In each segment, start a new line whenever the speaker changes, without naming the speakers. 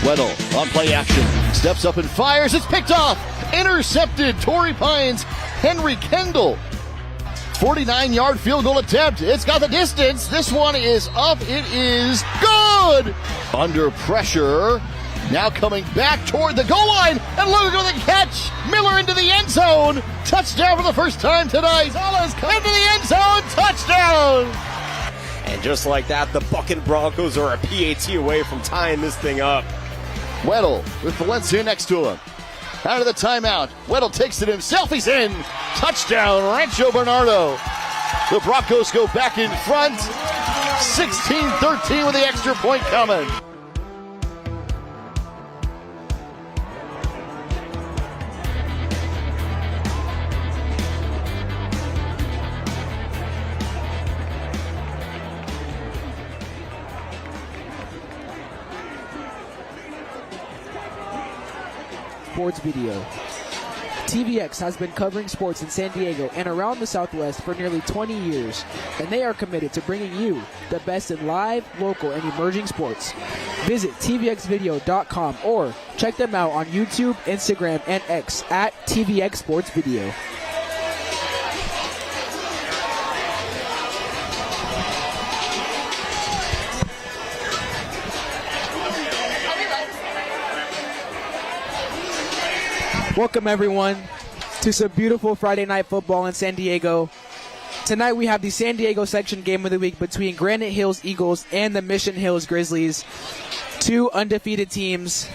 Weddle on play action. Steps up and fires. It's picked off. Intercepted. Torrey Pines. Henry Kendall. 49-yard field goal attempt. It's got the distance. This one is up. It is good. Under pressure. Now coming back toward the goal line. And look at the catch. Miller into the end zone. Touchdown for the first time tonight. Salas into the end zone. Touchdown.
And just like that, the Bucking Broncos are a PAT away from tying this thing up.
Weddle with Valencia next to him. Out of the timeout. Weddle takes it himself. He's in. Touchdown, Rancho Bernardo. The Broncos go back in front. 16-13 with the extra point coming.
Sports video. TVX has been covering sports in San Diego and around the Southwest for nearly 20 years, and they are committed to bringing you the best in live, local, and emerging sports. Visit tvxvideo.com or check them out on YouTube, Instagram, and X at TVX Sports Video. Welcome, everyone, to some beautiful Friday night football in San Diego. Tonight we have the San Diego section game of the week between Granite Hills Eagles and the Mission Hills Grizzlies. Two undefeated teams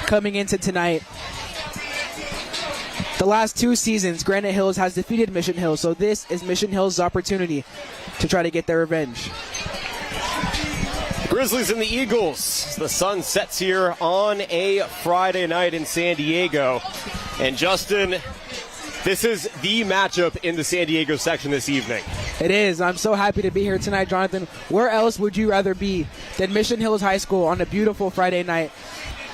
coming into tonight. The last two seasons, Granite Hills has defeated Mission Hills, so this is Mission Hills' opportunity to try to get their revenge.
Grizzlies and the Eagles. The sun sets here on a Friday night in San Diego. And Justin, this is the matchup in the San Diego section this evening.
It is. I'm so happy to be here tonight, Jonathan. Where else would you rather be than Mission Hills High School on a beautiful Friday night?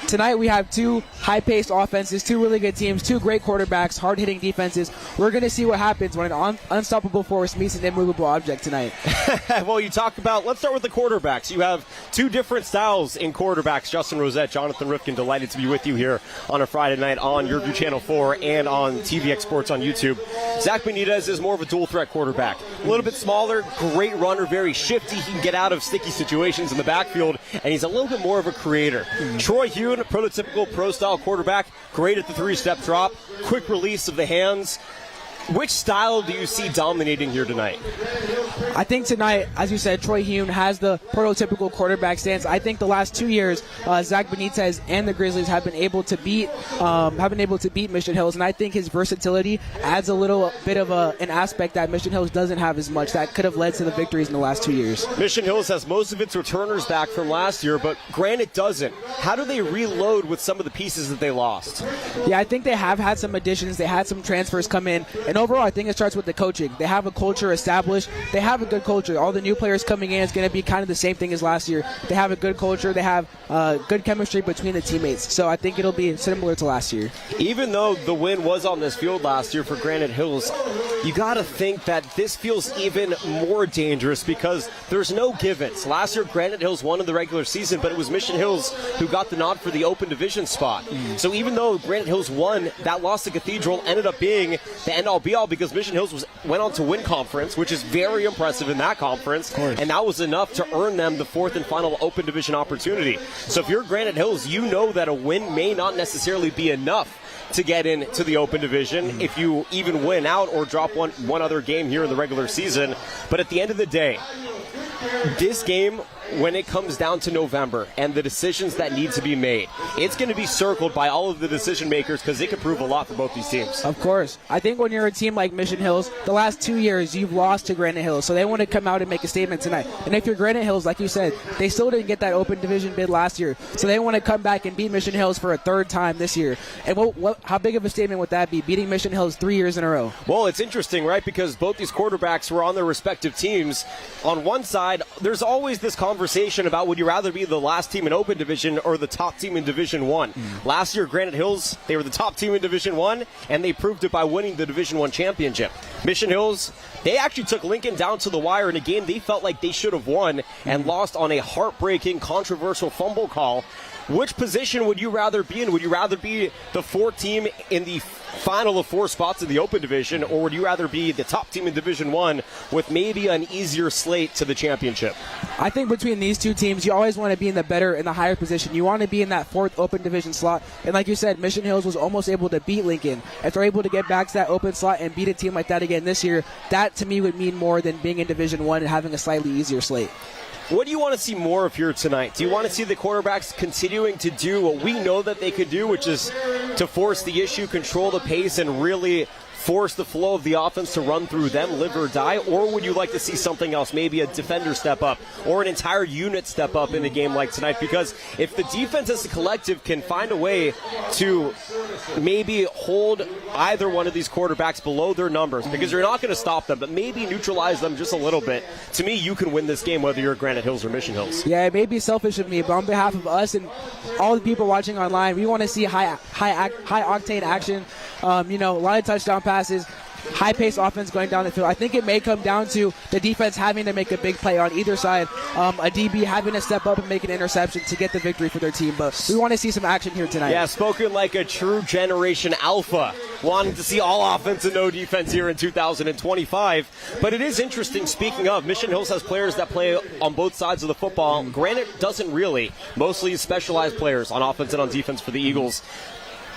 Tonight we have two high-paced offenses, two really good teams, two great quarterbacks, hard-hitting defenses. We're going to see what happens when an unstoppable force meets an immovable object tonight.
Well, you talk about, let's start with the quarterbacks. You have two different styles in quarterbacks. Justin Rosette, Jonathan Rifkin, delighted to be with you here on a Friday night on YurView Channel 4 and on TVX Sports on YouTube. Zach Benitez is more of a dual-threat quarterback. A little bit smaller, great runner, very shifty. He can get out of sticky situations in the backfield, and he's a little bit more of a creator. Troy Hune, prototypical pro-style quarterback, great at the three-step drop, quick release of the hands. Which style do you see dominating here tonight?
I think tonight, as you said, Troy Hune has the prototypical quarterback stance. I think the last 2 years, Zach Benitez and the Grizzlies have been able to beat Mission Hills, and I think his versatility adds a little bit of an aspect that Mission Hills doesn't have as much that could have led to the victories in the last 2 years.
Mission Hills has most of its returners back from last year, but Granite doesn't. How do they reload with some of the pieces that they lost?
Yeah, I think they have had some additions. They had some transfers come in, and overall, I think it starts with the coaching. They have a culture established. They have a good culture. All the new players coming in is going to be kind of the same thing as last year. They have a good culture. They have good chemistry between the teammates. So I think it'll be similar to last year.
Even though the win was on this field last year for Granite Hills, you got to think that this feels even more dangerous because there's no give-ins. Last year, Granite Hills won in the regular season, but it was Mission Hills who got the nod for the open division spot. So even though Granite Hills won, that loss to Cathedral ended up being the end-all be-all because Mission Hills went on to win conference, which is very impressive in that conference, and that was enough to earn them the fourth and final open division opportunity. So if you're Granite Hills, you know that a win may not necessarily be enough to get into the open division if you even win out or drop one other game here in the regular season. But at the end of the day, this game, when it comes down to November and the decisions that need to be made, it's going to be circled by all of the decision makers because it could prove a lot for both these teams.
Of course. I think when you're a team like Mission Hills, the last 2 years you've lost to Granite Hills, so they want to come out and make a statement tonight. And if you're Granite Hills, like you said, they still didn't get that open division bid last year, so they want to come back and beat Mission Hills for a third time this year. And how big of a statement would that be, beating Mission Hills 3 years in a row?
Well, it's interesting, right, because both these quarterbacks were on their respective teams. On one side, there's always this conversation conversation about would you rather be the last team in Open Division or the top team in Division 1. Last year, Granite Hills, they were the top team in Division 1, and they proved it by winning the Division 1 championship. Mission Hills, they actually took Lincoln down to the wire in a game they felt like they should have won and lost on a heartbreaking, controversial fumble call. Which position would you rather be in? Would you rather be the 4th team in the final of 4 spots in the Open Division, or would you rather be the top team in Division 1 with maybe an easier slate to the championship?
I think between these two teams, you always want to be in the higher position. You want to be in that 4th Open Division slot. And like you said, Mission Hills was almost able to beat Lincoln. If they're able to get back to that open slot and beat a team like that again this year, that to me would mean more than being in Division 1 and having a slightly easier slate.
What do you want to see more of here tonight? Do you want to see the quarterbacks continuing to do what we know that they could do, which is to force the issue, control the pace, and really force the flow of the offense to run through them, live or die? Or would you like to see something else, maybe a defender step up or an entire unit step up in a game like tonight? Because if the defense as a collective can find a way to maybe hold either one of these quarterbacks below their numbers, because you're not going to stop them, but maybe neutralize them just a little bit, to me, you can win this game whether you're Granite Hills or Mission Hills.
Yeah, it may be selfish of me, but on behalf of us and all the people watching online, we want to see high octane action. A lot of touchdown passes, high-paced offense going down the field. I think it may come down to the defense having to make a big play on either side, a DB having to step up and make an interception to get the victory for their team. But we want to see some action here tonight.
Yeah, spoken like a true generation alpha, wanting to see all offense and no defense here in 2025. But it is interesting, speaking of, Mission Hills has players that play on both sides of the football. Granite doesn't really. Mostly specialized players on offense and on defense for the Eagles.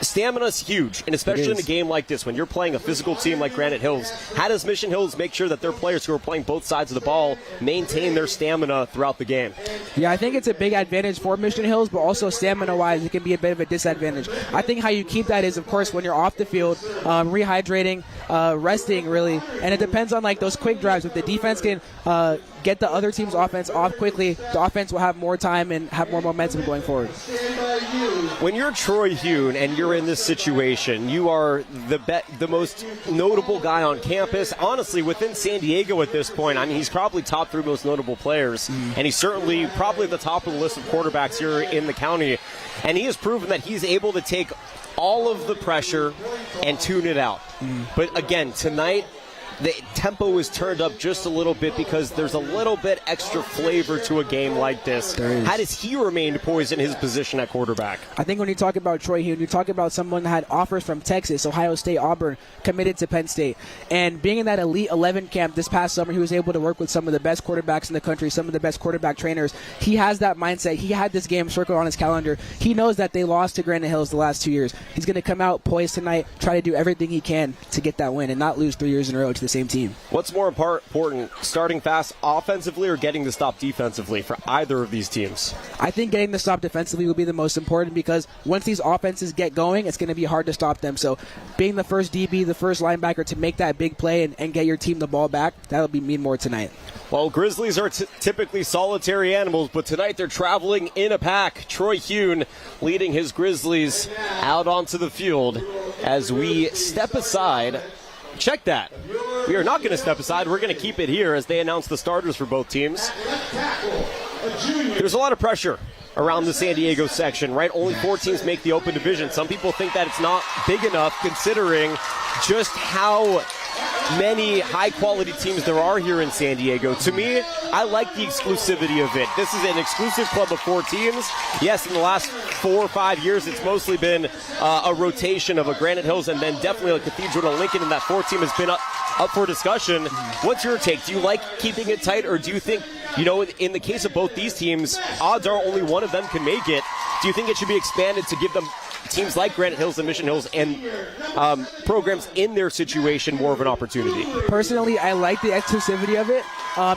Stamina is huge, and especially in a game like this, when you're playing a physical team like Granite Hills, how does Mission Hills make sure that their players who are playing both sides of the ball maintain their stamina throughout the game?
Yeah, I think it's a big advantage for Mission Hills, but also stamina-wise, it can be a bit of a disadvantage. I think how you keep that is, of course, when you're off the field, rehydrating, resting, really, and it depends on like those quick drives. If the defense can get the other team's offense off quickly, the offense will have more time and have more momentum going forward.
When you're Troy Hune and you're in this situation, you are the most notable guy on campus. Honestly, within San Diego at this point, I mean, he's probably top 3 most notable players, and he's certainly probably at the top of the list of quarterbacks here in the county. And he has proven that he's able to take all of the pressure and tune it out. But again, tonight, the tempo is turned up just a little bit because there's a little bit extra flavor to a game like this. How does he remain poised in his position at quarterback?
I think when you talk about Troy Hune, you talk about someone that had offers from Texas, Ohio State, Auburn, committed to Penn State. And being in that Elite 11 camp this past summer, he was able to work with some of the best quarterbacks in the country, some of the best quarterback trainers. He has that mindset. He had this game circled on his calendar. He knows that they lost to Granite Hills the last 2 years. He's going to come out poised tonight, try to do everything he can to get that win and not lose 3 years in a row to the same team.
What's more important, starting fast offensively or getting the stop defensively for either of these teams?
I think getting the stop defensively will be the most important because once these offenses get going, it's going to be hard to stop them. So being the first DB, the first linebacker to make that big play and get your team the ball back, that'll mean more tonight.
Well, Grizzlies are typically solitary animals, but tonight they're traveling in a pack. Troy Hune leading his Grizzlies out onto the field as we step aside. Check that. We are not going to step aside. We're going to keep it here as they announce the starters for both teams. There's a lot of pressure around the San Diego section, right? Only 4 teams make the Open Division. Some people think that it's not big enough considering just how many high-quality teams there are here in San Diego. To me, I like the exclusivity of it. This is an exclusive club of 4 teams. Yes, in the last 4 or 5 years, it's mostly been a rotation of a Granite Hills and then definitely a Cathedral and Lincoln, and that 4th team has been up for discussion. What's your take? Do you like keeping it tight, or do you think, in the case of both these teams, odds are only one of them can make it? Do you think it should be expanded to give them teams like Granite Hills and Mission Hills and programs in their situation more of an opportunity?
Personally, I like the exclusivity of it.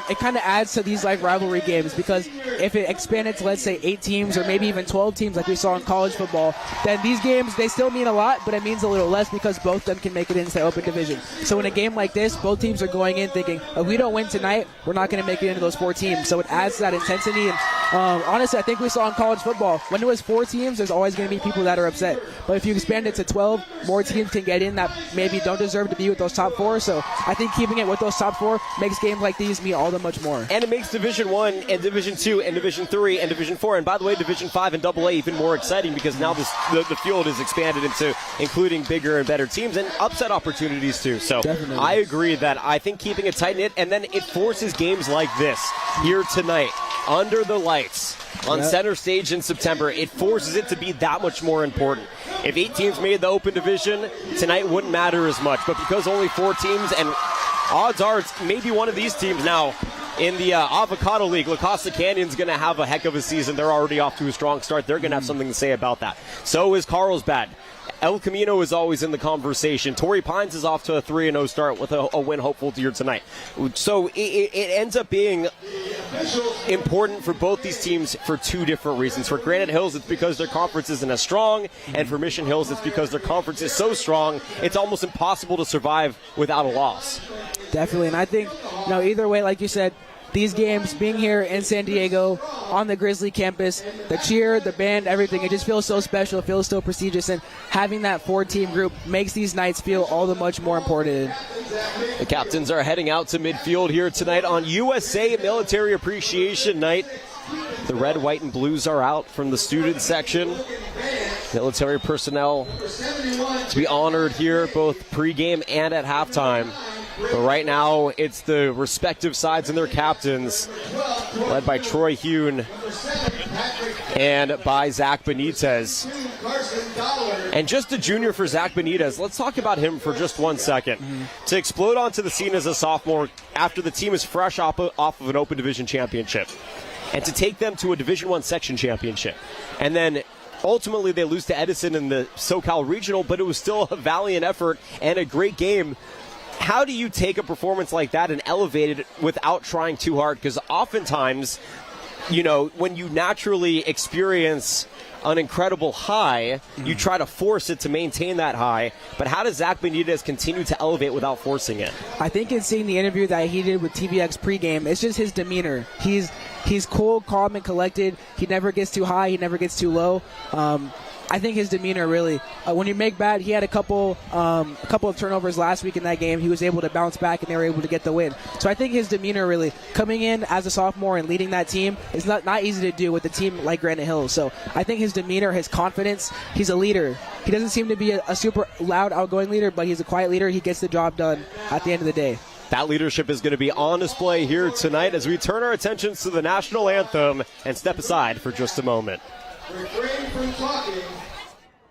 It kind of adds to these like rivalry games because if it expanded to, let's say, 8 teams or maybe even 12 teams like we saw in college football, then these games, they still mean a lot, but it means a little less because both of them can make it into the Open Division. So in a game like this, both teams are going in thinking, if we don't win tonight, we're not going to make it into those 4 teams. So it adds to that intensity. And honestly, I think we saw in college football, when it was 4 teams, there's always going to be people that are upset set. But if you expand it to 12, more teams can get in that maybe don't deserve to be with those top 4. So I think keeping it with those top 4 makes games like these mean all the much more.
And it makes Division 1 and Division 2 and Division 3 and Division 4, and by the way, Division 5 and AA even more exciting because now the field is expanded into including bigger and better teams and upset opportunities too. So
definitely.
I agree that I think keeping it tight-knit, and then it forces games like this here tonight under the lights on center stage in September. It forces it to be that much more important. If 8 teams made the open division, tonight wouldn't matter as much. But because only 4 teams, and odds are it's maybe one of these teams now in the Avocado League, La Costa Canyon's going to have a heck of a season. They're already off to a strong start. They're going to have something to say about that. So is Carlsbad. El Camino is always in the conversation. Torrey Pines is off to a 3-0 start with a win hopeful here tonight. So it ends up being important for both these teams for 2 different reasons. For Granite Hills, it's because their conference isn't as strong, and for Mission Hills, it's because their conference is so strong, it's almost impossible to survive without a loss.
Definitely, and I think, either way, like you said, these games, being here in San Diego on the Grizzly campus, the cheer, the band, everything, it just feels so special, it feels so prestigious, and having that 4-team group makes these nights feel all the much more important.
The captains are heading out to midfield here tonight on USA Military Appreciation Night. The red, white, and blues are out from the student section. Military personnel to be honored here, both pregame and at halftime. But right now, it's the respective sides and their captains, led by Troy Hune and by Zach Benitez. And just a junior for Zach Benitez, let's talk about him for just 1 second. To explode onto the scene as a sophomore after the team is fresh off of an Open Division championship, and to take them to a Division I section championship. And then ultimately they lose to Edison in the SoCal Regional, but it was still a valiant effort and a great game. How do you take a performance like that and elevate it without trying too hard? Because oftentimes, when you naturally experience an incredible high, you try to force it to maintain that high. But how does Zach Benitez continue to elevate without forcing it? I
think in seeing the interview that he did with TVX pregame, it's just his demeanor. He's cool, calm, and collected. He never gets too high. He never gets too low. I think his demeanor really, when you make bad, he had a couple of turnovers last week in that game. He was able to bounce back, and they were able to get the win. So I think his demeanor really, coming in as a sophomore and leading that team, is not easy to do with a team like Granite Hills. So I think his demeanor, his confidence, he's a leader. He doesn't seem to be a super loud, outgoing leader, but he's a quiet leader. He gets the job done at the end of the day.
That leadership is going to be on display here tonight as we turn our attentions to the national anthem and step aside for just a moment.
Refrain from talking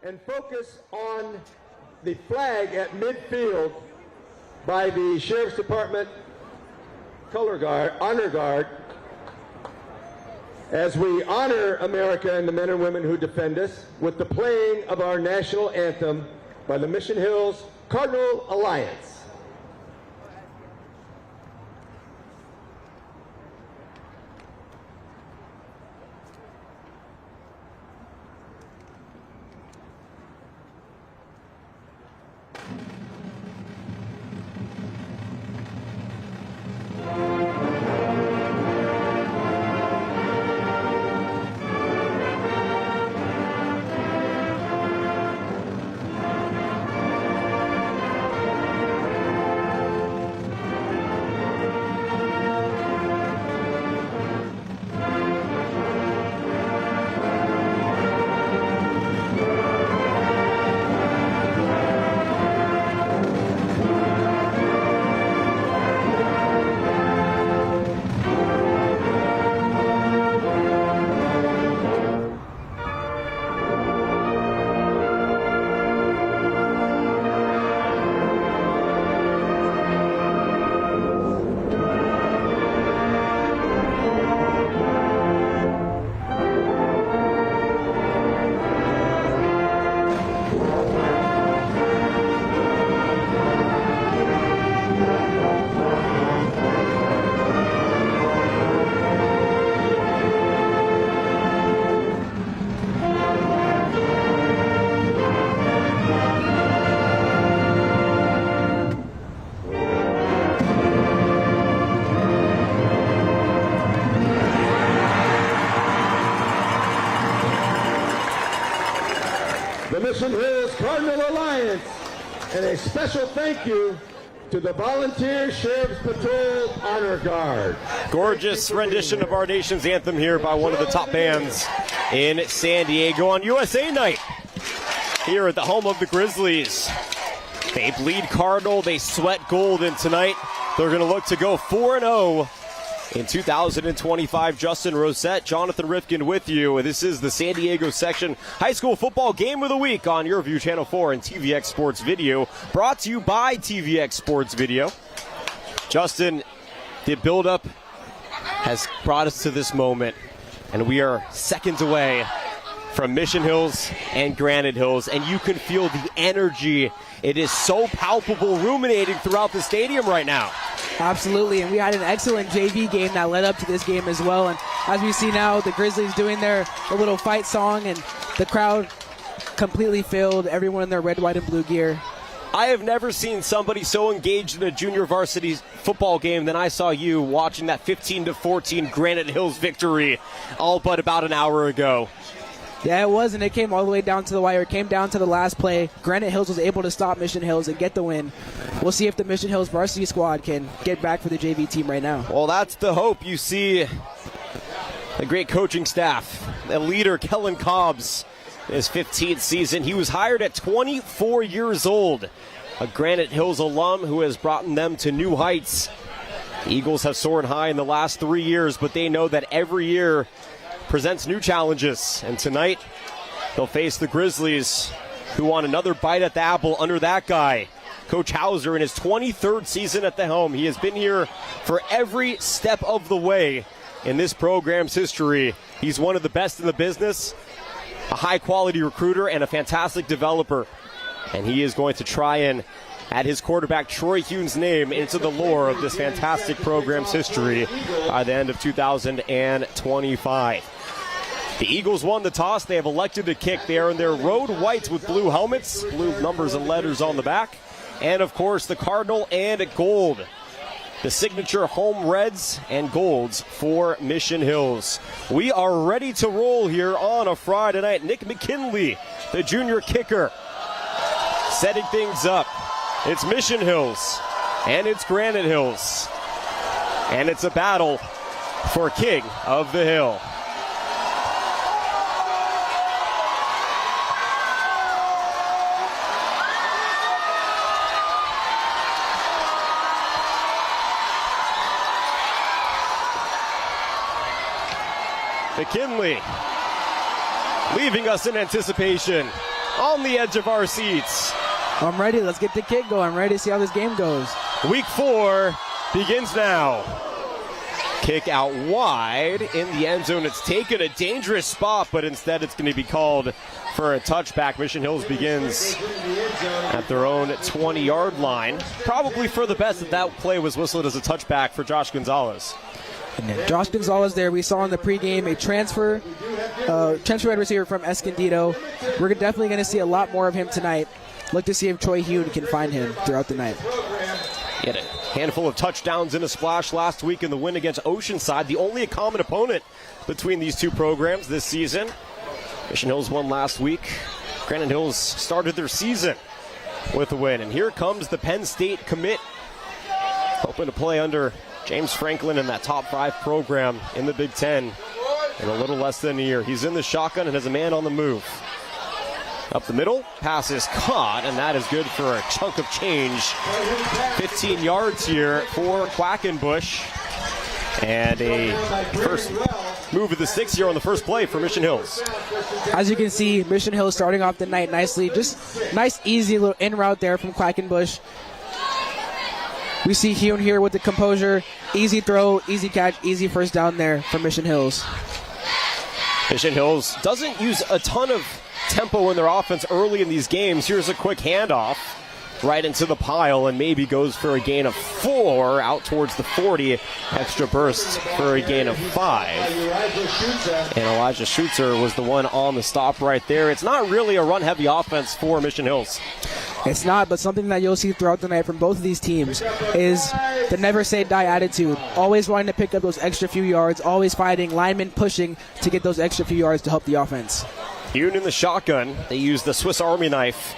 and focus on the flag at midfield by the Sheriff's Department Honor Guard as we honor America and the men and women who defend us with the playing of our national anthem by the Mission Hills Cardinal Alliance. the Mission Hills Cardinal Alliance, and a special thank you to the Volunteer Sheriff's Patrol Honor Guard.
Gorgeous rendition of our nation's anthem here by one of the top bands in San Diego on USA Night here at the home of the Grizzlies. They bleed Cardinal, they sweat gold, and tonight they're going to look to go 4-0 in 2025. Justin Rosette, Jonathan Rifkin with you. This is the San Diego section high school football game of the week on YurView Channel 4 and TVX Sports Video, brought to you by TVX Sports Video. Justin, the buildup has brought us to this moment, and we are seconds away from Mission Hills and Granite Hills, and you can feel the energy. It is so palpable, ruminating throughout the stadium right now.
Absolutely, and we had an excellent JV game that led up to this game as well. And as we see now, the Grizzlies doing their little fight song, and the crowd completely filled, everyone in their red, white, and blue gear.
I have never seen somebody so engaged in a junior varsity football game than I saw you watching that 15-14 Granite Hills victory all but about an hour ago.
Yeah, it was, and it came all the way down to the wire. It came down to the last play. Granite Hills was able to stop Mission Hills and get the win. We'll see if the Mission Hills varsity squad can get back for the JV team right now.
Well, that's the hope. You see the great coaching staff, the leader, Kellen Cobbs, his 15th season. He was hired at 24 years old, a Granite Hills alum who has brought them to new heights. The Eagles have soared high in the last 3 years, but they know that every year presents new challenges, and tonight they'll face the Grizzlies, who want another bite at the apple under that guy, Coach Hauser, in his 23rd season at the helm. He has been here for every step of the way in this program's history. He's one of the best in the business, a high-quality recruiter, and a fantastic developer, and he is going to try and add his quarterback Troy Hune's name into the lore of this fantastic program's history by the end of 2025. The Eagles won the toss. They have elected to kick. They are in their road whites with blue helmets, blue numbers and letters on the back. And, of course, the Cardinal and gold. The signature home reds and golds for Mission Hills. We are ready to roll here on a Friday night. Nick McKinley, the junior kicker, setting things up. It's Mission Hills, and it's Granite Hills. And it's a battle for King of the Hill. McKinley leaving us in anticipation on the edge of our seats.
I'm ready. Let's get the kick going. I'm ready to see how this game goes.
Week 4 begins now. Kick out wide in the end zone. It's taken a dangerous spot, but instead it's going to be called for a touchback. Mission Hills begins at their own 20-yard line. Probably for the best that play was whistled as a touchback for Josh Gonzalez.
Josh Gonzalez there. We saw in the pregame a transfer wide receiver from Escondido. We're definitely going to see a lot more of him tonight. Look to see if Troy Hune can find him throughout the night.
He had a handful of touchdowns in a splash last week in the win against Oceanside, the only common opponent between these two programs this season. Mission Hills won last week. Granite Hills started their season with a win. And here comes the Penn State commit, hoping to play under James Franklin in that top 5 program in the Big Ten in a little less than a year. He's in the shotgun and has a man on the move. Up the middle, pass is caught, and that is good for a chunk of change. 15 yards here for Quackenbush. And a first move of the 6 here on the first play for Mission Hills.
As you can see, Mission Hills starting off the night nicely. Just nice, easy little in route there from Quackenbush. We see Hune here with the composure. Easy throw, easy catch, easy first down there for Mission Hills.
Mission Hills doesn't use a ton of tempo in their offense early in these games. Here's a quick handoff right into the pile, and maybe goes for a gain of 4 out towards the 40. Extra burst for a gain of 5. And Elijah Schutzer was the one on the stop right there. It's not really a run-heavy offense for Mission Hills.
It's not, but something that you'll see throughout the night from both of these teams is the never say die attitude. Always wanting to pick up those extra few yards, always fighting, linemen pushing to get those extra few yards to help the offense.
Hune in the shotgun. They use the Swiss Army knife.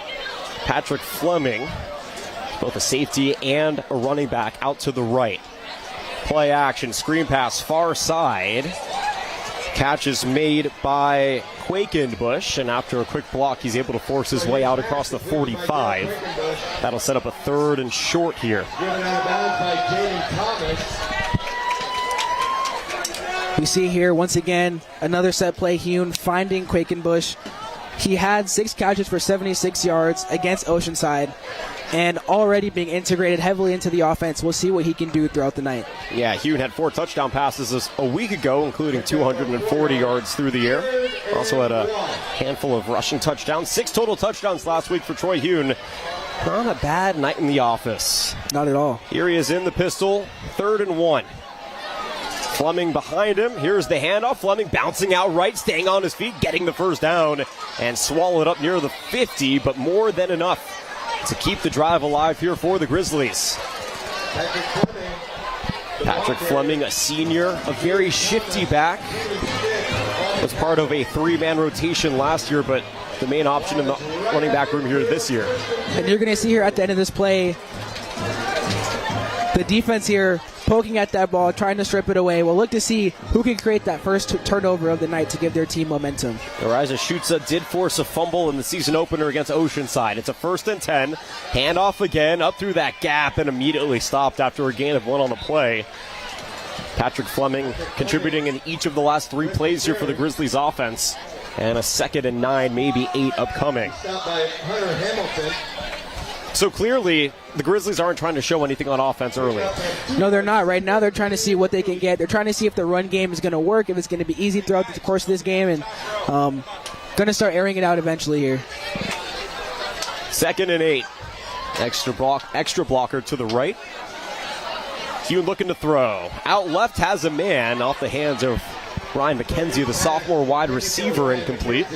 Patrick Fleming, both a safety and a running back, out to the right. Play action, screen pass, far side. Catch is made by Quakenbush, and after a quick block, he's able to force his way out across the 45. That'll set up a 3rd and short here.
Driven out of bounds by Jaden Thomas.
We see here, once again, another set play. Hune finding Quakenbush. He had 6 catches for 76 yards against Oceanside, and already being integrated heavily into the offense. We'll see what he can do throughout the night.
Yeah, Hune had 4 touchdown passes a week ago, including 240 yards through the air. Also had a handful of rushing touchdowns. 6 total touchdowns last week for Troy Hune. Not a bad night in the office.
Not at all.
Here he is in the pistol, 3rd and 1. Fleming behind him. Here's the handoff. Fleming bouncing out right, staying on his feet, getting the first down, and swallowed up near the 50, but more than enough to keep the drive alive here for the Grizzlies. Patrick Fleming, a senior, a very shifty back. Was part of a 3-man rotation last year, but the main option in the running back room here this year.
And you're going to see here at the end of this play, the defense here poking at that ball, trying to strip it away. We'll look to see who can create that first turnover of the night to give their team momentum.
Ariza Schutza did force a fumble in the season opener against Oceanside. It's a 1st and 10. Handoff again, up through that gap, and immediately stopped after a gain of 1 on the play. Patrick Fleming contributing in each of the last 3 plays here for the Grizzlies offense. And a 2nd and 9, maybe 8 upcoming.
Stopped by Hunter Hamilton.
So clearly, the Grizzlies aren't trying to show anything on offense early.
No, they're not. Right now, they're trying to see what they can get. They're trying to see if the run game is going to work, if it's going to be easy throughout the course of this game, and going to start airing it out eventually here.
2nd and 8. Extra blocker to the right. Hune looking to throw. Out left has a man off the hands of Ryan McKenzie, the sophomore wide receiver, incomplete.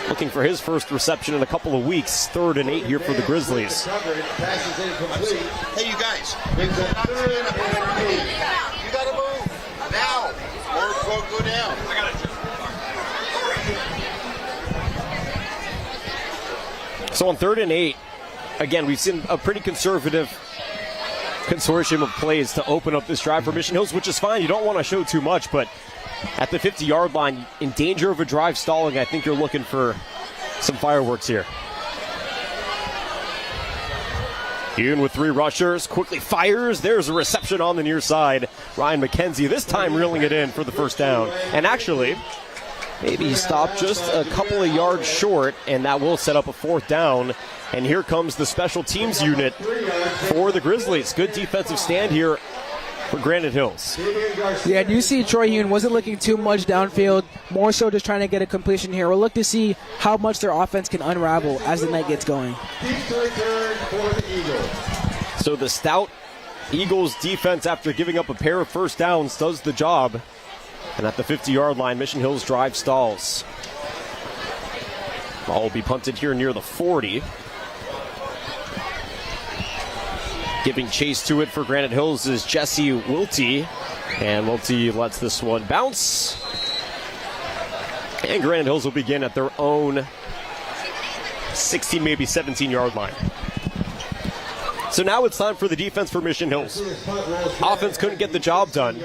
Looking for his first reception in a couple of weeks. 3rd and 8 here for the Grizzlies.
Hey, you guys. You gotta move now, or it won't go down. I got it.
So on 3rd and 8, again, we've seen a pretty conservative consortium of plays to open up this drive for Mission Hills, which is fine. You don't want to show too much, but at the 50-yard line, in danger of a drive stalling, I think you're looking for some fireworks here. Hune with 3 rushers, quickly fires. There's a reception on the near side. Ryan McKenzie, this time reeling it in for the first down. And actually, maybe he stopped just a couple of yards short, and that will set up a 4th down. And here comes the special teams unit for the Grizzlies. Good defensive stand here for Granite Hills.
Yeah, and you see Troy Hune wasn't looking too much downfield, more so just trying to get a completion here. We'll look to see how much their offense can unravel as the night gets going.
So the stout Eagles defense, after giving up a pair of first downs, does the job. And at the 50-yard line, Mission Hills drive stalls. Ball will be punted here near the 40. Giving chase to it for Granite Hills is Jesse Wilty. And Wilty lets this one bounce. And Granite Hills will begin at their own 16, maybe 17-yard line. So now it's time for the defense for Mission Hills. Offense couldn't get the job done.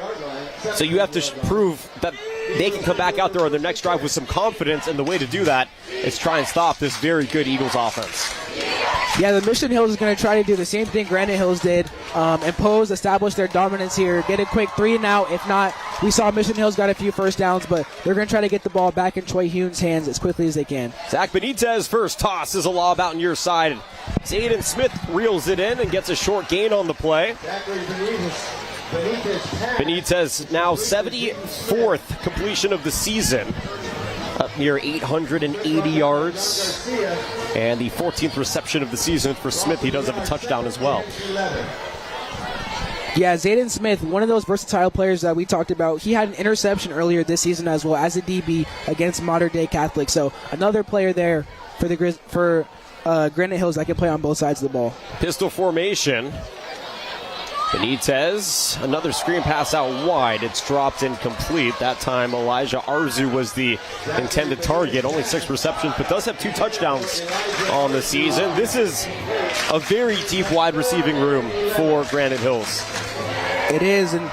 So you have to prove that they can come back out there on their next drive with some confidence, and the way to do that is try and stop this very good Eagles offense.
Yeah, the Mission Hills is going to try to do the same thing Granite Hills did, impose, establish their dominance here, get a quick 3 and out. If not, we saw Mission Hills got a few first downs, but they're going to try to get the ball back in Troy Hune's hands as quickly as they can.
Zach Benitez first toss is a lob out near side. Zayden Smith reels it in and gets a short gain on the play. Benitez now 74th completion of the season, up near 880 yards. And the 14th reception of the season for Smith. He does have a touchdown as well.
Yeah, Zayden Smith, one of those versatile players that we talked about. He had an interception earlier this season as well as a DB against Modern Day Catholic. So another player there for Granite Hills that can play on both sides of the ball.
Pistol formation. Benitez, another screen pass out wide. It's dropped incomplete. That time Elijah Arzu was the intended target. Only 6 receptions, but does have 2 touchdowns on the season. This is a very deep wide receiving room for Granite Hills.
It is, and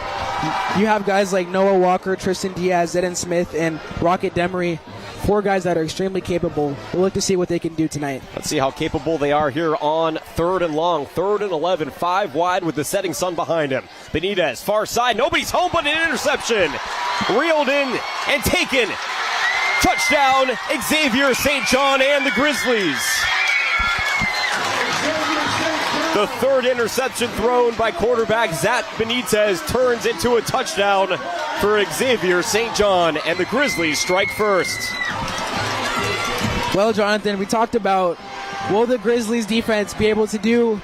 you have guys like Noah Walker, Tristan Diaz, Zedden Smith, and Rocket Demery. 4 guys that are extremely capable. We'll look to see what they can do tonight.
Let's see how capable they are here on 3rd and long. 3rd and 11, 5 wide with the setting sun behind him. Benitez, far side, nobody's home but an interception. Reeled in and taken. Touchdown, Xavier St. John and the Grizzlies. The 3rd interception thrown by quarterback Zach Benitez turns into a touchdown for Xavier St. John, and the Grizzlies strike first.
Well, Jonathan, we talked about, will the Grizzlies defense be able to do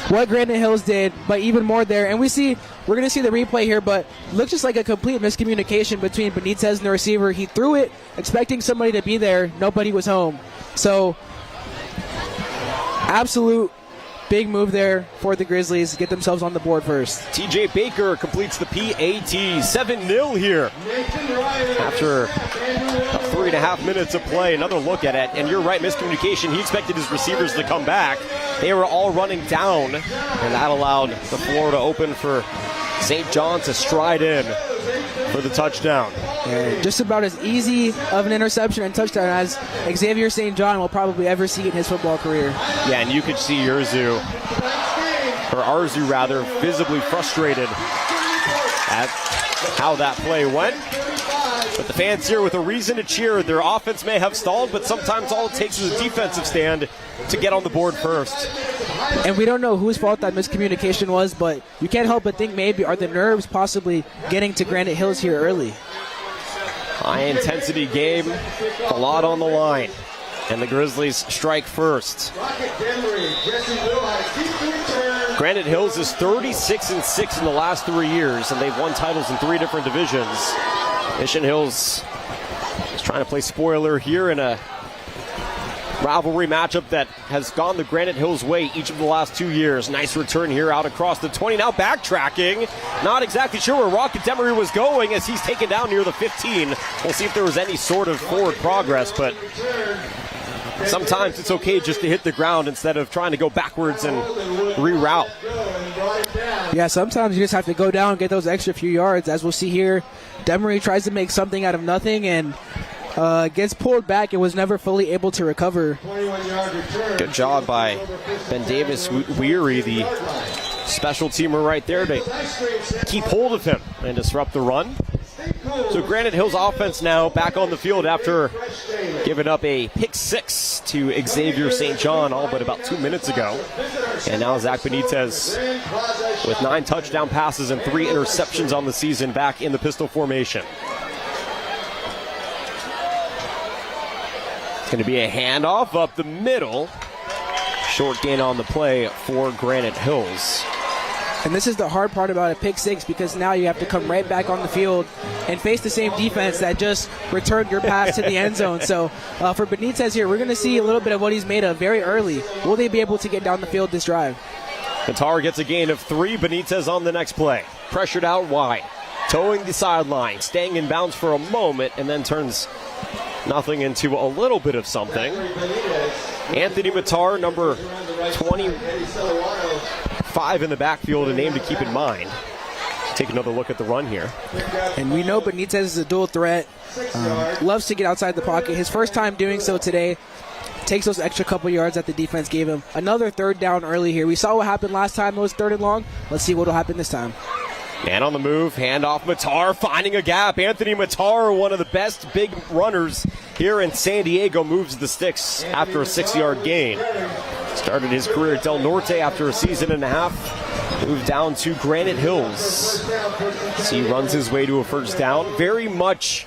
what Granite Hills did, but even more there? And we're going to see the replay here, but looks just like a complete miscommunication between Benitez and the receiver. He threw it expecting somebody to be there. Nobody was home. So, absolute big move there for the Grizzlies to get themselves on the board first.
TJ Baker completes the PAT. 7-0 here after about 3.5 minutes of play. Another look at it, and you're right, miscommunication. He expected his receivers to come back. They were all running down, and that allowed the floor to open for St. John to stride in for the touchdown.
Yeah, just about as easy of an interception and touchdown as Xavier St. John will probably ever see in his football career.
Yeah, and you could see Arzu, visibly frustrated at how that play went. But the fans here with a reason to cheer. Their offense may have stalled, but sometimes all it takes is a defensive stand to get on the board first.
And we don't know whose fault that miscommunication was, but you can't help but think maybe are the nerves possibly getting to Granite Hills here early.
High-intensity game, a lot on the line. And the Grizzlies strike first. Granite Hills is 36-6 in the last 3 years, and they've won titles in 3 different divisions. Mission Hills is trying to play spoiler here in a rivalry matchup that has gone the Granite Hills way each of the last 2 years. Nice return here out across the 20. Now backtracking. Not exactly sure where Rocket Demery was going as he's taken down near the 15. We'll see if there was any sort of forward progress, but sometimes it's okay just to hit the ground instead of trying to go backwards and reroute.
Yeah, sometimes you just have to go down and get those extra few yards. As we'll see here, Demery tries to make something out of nothing and gets pulled back and was never fully able to recover.
Good job by Ben Davis Weary, the special teamer right there, to keep hold of him and disrupt the run. So Granite Hills offense now back on the field after giving up a pick 6 to Xavier St. John all but about 2 minutes ago. And now Zach Benitez with 9 touchdown passes and 3 interceptions on the season back in the pistol formation. It's going to be a handoff up the middle. Short gain on the play for Granite Hills.
And this is the hard part about a pick 6, because now you have to come right back on the field and face the same defense that just returned your pass to the end zone. So for Benitez here, we're going to see a little bit of what he's made of very early. Will they be able to get down the field this drive?
Qatar gets a gain of 3. Benitez on the next play. Pressured out wide. Towing the sideline. Staying in bounds for a moment and then turns nothing into a little bit of something. Anthony Matar, number 25 in the backfield, a name to keep in mind. Take another look at the run here.
And we know Benitez is a dual threat. Loves to get outside the pocket. His first time doing so today. Takes those extra couple yards that the defense gave him. Another 3rd down early here. We saw what happened last time it was 3rd and long. Let's see what will happen this time.
Man on the move, handoff, Matar finding a gap. Anthony Matar, one of the best big runners here in San Diego, moves the sticks after a 6-yard gain. Started his career at Del Norte after a season and a half. Moved down to Granite Hills. So he runs his way to a first down. Very much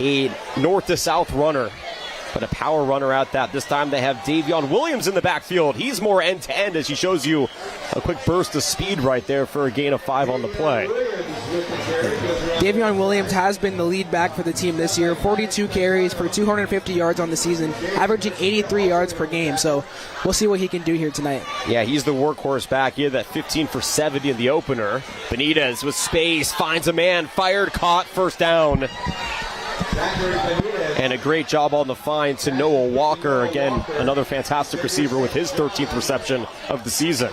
a north to south runner, but a power runner at that. This time they have Davion Williams in the backfield. He's more end-to-end as he shows you a quick burst of speed right there for a gain of 5 on the play.
Davion Williams has been the lead back for the team this year. 42 carries for 250 yards on the season, averaging 83 yards per game. So we'll see what he can do here tonight.
Yeah, he's the workhorse back. He had that 15 for 70 in the opener. Benitez with space, finds a man, fired, caught, first down. And a great job on the find to Noah Walker. Again, another fantastic receiver with his 13th reception of the season.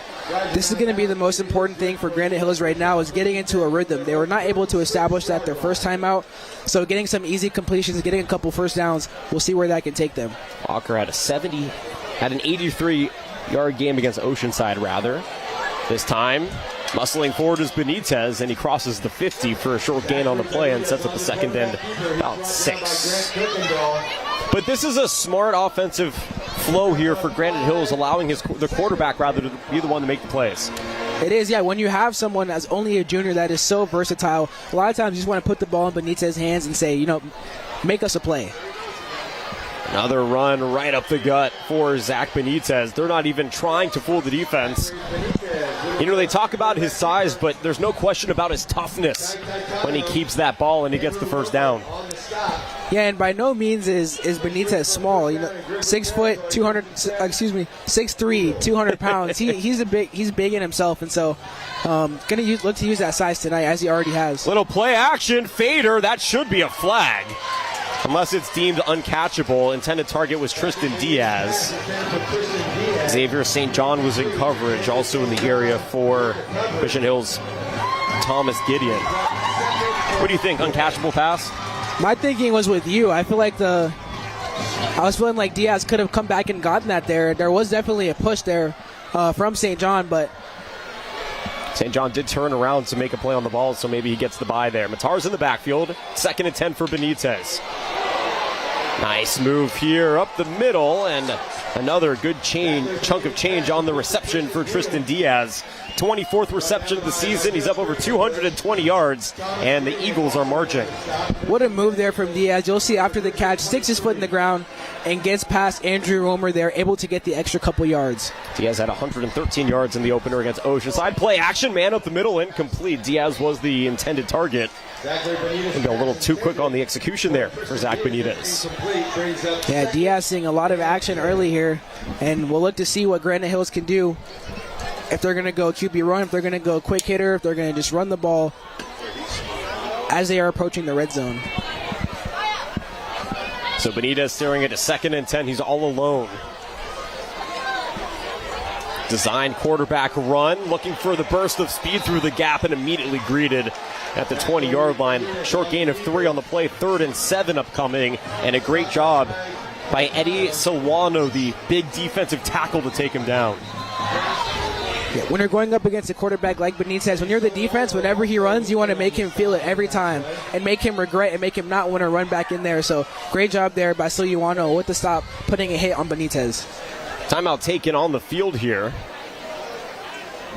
This is going to be the most important thing for Granite Hills right now, is getting into a rhythm. They were not able to establish that their first time out, so getting some easy completions, getting a couple first downs, we'll see where that can take them.
Walker had an 83-yard game against Oceanside, rather. This time, muscling forward is Benitez, and he crosses the 50 for a short gain on the play and sets up the second end about 6. But this is a smart offensive flow here for Granite Hills, allowing the quarterback rather to be the one to make the plays.
It is, yeah. When you have someone that's only a junior that is so versatile, a lot of times you just want to put the ball in Benitez's hands and say, make us a play.
Another run right up the gut for Zach Benitez. They're not even trying to fool the defense. They talk about his size, but there's no question about his toughness when he keeps that ball and he gets the first down.
Yeah, and by no means is Benitez small. 6'3", 200 pounds. He's big in himself, and so gonna look to use that size tonight, as he already has.
Little play action fader. That should be a flag, unless it's deemed uncatchable. Intended target was Tristan Diaz. Xavier St. John was in coverage, also in the area for Mission Hills' Thomas Gideon. What do you think? Uncatchable pass?
My thinking was with you. I was feeling like Diaz could have come back and gotten that there. There was definitely a push there from St. John, but
St. John did turn around to make a play on the ball, so maybe he gets the bye there. Matar's in the backfield. 2nd and 10 for Benitez. Nice move here up the middle, and another good chunk of change on the reception for Tristan Diaz. 24th reception of the season. He's up over 220 yards, and the Eagles are marching.
What a move there from Diaz. You'll see after the catch, sticks his foot in the ground and gets past Andrew Romer there, able to get the extra couple yards.
Diaz had 113 yards in the opener against Oceanside. Play action, man up the middle, incomplete. Diaz was the intended target. Maybe a little too quick on the execution there for Zach Benitez.
Yeah, Diaz seeing a lot of action early here, and we'll look to see what Granite Hills can do. If they're going to go QB run, if they're going to go quick hitter, if they're going to just run the ball as they are approaching the red zone.
So Benitez steering it to 2nd and 10. He's all alone. Designed quarterback run, looking for the burst of speed through the gap, and immediately greeted at the 20-yard line. Short gain of 3 on the play, 3rd and 7 upcoming, and a great job by Eddie Silwano, the big defensive tackle, to take him down.
Yeah, when you're going up against a quarterback like Benitez, when you're the defense, whenever he runs, you want to make him feel it every time and make him regret and make him not want to run back in there. So great job there by Silwano with the stop, putting a hit on Benitez.
Timeout taken on the field here,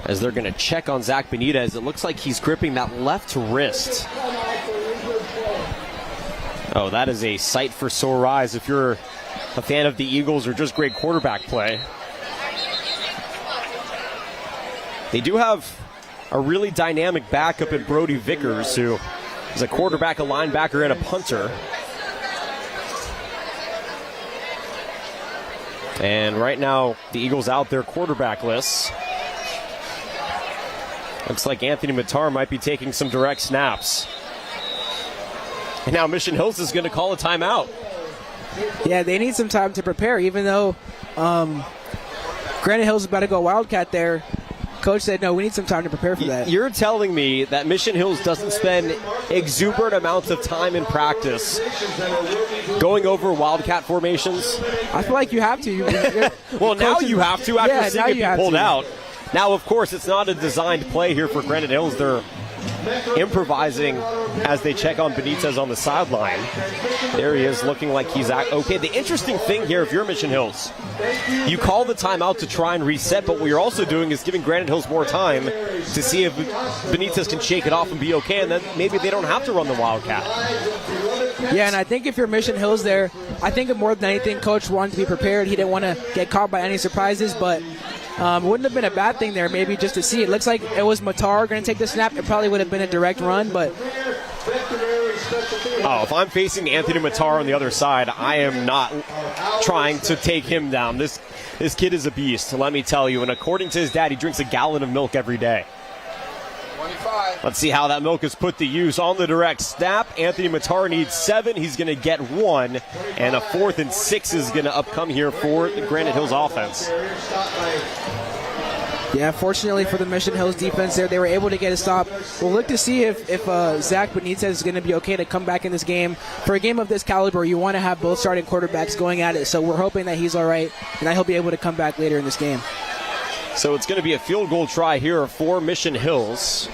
as they're going to check on Zach Benitez. It looks like he's gripping that left wrist. Oh, that is a sight for sore eyes if you're a fan of the Eagles or just great quarterback play. They do have a really dynamic backup in Brody Vickers, who is a quarterback, a linebacker, and a punter. And right now, the Eagles out their quarterback lists. Looks like Anthony Matar might be taking some direct snaps. And now Mission Hills is going to call a timeout.
Yeah, they need some time to prepare, even though Granite Hills is about to go Wildcat there. Coach said, no, we need some time to prepare for that.
You're telling me that Mission Hills doesn't spend exuberant amounts of time in practice going over Wildcat formations?
I feel like you have to.
Well, now you have to after seeing it be pulled out. Now, of course, it's not a designed play here for Granite Hills. They're improvising as they check on Benitez on the sideline. There he is, looking like he's okay. The interesting thing here, if you're Mission Hills, you call the timeout to try and reset, but what you're also doing is giving Granite Hills more time to see if Benitez can shake it off and be okay, and then maybe they don't have to run the Wildcat.
Yeah, and I think if you're Mission Hills there, I think more than anything, Coach wanted to be prepared. He didn't want to get caught by any surprises, but Wouldn't have been a bad thing there, maybe just to see. It looks like it was Matar going to take the snap. It probably would have been a direct run, but...
Oh, if I'm facing Anthony Matar on the other side, I am not trying to take him down. This kid is a beast, let me tell you. And according to his dad, he drinks a gallon of milk every day.
25.
Let's see how that milk is put to use on the direct snap. Anthony Matar needs 7. He's going to get 1. And a 4th and 6 is going to upcome here for the Granite Hills offense.
Yeah, fortunately for the Mission Hills defense there, they were able to get a stop. We'll look to see if Zach Benitez is going to be okay to come back in this game. For a game of this caliber, you want to have both starting quarterbacks going at it, so we're hoping that he's all right and that he'll be able to come back later in this game.
So it's going to be a field goal try here for Mission Hills.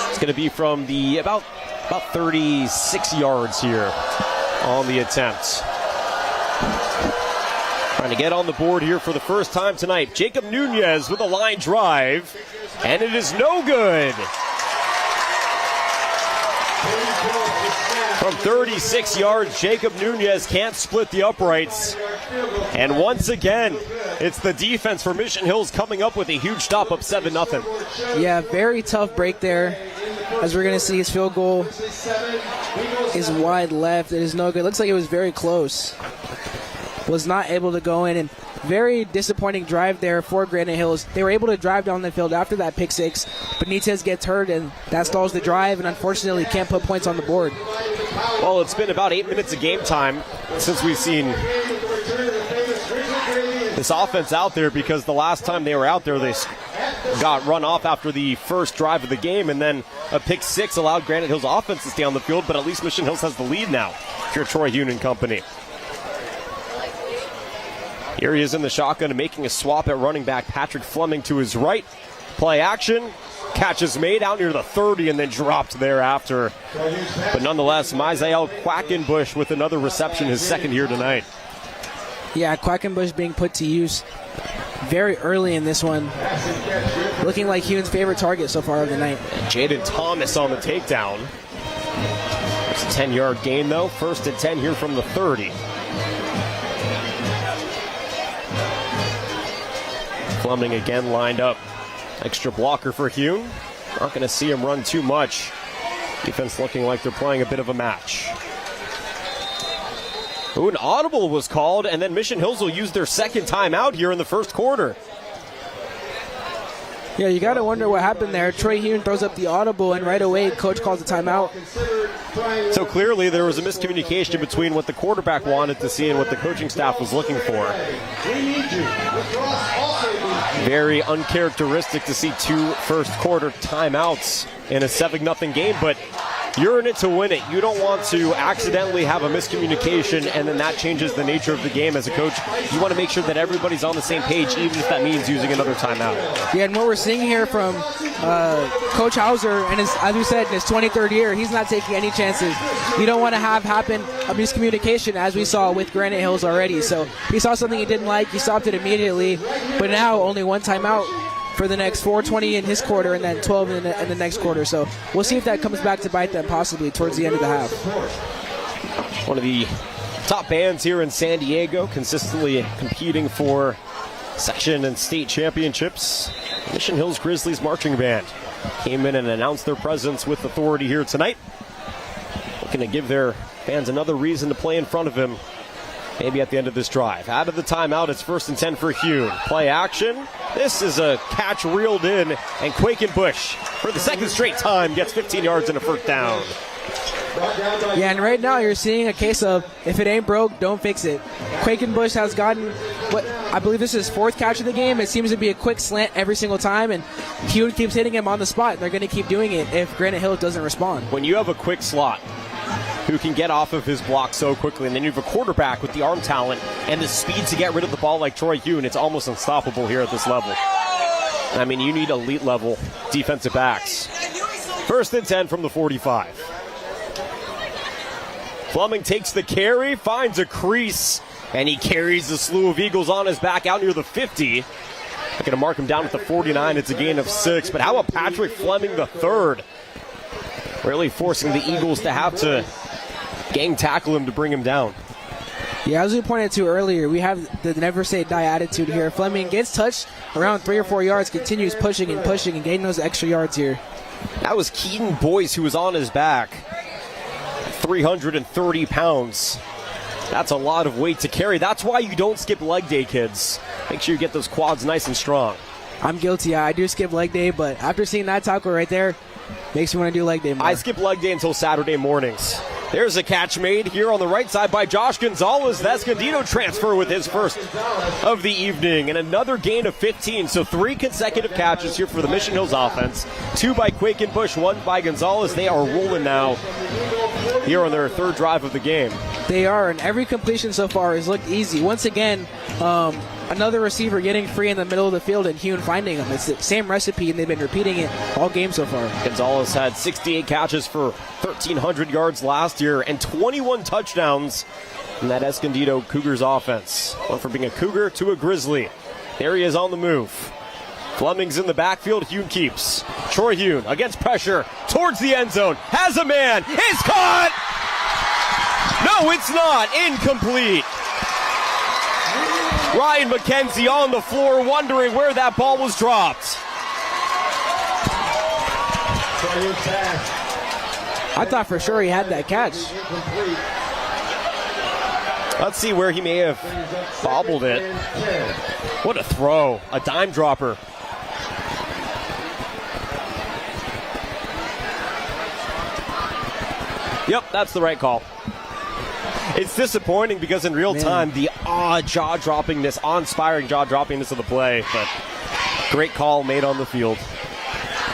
It's going to be from the about 36 yards here on the attempt. Trying to get on the board here for the first time tonight. Jacob Nunez with a line drive, and it is no good. From 36 yards, Jacob Nunez can't split the uprights. And once again, it's the defense for Mission Hills coming up with a huge stop, up 7-0.
Yeah, very tough break there. As we're going to see, his field goal is wide left. It is no good. Looks like it was very close. Was not able to go in, and very disappointing drive there for Granite Hills. They were able to drive down the field after that pick six. Benitez gets hurt, and that stalls the drive, and unfortunately can't put points on the board.
Well, it's been about 8 minutes of game time since we've seen this offense out there, because the last time they were out there, they got run off after the first drive of the game, and then a pick six allowed Granite Hills offense to stay on the field, but at least Mission Hills has the lead now if you're Troy Hune and company. Here he is in the shotgun, making a swap at running back. Patrick Fleming to his right. Play action. Catch is made out near the 30 and then dropped thereafter. But nonetheless, Misael Quackenbush with another reception, his second here tonight.
Yeah, Quackenbush being put to use very early in this one. Looking like Hune's favorite target so far of the night.
Jaden Thomas on the takedown. It's a 10-yard gain, though. 1st and 10 here from the 30. Fleming again lined up. Extra blocker for Hune. Not going to see him run too much. Defense looking like they're playing a bit of a match. Ooh, an audible was called, and then Mission Hills will use their second timeout here in the first quarter.
Yeah, you got to wonder what happened there. Troy Hune throws up the audible, and right away, coach calls a timeout.
So clearly there was a miscommunication between what the quarterback wanted to see and what the coaching staff was looking for. Very uncharacteristic to see 2 first quarter timeouts in a 7-0 game, but you're in it to win it. You don't want to accidentally have a miscommunication and then that changes the nature of the game as a coach. You want to make sure that everybody's on the same page, even if that means using another timeout.
Yeah, and what we're seeing here from Coach Hauser, and as we said, in his 23rd year, he's not taking any chances. You don't want to have happen a miscommunication as we saw with Granite Hills already. So he saw something he didn't like, he stopped it immediately, but now only one timeout for the next 4:20 in his quarter and then 12 in the next quarter. So we'll see if that comes back to bite them possibly towards the end of the half.
One of the top bands here in San Diego, consistently competing for section and state championships. Mission Hills Grizzlies Marching Band came in and announced their presence with authority here tonight. Looking to give their fans another reason to play in front of him, maybe at the end of this drive. Out of the timeout, it's 1st and 10 for Hune. Play action. This is a catch reeled in, and Quackenbush, for the second straight time, gets 15 yards and a first down.
Yeah, and right now you're seeing a case of, if it ain't broke, don't fix it. Quackenbush has gotten, what I believe this is his 4th catch of the game. It seems to be a quick slant every single time, and Hune keeps hitting him on the spot. They're going to keep doing it if Granite Hills doesn't respond.
When you have a quick slot who can get off of his block so quickly, and then you have a quarterback with the arm talent and the speed to get rid of the ball like Troy Hune, it's almost unstoppable here at this level. I mean, you need elite level defensive backs. 1st and 10 from the 45. Fleming takes the carry, finds a crease, and he carries the slew of Eagles on his back out near the 50. They're going to mark him down at the 49. It's a gain of 6. But how about Patrick Fleming the third? Really forcing the Eagles to have to gang tackle him to bring him down.
Yeah, as we pointed to earlier, we have the never say die attitude here. Fleming gets touched around 3 or 4 yards, continues pushing and getting those extra yards here.
That was Keaton Boyce who was on his back. 330 pounds. That's a lot of weight to carry. That's why you don't skip leg day, kids. Make sure you get those quads nice and strong.
I'm guilty. I do skip leg day, but after seeing that tackle right there, makes me want to do leg day more.
I skip leg day until Saturday mornings. There's a catch made here on the right side by Josh Gonzalez. The Escondido transfer with his first of the evening. And another gain of 15. So 3 consecutive catches here for the Mission Hills offense. 2 by Quakenbush, 1 by Gonzalez. They are rolling now here on their 3rd drive of the game.
They are, and every completion so far has looked easy. Once again, another receiver getting free in the middle of the field and Hune finding them. It's the same recipe, and they've been repeating it all game so far.
Gonzalez had 68 catches for 1,300 yards last year and 21 touchdowns in that Escondido Cougars offense. Went from being a Cougar to a Grizzly. There he is on the move. Fleming's in the backfield. Hune keeps. Troy Hune against pressure towards the end zone. Has a man. It's caught! No, it's not. Incomplete. Ryan McKenzie on the floor wondering where that ball was dropped.
I thought for sure he had that catch.
Let's see where he may have bobbled it. What a throw. A dime dropper. Yep, that's the right call. It's disappointing because in real time, the jaw-droppingness, awe-inspiring jaw-droppingness of the play, but great call made on the field.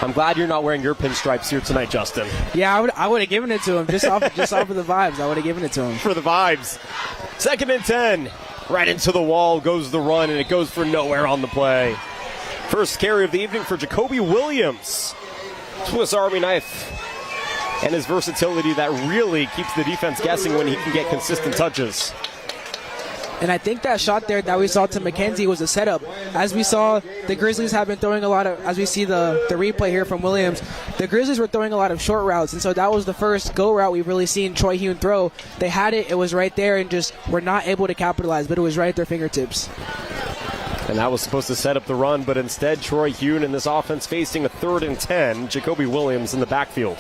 I'm glad you're not wearing your pinstripes here tonight, Justin.
Yeah, I would have given it to him just off of the vibes. I would have given it to him.
For the vibes. 2nd and 10. Right into the wall goes the run, and it goes for nowhere on the play. First carry of the evening for Jacoby Williams. Swiss Army knife. And his versatility that really keeps the defense guessing when he can get consistent touches.
And I think that shot there that we saw to McKenzie was a setup. As we saw, the Grizzlies have been throwing a lot of, as we see the replay here from Williams, the Grizzlies were throwing a lot of short routes. And so that was the first go route we've really seen Troy Hune throw. They had it, it was right there, and just were not able to capitalize, but it was right at their fingertips.
And that was supposed to set up the run, but instead Troy Hune in this offense facing a 3rd and 10. Jacoby Williams in the backfield.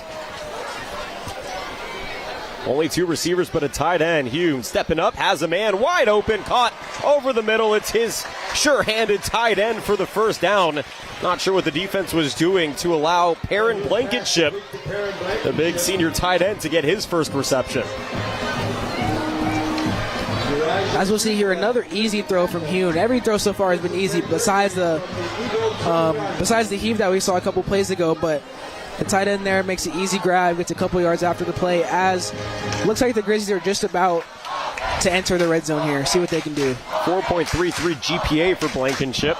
Only 2 receivers, but a tight end. Hune stepping up, has a man wide open, caught over the middle. It's his sure-handed tight end for the first down. Not sure what the defense was doing to allow Perrin Blankenship, the big senior tight end, to get his first reception.
As we'll see here, another easy throw from Hune. Every throw so far has been easy, besides the heave that we saw a couple plays ago, but the tight end there makes an easy grab, gets a couple yards after the play, as looks like the Grizzlies are just about to enter the red zone here, see what they can do.
4.33 GPA for Blankenship.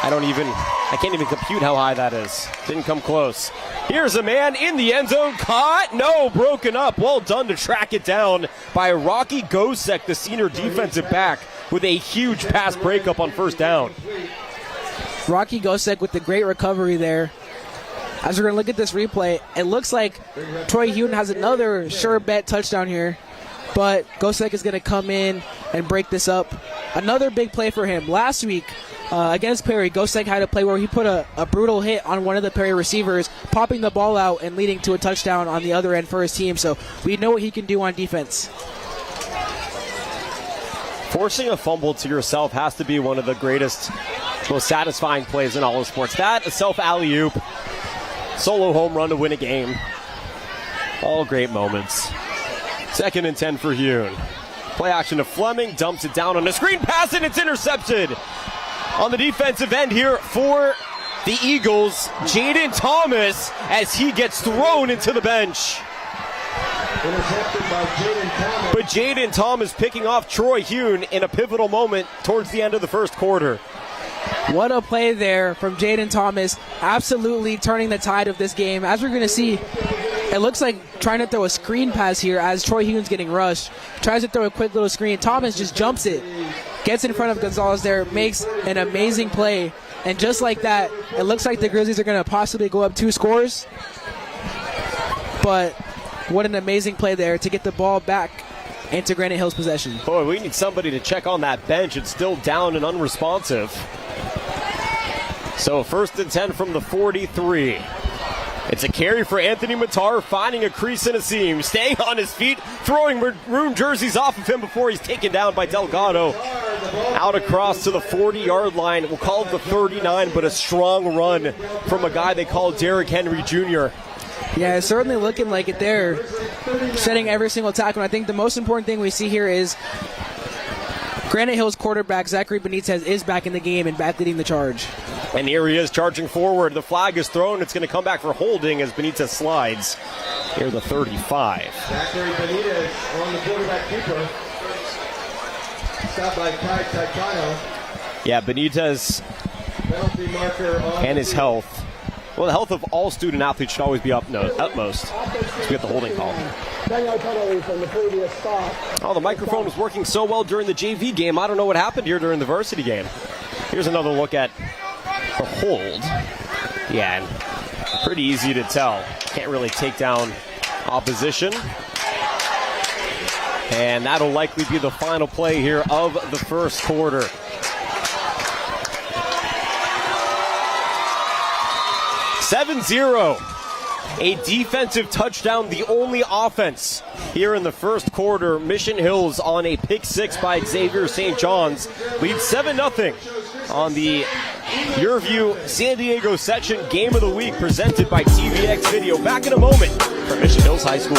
I can't even compute how high that is. Didn't come close. Here's a man in the end zone, caught, no, broken up. Well done to track it down by Rocky Gosek, the senior defensive back, with a huge pass breakup on first down.
Rocky Gosek with the great recovery there. As we're going to look at this replay, it looks like Troy Hune has another sure bet touchdown here, but Gosek is going to come in and break this up. Another big play for him. Last week against Perry, Gosek had a play where he put a brutal hit on one of the Perry receivers, popping the ball out and leading to a touchdown on the other end for his team, so we know what he can do on defense.
Forcing a fumble to yourself has to be one of the greatest, most satisfying plays in all of sports. That, a self alley-oop, solo home run to win a game. All great moments. 2nd and 10 for Hune. Play action to Fleming, dumps it down on a screen pass, and it's intercepted. On the defensive end here for the Eagles, Jaden Thomas, as he gets thrown into the bench.
Intercepted by Jaden Thomas.
But Jaden Thomas picking off Troy Hune in a pivotal moment towards the end of the first quarter.
What a play there from Jaden Thomas, absolutely turning the tide of this game. As we're going to see, it looks like trying to throw a screen pass here as Troy Hune's getting rushed. Tries to throw a quick little screen. Thomas just jumps it, gets in front of Gonzalez there, makes an amazing play. And just like that, it looks like the Grizzlies are going to possibly go up 2 scores. But what an amazing play there to get the ball back into Granite Hills possession.
Boy, we need somebody to check on that bench. It's still down and unresponsive. So 1st and 10 from the 43. It's a carry for Anthony Matar, finding a crease in a seam, staying on his feet, throwing maroon jerseys off of him before he's taken down by Delgado. Out across to the 40-yard line. We'll call it the 39, but a strong run from a guy they call Derrick Henry Jr.
Yeah, it's certainly looking like it there, setting every single tackle. And I think the most important thing we see here is Granite Hills quarterback Zachary Benitez is back in the game and back leading the charge.
And here he is charging forward. The flag is thrown. It's going to come back for holding as Benitez slides. Here the 35.
Zachary Benitez on the quarterback keeper. Stopped by Kai Taikano.
Yeah, Benitez
Penalty marker on
and his health. Well, the health of all student athletes should always be utmost. So we get the holding call.
From the previous stop.
Oh, the microphone was working so well during the JV game. I don't know what happened here during the varsity game. Here's another look at the hold. Yeah, and pretty easy to tell. Can't really take down opposition. And that'll likely be the final play here of the first quarter. (7-0). A defensive touchdown, the only offense here in the first quarter. Mission Hills on a pick six by Xavier St. John's leads 7-0 on the Your View San Diego section game of the week presented by TVX Video. Back in a moment from Mission Hills High School.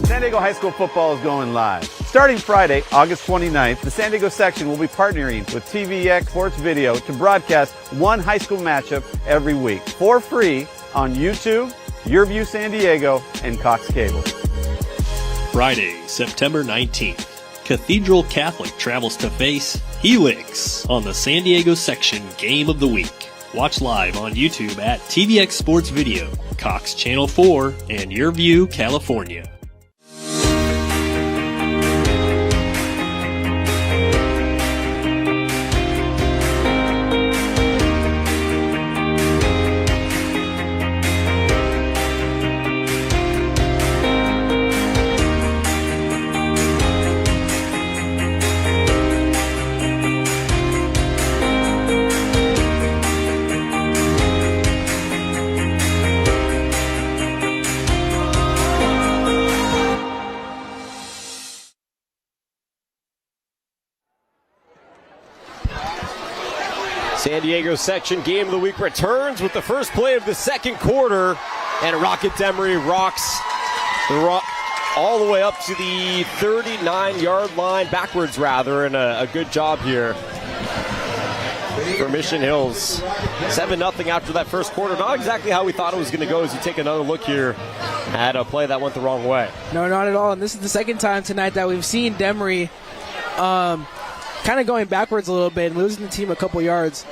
San Diego High School football is going live. Starting Friday, August 29th, the San Diego section will be partnering with TVX Sports Video to broadcast one high school matchup every week for free on YouTube, Your View San Diego, and Cox Cable.
Friday, September 19th, Cathedral Catholic travels to face Helix on the San Diego section game of the week. Watch live on YouTube at TVX Sports Video, Cox Channel 4, and Your View, California.
San Diego section game of the week returns with the first play of the second quarter, and Rocket Demery rocks all the way up to the 39-yard line, backwards rather, and a good job here for Mission Hills. 7-0 after that first quarter. Not exactly how we thought it was going to go as you take another look here at a play that went the wrong way.
No, not at all. And this is the second time tonight that we've seen Demery kind of going backwards a little bit and losing the team a couple yards.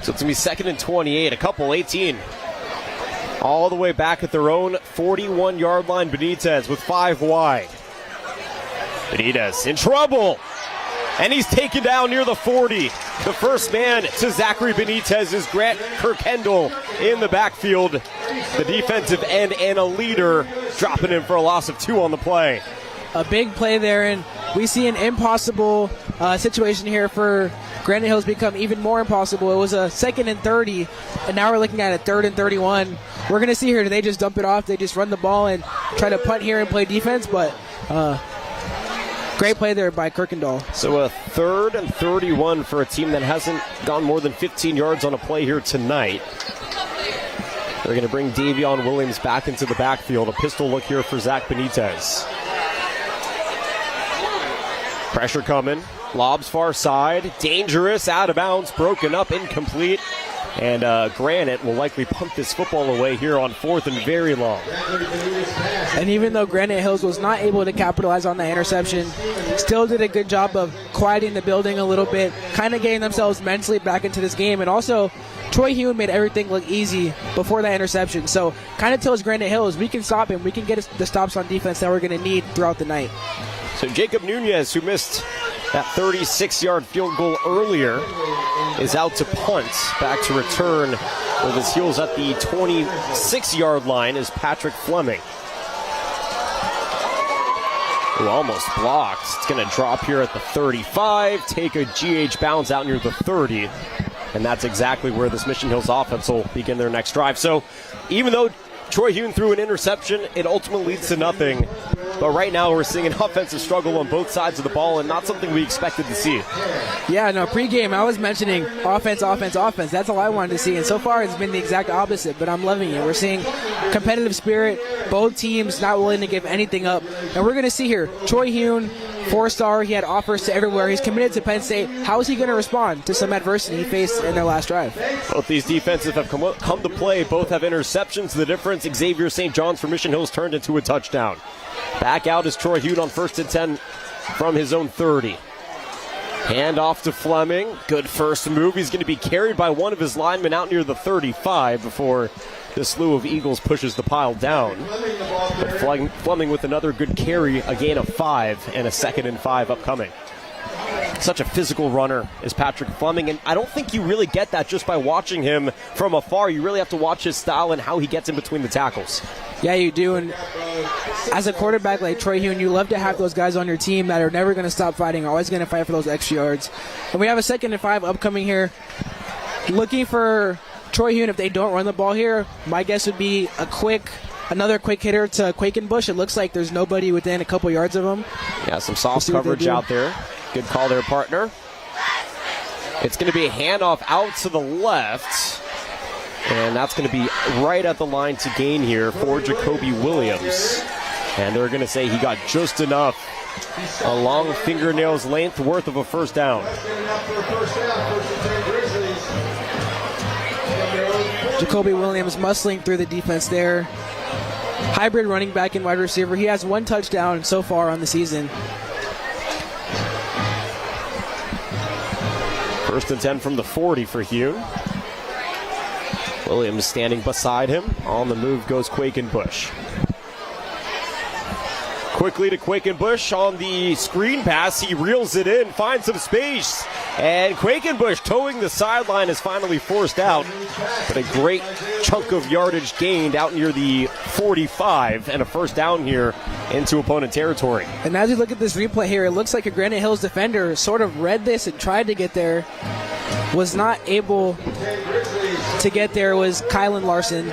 So it's going to be 2nd and 28, a couple 18. All the way back at their own 41-yard line. Benitez with 5 wide. Benitez in trouble. And he's taken down near the 40. The first man to Zachary Benitez is Grant Kirkendall in the backfield. The defensive end and a leader dropping him for a loss of 2 on the play.
A big play there, and we see an impossible situation here for Granite Hills become even more impossible. It was a 2nd and 30, and now we're looking at a 3rd and 31. We're going to see here, do they just dump it off? They just run the ball and try to punt here and play defense, but great play there by Kirkendall.
So a 3rd and 31 for a team that hasn't gone more than 15 yards on a play here tonight. They're going to bring Davion Williams back into the backfield. A pistol look here for Zach Benitez. Pressure coming. Lobs far side. Dangerous. Out of bounds. Broken up. Incomplete. And Granite will likely punt this football away here on 4th and very long.
And even though Granite Hills was not able to capitalize on that interception, still did a good job of quieting the building a little bit, kind of getting themselves mentally back into this game. And also, Troy Hugh made everything look easy before that interception. So kind of tells Granite Hills we can stop him. We can get the stops on defense that we're going to need throughout the night.
So Jacob Nunez, who missed That 36-yard field goal earlier is out to punt. Back to return with his heels at the 26-yard line is Patrick Fleming. Who almost blocked. It's going to drop here at the 35, take a GH bounce out near the 30. And that's exactly where this Mission Hills offense will begin their next drive. So even though Troy Hune threw an interception, it ultimately leads to nothing. But right now we're seeing an offensive struggle on both sides of the ball and not something we expected to see.
Yeah, no, pregame I was mentioning offense. That's all I wanted to see. And so far it's been the exact opposite, but I'm loving it. We're seeing competitive spirit, both teams not willing to give anything up. And we're going to see here, Troy Hune, 4-star, he had offers to everywhere. He's committed to Penn State. How is he going to respond to some adversity he faced in their last drive?
Both these defenses have come to play. Both have interceptions. The difference, Xavier St. John's for Mission Hills turned into a touchdown. Back out is Troy Hune on 1st and 10 from his own 30. Hand off to Fleming. Good first move. He's going to be carried by one of his linemen out near the 35 before the slew of Eagles pushes the pile down. But Fleming with another good carry, a gain of 5, and a 2nd and 5 upcoming. Such a physical runner is Patrick Fleming, and I don't think you really get that just by watching him from afar. You really have to watch his style and how he gets in between the tackles.
Yeah, you do, and as a quarterback like Troy Hune, you love to have those guys on your team that are never going to stop fighting, always going to fight for those extra yards. And we have a 2nd and 5 upcoming here. Looking for Troy Hune, if they don't run the ball here, my guess would be another quick hitter to Quakenbush. It looks like there's nobody within a couple yards of him.
Yeah, some soft coverage out there. Good call there, partner. It's going to be a handoff out to the left. And that's going to be right at the line to gain here for Jacoby Williams. And they're going to say he got just enough. A long fingernail's length worth of a first down.
Jacoby Williams muscling through the defense there. Hybrid running back and wide receiver. He has 1 touchdown so far on the season.
1st and 10 from the 40 for Hune. Williams standing beside him. On the move goes Quakenbush. Quickly to Quakenbush on the screen pass. He reels it in, finds some space. And Quakenbush towing the sideline is finally forced out. But a great chunk of yardage gained out near the 45 and a first down here into opponent territory.
And as you look at this replay here, it looks like a Granite Hills defender sort of read this and tried to get there. Was not able to get there, was Kylan Larson.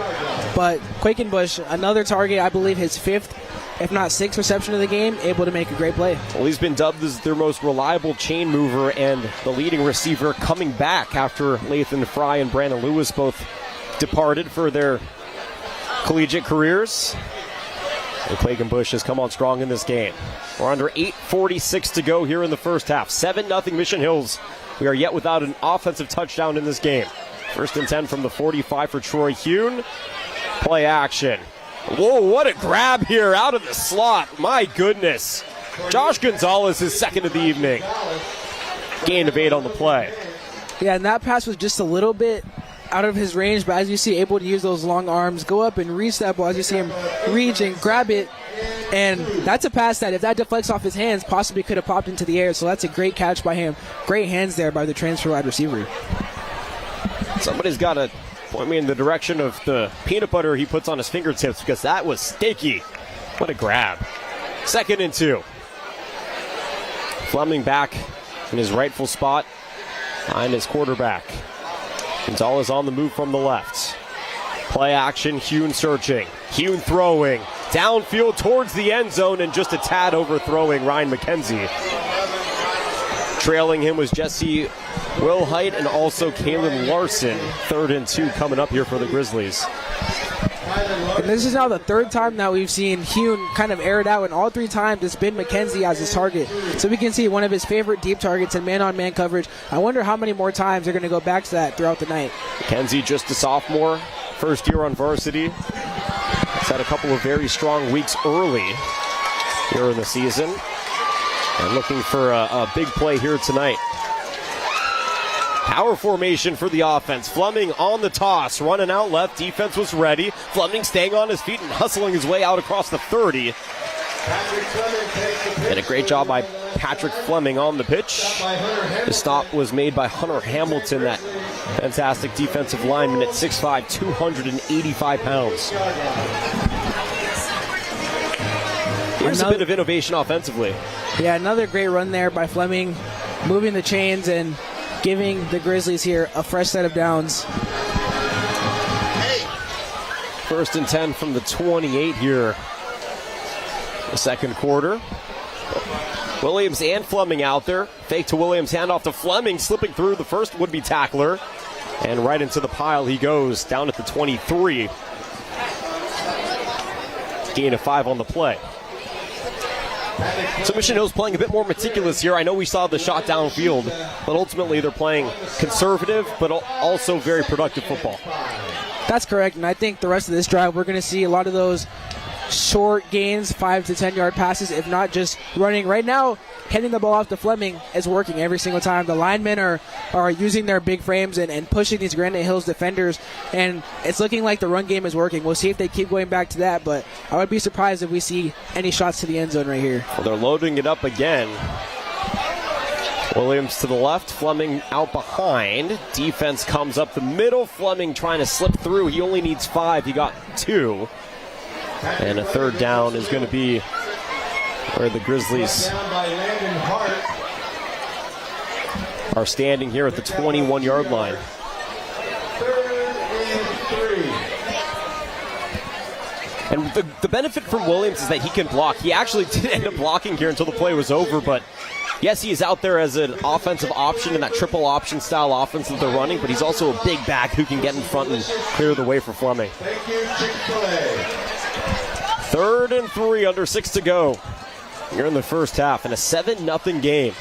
But Quakenbush, another target, I believe his 5th, if not 6th reception of the game, able to make a great play.
Well, he's been dubbed as their most reliable chain mover and the leading receiver coming back after Lathan Fry and Brandon Lewis both departed for their collegiate careers. And Quakenbush has come on strong in this game. We're under 8:46 to go here in the first half. 7-0 Mission Hills. We are yet without an offensive touchdown in this game. 1st and 10 from the 45 for Troy Hune. Play action. Whoa, what a grab here out of the slot. My goodness. Josh Gonzalez, his 2nd of the evening. Gain of 8 on the play.
Yeah, and that pass was just a little bit out of his range, but as you see, able to use those long arms, go up and reach that ball. As you see him reach and grab it, and that's a pass that if that deflects off his hands, possibly could have popped into the air. So that's a great catch by him. Great hands there by the transfer wide receiver.
Somebody's got to point me in the direction of the peanut butter he puts on his fingertips because that was sticky. What a grab. 2nd and 2. Fleming back in his rightful spot behind his quarterback. Gonzalez on the move from the left. Play action, Hune searching. Hune throwing. Downfield towards the end zone and just a tad overthrowing Ryan McKenzie. Trailing him was Jesse Wilhite and also Kalen Larson. 3rd and 2 coming up here for the Grizzlies.
And this is now the 3rd time that we've seen Hune kind of air it out, and all 3 times it's been McKenzie as his target. So we can see one of his favorite deep targets in man-on-man coverage. I wonder how many more times they're going to go back to that throughout the night.
McKenzie, just a sophomore, 1st year on varsity. He's had a couple of very strong weeks early here in the season. And looking for a big play here tonight. Power formation for the offense. Fleming on the toss, running out left. Defense was ready. Fleming staying on his feet and hustling his way out across the 30. And a great job by Patrick Fleming on the pitch. The stop was made by Hunter Hamilton, that fantastic defensive lineman at 6'5", 285 pounds. Here's a bit of innovation offensively.
Yeah, another great run there by Fleming, moving the chains and giving the Grizzlies here a fresh set of downs.
First and 10 from the 28 here. The second quarter. Williams and Fleming out there. Fake to Williams, handoff to Fleming, slipping through the first would-be tackler. And right into the pile he goes, down at the 23. Gain of 5 on the play. So Mission Hills playing a bit more meticulous here. I know we saw the shot downfield, but ultimately they're playing conservative, but also very productive football.
That's correct, and I think the rest of this drive, we're going to see a lot of those short gains, 5 to 10 yard passes, if not just running. Right now, handing the ball off to Fleming is working every single time. The linemen are using their big frames and pushing these Granite Hills defenders, and it's looking like the run game is working. We'll see if they keep going back to that, but I would be surprised if we see any shots to the end zone right here.
Well, they're loading it up again. Williams to the left, Fleming out behind. Defense comes up the middle. Fleming trying to slip through. He only needs 5. He got 2. And a third down is going to be where the Grizzlies are standing here at the 21-yard line. And the benefit from Williams is that he can block. He actually did end up blocking here until the play was over, but yes, he is out there as an offensive option in that triple option style offense that they're running, but he's also a big back who can get in front and clear the way for Fleming. Third and 3, under 6 to go. Here in the first half in a 7-0 game.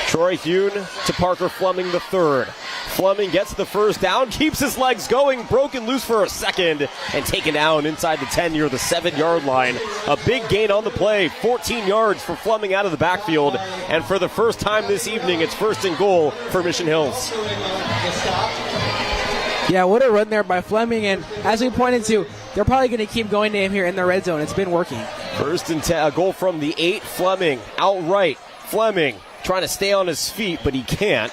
Troy Hune to Parker Fleming the third. Fleming gets the first down, keeps his legs going, broken loose for a second, and taken down inside the 10 near the 7-yard line. A big gain on the play, 14 yards for Fleming out of the backfield, and for the first time this evening, it's first and goal for Mission Hills.
Yeah, what a run there by Fleming, and as we pointed to, they're probably going to keep going to him here in the red zone. It's been working.
First and 10, a goal from the 8, Fleming outright. Fleming trying to stay on his feet, but he can't.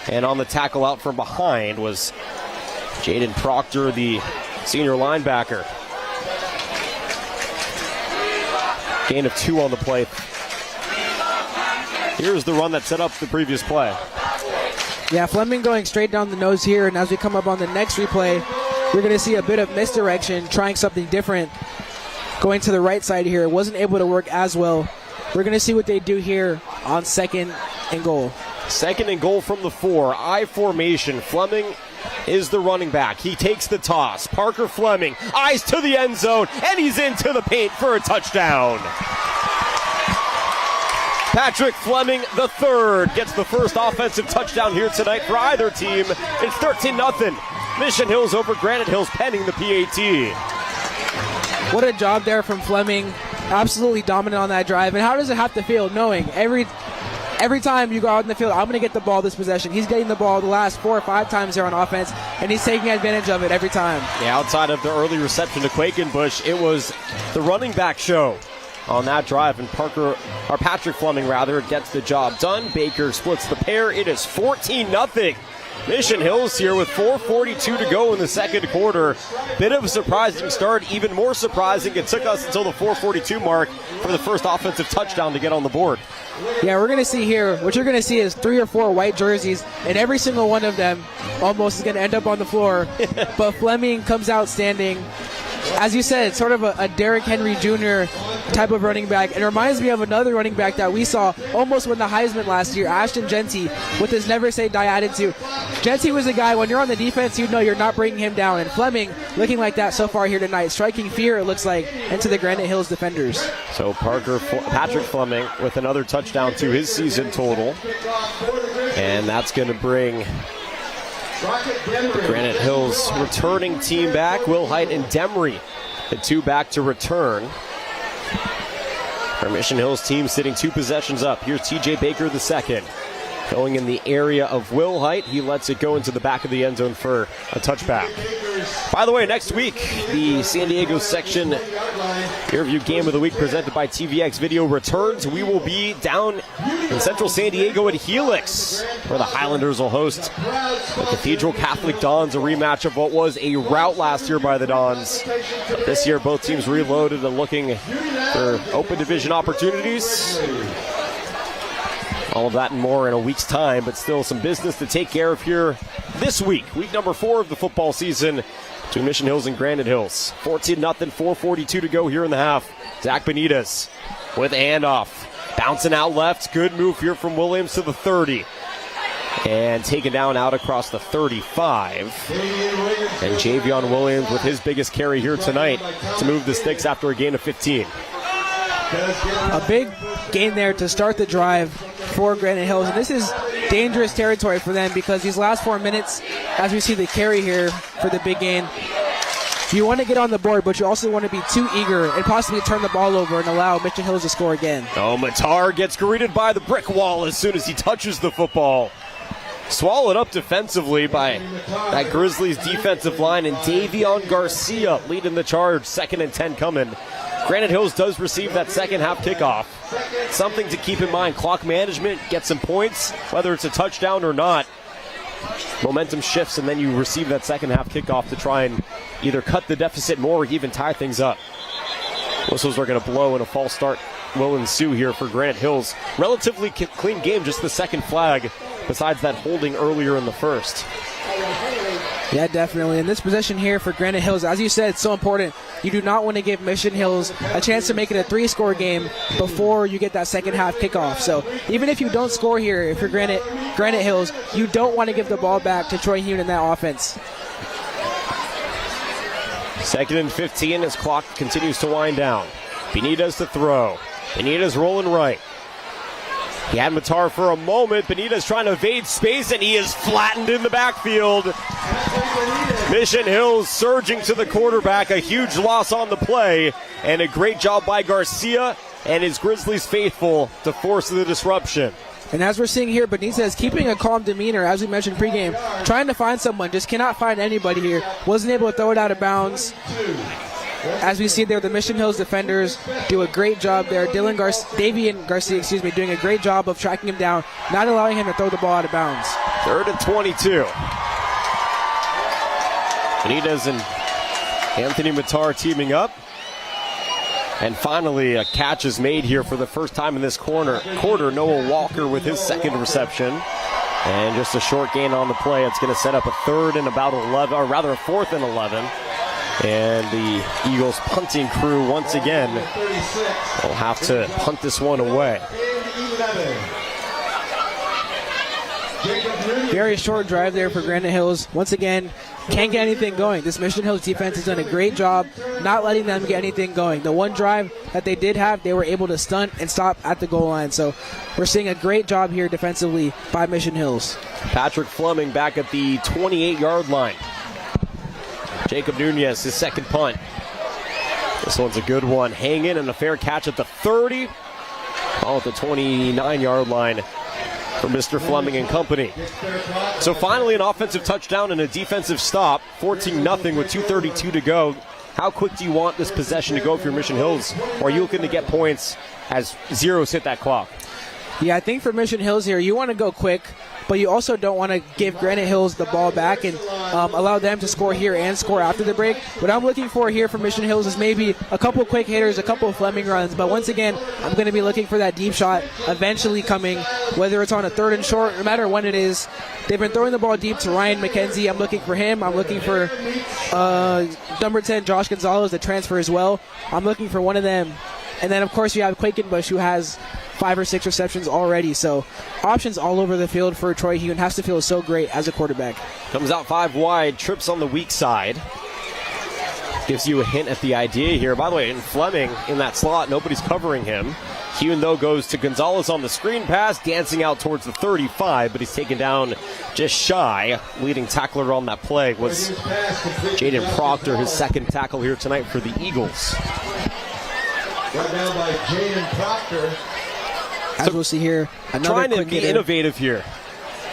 And on the tackle out from behind was Jaden Proctor, the senior linebacker. Gain of 2 on the play. Here's the run that set up the previous play.
Yeah, Fleming going straight down the nose here, and as we come up on the next replay, we're going to see a bit of misdirection, trying something different, going to the right side here. It wasn't able to work as well. We're going to see what they do here on second and goal.
Second and goal from the 4. I formation. Fleming is the running back. He takes the toss. Parker Fleming, eyes to the end zone, and he's into the paint for a touchdown. Patrick Fleming the third gets the first offensive touchdown here tonight for either team. It's 13-0. Mission Hills over Granite Hills pending the PAT.
What a job there from Fleming. Absolutely dominant on that drive. And how does it have to feel knowing every time you go out in the field, I'm going to get the ball this possession. He's getting the ball the last 4 or 5 times there on offense, and he's taking advantage of it every time. Yeah,
outside of the early reception to Quakenbush, it was the running back show on that drive, and Patrick Fleming gets the job done. Baker splits the pair. It is 14-0. Mission Hills here with 4:42 to go in the second quarter. Bit of a surprising start. Even more surprising, it took us until the 4:42 mark for the first offensive touchdown to get on the board.
Yeah, we're going to see here, what you're going to see is 3 or 4 white jerseys, and every single one of them almost is going to end up on the floor. But Fleming comes out standing. As you said, sort of a Derrick Henry Jr. type of running back. It reminds me of another running back that we saw almost win the Heisman last year, Ashton Genty, with his never say die attitude. Genty was a guy, when you're on the defense, you know you're not bringing him down. And Fleming looking like that so far here tonight, striking fear, it looks like, into the Granite Hills defenders. So
Patrick Fleming with another touchdown to his season total. And that's going to bring the Granite Hills returning team back. Will Height and Demery, the 2 back to return. Our Mission Hills team sitting 2 possessions up. Here's TJ Baker the second. Going in the area of Will Height. He lets it go into the back of the end zone for a touchback. By the way, next week, the San Diego section Yearview Game of the Week presented by TVX Video returns. We will be down in central San Diego at Helix, where the Highlanders will host the Cathedral Catholic Dons, a rematch of what was a rout last year by the Dons. But this year, both teams reloaded and looking for open division opportunities. All of that and more in a week's time, but still some business to take care of here this week. Week number 4 of the football season between Mission Hills and Granite Hills. 14-0, 4:42 to go here in the half. Zach Benitez with a handoff. Bouncing out left. Good move here from Williams to the 30. And taken down out across the 35. And Javion Williams with his biggest carry here tonight to move the sticks after a gain of 15.
A big gain there to start the drive for Granite Hills. And this is dangerous territory for them because these last 4 minutes, as we see the carry here for the big gain, you want to get on the board, but you also want to be too eager and possibly turn the ball over and allow Mission Hills to score again.
Oh, Matar gets greeted by the brick wall as soon as he touches the football. Swallowed up defensively by that Grizzlies defensive line, and Davion Garcia leading the charge. 2nd and 10 coming. Granite Hills does receive that second half kickoff. Something to keep in mind, clock management, get some points, whether it's a touchdown or not. Momentum shifts, and then you receive that second half kickoff to try and either cut the deficit more or even tie things up. Whistles are going to blow, and a false start will ensue here for Granite Hills. Relatively clean game, just the second flag, besides that holding earlier in the first.
Yeah, definitely. And this possession here for Granite Hills, as you said, it's so important. You do not want to give Mission Hills a chance to make it a 3-score game before you get that second half kickoff. So even if you don't score here, if you're Granite Hills, you don't want to give the ball back to Troy Hewn in that offense.
2nd and 15 as clock continues to wind down. Benitez to throw. Benitez rolling right. He had Matar for a moment. Benitez trying to evade space, and he is flattened in the backfield. Mission Hills surging to the quarterback. A huge loss on the play, and a great job by Garcia and his Grizzlies faithful to force the disruption.
And as we're seeing here, Benitez keeping a calm demeanor, as we mentioned pregame, trying to find someone, just cannot find anybody here. Wasn't able to throw it out of bounds. As we see there, the Mission Hills defenders do a great job there. Davion Garcia, doing a great job of tracking him down, not allowing him to throw the ball out of bounds.
3rd and 22. Benitez and Anthony Matar teaming up. And finally, a catch is made here for the first time in this quarter. Noah Walker with his second reception. And just a short gain on the play. It's going to set up a 3rd and about 11, or rather a 4th and 11. And the Eagles punting crew once again will have to punt this one away.
Very short drive there for Granite Hills. Once again, can't get anything going. This Mission Hills defense has done a great job not letting them get anything going. The one drive that they did have, they were able to stunt and stop at the goal line. So we're seeing a great job here defensively by Mission Hills.
Patrick Fleming back at the 28-yard line. Jacob Nunez, his second punt. This one's a good one. Hanging and a fair catch at the 30. All at the 29-yard line for Mr. Fleming and company. So finally an offensive touchdown and a defensive stop. 14-0 with 2:32 to go. How quick do you want this possession to go for your Mission Hills? Or are you looking to get points as zeros hit that clock?
Yeah, I think for Mission Hills here, you want to go quick, but you also don't want to give Granite Hills the ball back and allow them to score here and score after the break. What I'm looking for here for Mission Hills is maybe a couple quick hitters, a couple of Fleming runs, but once again, I'm going to be looking for that deep shot eventually coming, whether it's on a 3rd and short, no matter when it is. They've been throwing the ball deep to Ryan McKenzie. I'm looking for him. I'm looking for number 10, Josh Gonzalez, the transfer as well. I'm looking for one of them. And then, of course, you have Quakenbush, who has 5 or 6 receptions already. So options all over the field for Troy Hewn. Has to feel so great as a quarterback.
Comes out 5 wide, trips on the weak side. Gives you a hint at the idea here. By the way, in Fleming in that slot, nobody's covering him. Hewn, though, goes to Gonzalez on the screen pass, dancing out towards the 35, but he's taken down just shy. Leading tackler on that play was Jaden Proctor, his second tackle here tonight for the Eagles.
Brought down by Jaden Proctor.
As we'll see here, another
trying to
quick
be
hitter.
innovative here.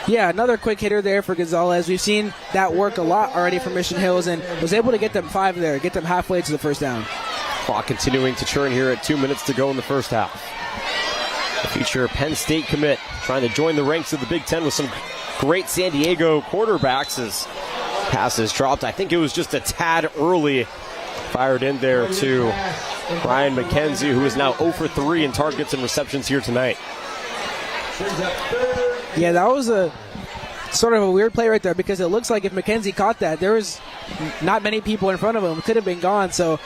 Yeah, another quick hitter there for Gonzalez. We've seen that work a lot already for Mission Hills and was able to get them 5 there, get them halfway to the first down.
Clock continuing to churn here at 2 minutes to go in the first half. The future Penn State commit trying to join the ranks of the Big Ten with some great San Diego quarterbacks as passes dropped. I think it was just a tad early. Fired in there to Ryan McKenzie, who is now 0 for 3 in targets and receptions here tonight.
Yeah, that was a sort of a weird play right there because it looks like if McKenzie caught that, there was not many people in front of him. It could have been gone. So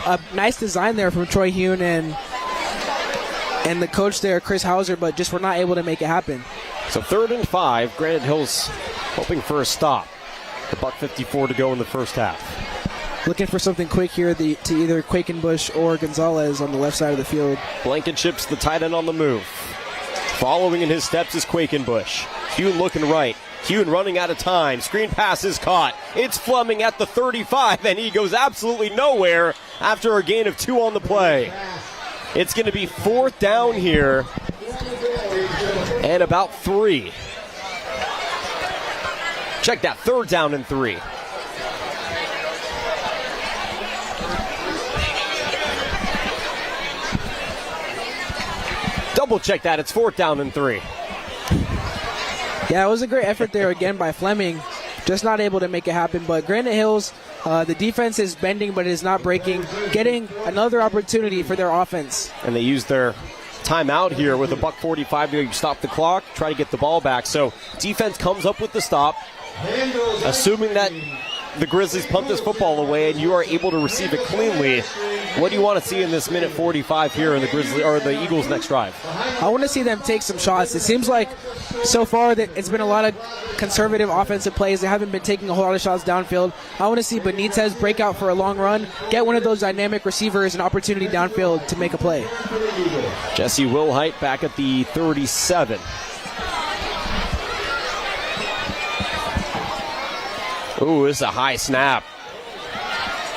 a nice design there from Troy Hune and the coach there, Chris Hauser, but just were not able to make it happen.
So 3rd and 5, Granite Hills hoping for a stop. The $1:54 to go in the first half.
Looking for something quick here to either Quakenbush or Gonzalez on the left side of the field.
Blankenship's the tight end on the move. Following in his steps is Quakenbush. Hune looking right. Hune running out of time. Screen pass is caught. It's Fleming at the 35, and he goes absolutely nowhere after a gain of 2 on the play. It's going to be 4th down here and about 3. Check that, 3rd down and 3. Double check that, it's 4th down and 3.
Yeah, it was a great effort there again by Fleming. Just not able to make it happen. But Granite Hills, the defense is bending but is not breaking. Getting another opportunity for their offense.
And they used their timeout here with a $1:45 to stop the clock, try to get the ball back. So defense comes up with the stop, assuming that the Grizzlies punt this football away and you are able to receive it cleanly. What do you want to see in this minute 45 here in the the Eagles' next drive?
I want to see them take some shots. It seems like so far that it's been a lot of conservative offensive plays. They haven't been taking a whole lot of shots downfield. I want to see Benitez break out for a long run, get one of those dynamic receivers an opportunity downfield to make a play.
Jesse Wilhite back at the 37. Ooh, this is a high snap.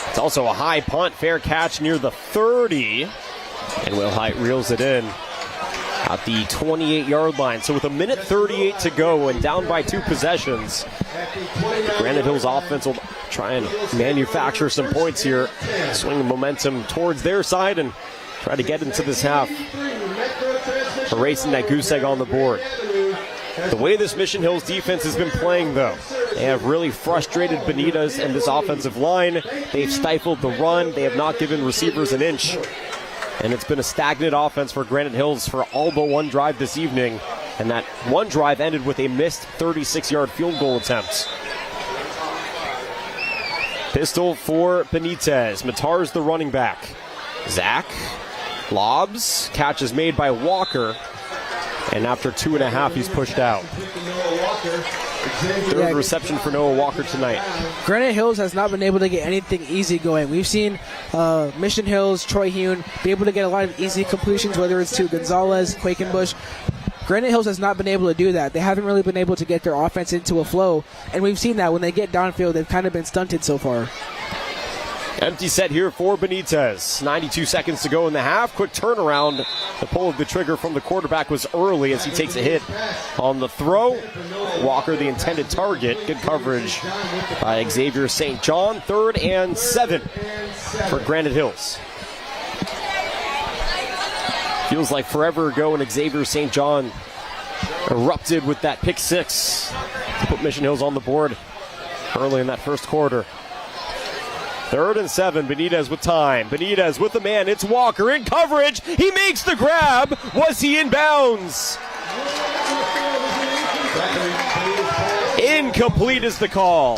It's also a high punt, fair catch near the 30. And Wilhite reels it in at the 28-yard line. So with a minute 38 to go and down by 2 possessions, the Granite Hills offense will try and manufacture some points here, swing the momentum towards their side and try to get into this half, erasing that goose egg on the board. The way this Mission Hills defense has been playing, though, they have really frustrated Benitez and this offensive line. They've stifled the run. They have not given receivers an inch. And it's been a stagnant offense for Granite Hills for all but one drive this evening. And that one drive ended with a missed 36-yard field goal attempt. Pistol for Benitez. Matar's the running back. Zach lobs. Catch is made by Walker. And after 2.5, he's pushed out. Third reception for Noah Walker tonight.
Granite Hills has not been able to get anything easy going. We've seen Mission Hills, Troy Hune be able to get a lot of easy completions, whether it's to Gonzalez, Quakenbush. Granite Hills has not been able to do that. They haven't really been able to get their offense into a flow, and we've seen that when they get downfield, they've kind of been stunted so far.
Empty set here for Benitez. 92 seconds to go in the half. Quick turnaround. The pull of the trigger from the quarterback was early as he takes a hit on the throw. Walker, the intended target. Good coverage by Xavier St. John. 3rd and 7 for Granite Hills. Feels like forever ago when Xavier St. John erupted with that pick 6 to put Mission Hills on the board early in that first quarter. 3rd and 7, Benitez with time. Benitez with the man, it's Walker in coverage. He makes the grab. Was he in bounds? Incomplete is the call.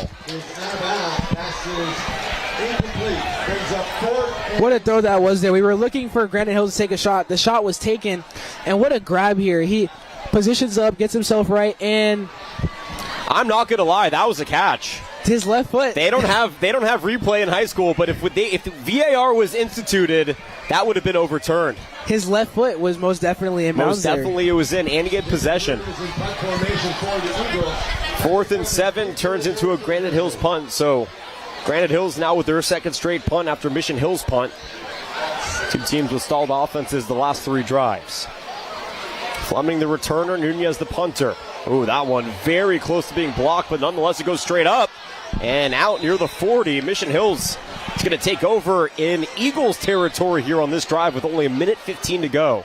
What a throw that was there. We were looking for Granite Hills to take a shot. The shot was taken, and what a grab here. He positions up, gets himself right, and
I'm not going to lie, that was a catch.
His left foot.
They don't have replay in high school, but if VAR was instituted, that would have been overturned.
His left foot was most definitely in bounds.
Most definitely it was in, and he had possession. 4th and 7 turns into a Granite Hills punt, so Granite Hills now with their second straight punt after Mission Hills punt. Two teams with stalled offenses the last 3 drives. Fleming the returner, Nunez the punter. Ooh, that one very close to being blocked, but nonetheless it goes straight up and out near the 40. Mission Hills is going to take over in Eagles territory here on this drive with only 1:15 to go.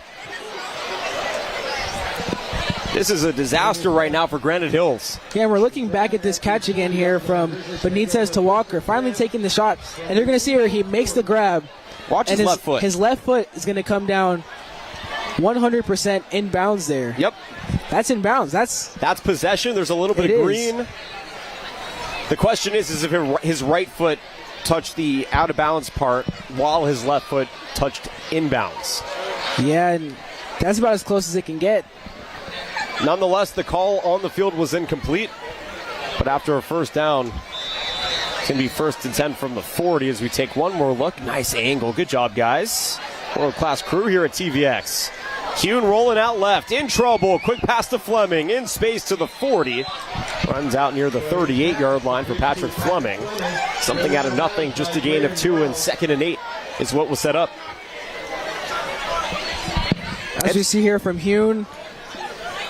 This is a disaster right now for Granite Hills.
Yeah, we're looking back at this catch again here from Benitez to Walker, finally taking the shot. And you're going to see here, he makes the grab.
Watch his left foot.
His left foot is going to come down 100% in bounds there.
Yep.
That's in bounds. That's
possession. There's a little bit of green. The question is if his right foot touched the out-of-bounds part while his left foot touched inbounds.
Yeah, and that's about as close as it can get.
Nonetheless, the call on the field was incomplete. But after a first down, it's going to be 1st and 10 from the 40 as we take one more look. Nice angle. Good job, guys. World-class crew here at TVX. Kuhn rolling out left. In trouble. Quick pass to Fleming. In space to the 40. Runs out near the 38-yard line for Patrick Fleming. Something out of nothing. Just a gain of 2 and 2nd and 8 is what was set up.
As we see here from Kuhn,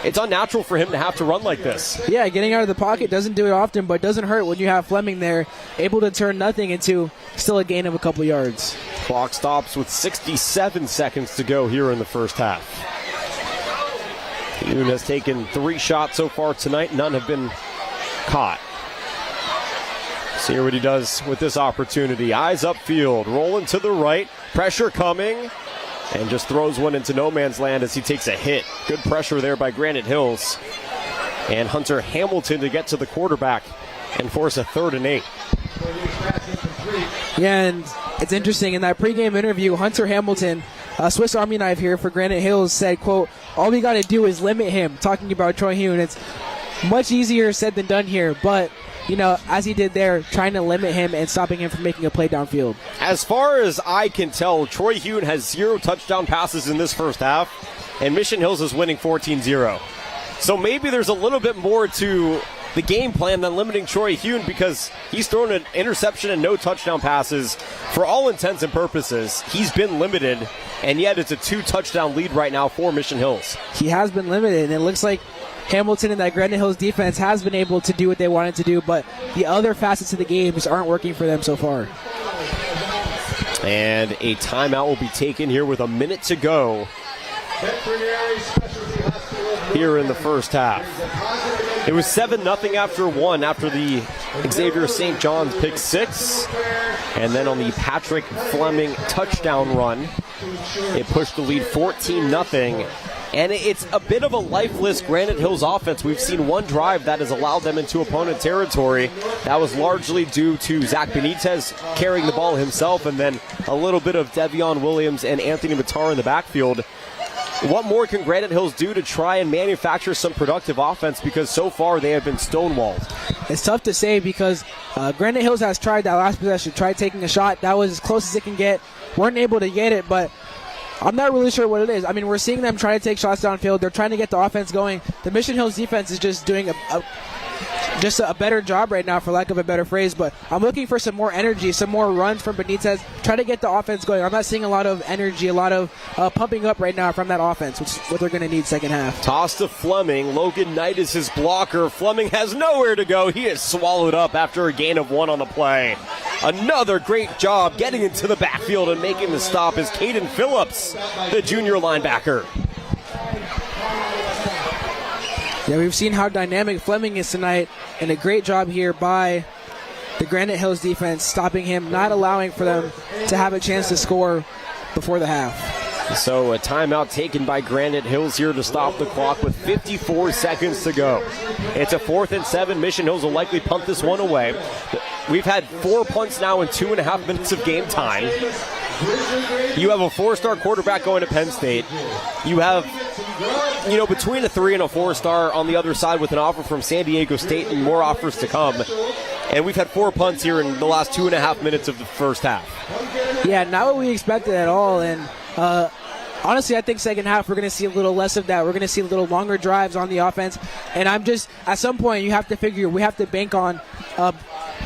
it's unnatural for him to have to run like this.
Yeah, getting out of the pocket doesn't do it often, but doesn't hurt when you have Fleming there, able to turn nothing into still a gain of a couple yards.
Clock stops with 67 seconds to go here in the first half. Kuhn has taken 3 shots so far tonight. None have been caught. See what he does with this opportunity. Eyes upfield, rolling to the right. Pressure coming. And just throws one into no man's land as he takes a hit. Good pressure there by Granite Hills. And Hunter Hamilton to get to the quarterback and force a 3rd and 8.
Yeah, and it's interesting. In that pregame interview, Hunter Hamilton, a Swiss Army knife here for Granite Hills, said, quote, all we got to do is limit him, talking about Troy Kuhn. It's much easier said than done here, but you know, as he did there, trying to limit him and stopping him from making a play downfield.
As far as I can tell, Troy Kuhn has 0 touchdown passes in this first half, and Mission Hills is winning 14-0. So maybe there's a little bit more to the game plan than limiting Troy Kuhn, because he's thrown an interception and no touchdown passes. For all intents and purposes, he's been limited, and yet it's a 2-touchdown lead right now for Mission Hills.
He has been limited, and it looks like Hamilton and that Granite Hills defense has been able to do what they wanted to do, but the other facets of the game just aren't working for them so far.
And a timeout will be taken here with a minute to go here in the first half. It was 7-0 after 1 after the Xavier St. John's pick 6. And then on the Patrick Fleming touchdown run, it pushed the lead 14-0. And it's a bit of a lifeless Granite Hills offense. We've seen one drive that has allowed them into opponent territory. That was largely due to Zach Benitez carrying the ball himself, and then a little bit of Devion Williams and Anthony Matar in the backfield. What more can Granite Hills do to try and manufacture some productive offense, because so far they have been stonewalled?
It's tough to say because Granite Hills has tried that last possession, tried taking a shot. That was as close as it can get. Weren't able to get it, but I'm not really sure what it is. I mean, we're seeing them try to take shots downfield. They're trying to get the offense going. The Mission Hills defense is just doing a better job right now, for lack of a better phrase. But I'm looking for some more energy, some more runs from Benitez. Try to get the offense going. I'm not seeing a lot of energy, a lot of pumping up right now from that offense, which is what they're going to need second half.
Toss to Fleming. Logan Knight is his blocker. Fleming has nowhere to go. He is swallowed up after a gain of 1 on the play. Another great job getting into the backfield and making the stop is Caden Phillips, the junior linebacker.
Yeah, we've seen how dynamic Fleming is tonight, and a great job here by the Granite Hills defense, stopping him, not allowing for them to have a chance to score before the half.
So a timeout taken by Granite Hills here to stop the clock with 54 seconds to go. It's a 4th and 7. Mission Hills will likely punt this one away. We've had 4 punts now in 2.5 minutes of game time. You have a 4-star quarterback going to Penn State. You have, between a 3 and a 4-star on the other side with an offer from San Diego State and more offers to come. And we've had 4 punts here in the last 2.5 minutes of the first half.
Yeah, not what we expected at all. And honestly, I think second half we're going to see a little less of that. We're going to see a little longer drives on the offense. And at some point, you have to figure we have to bank on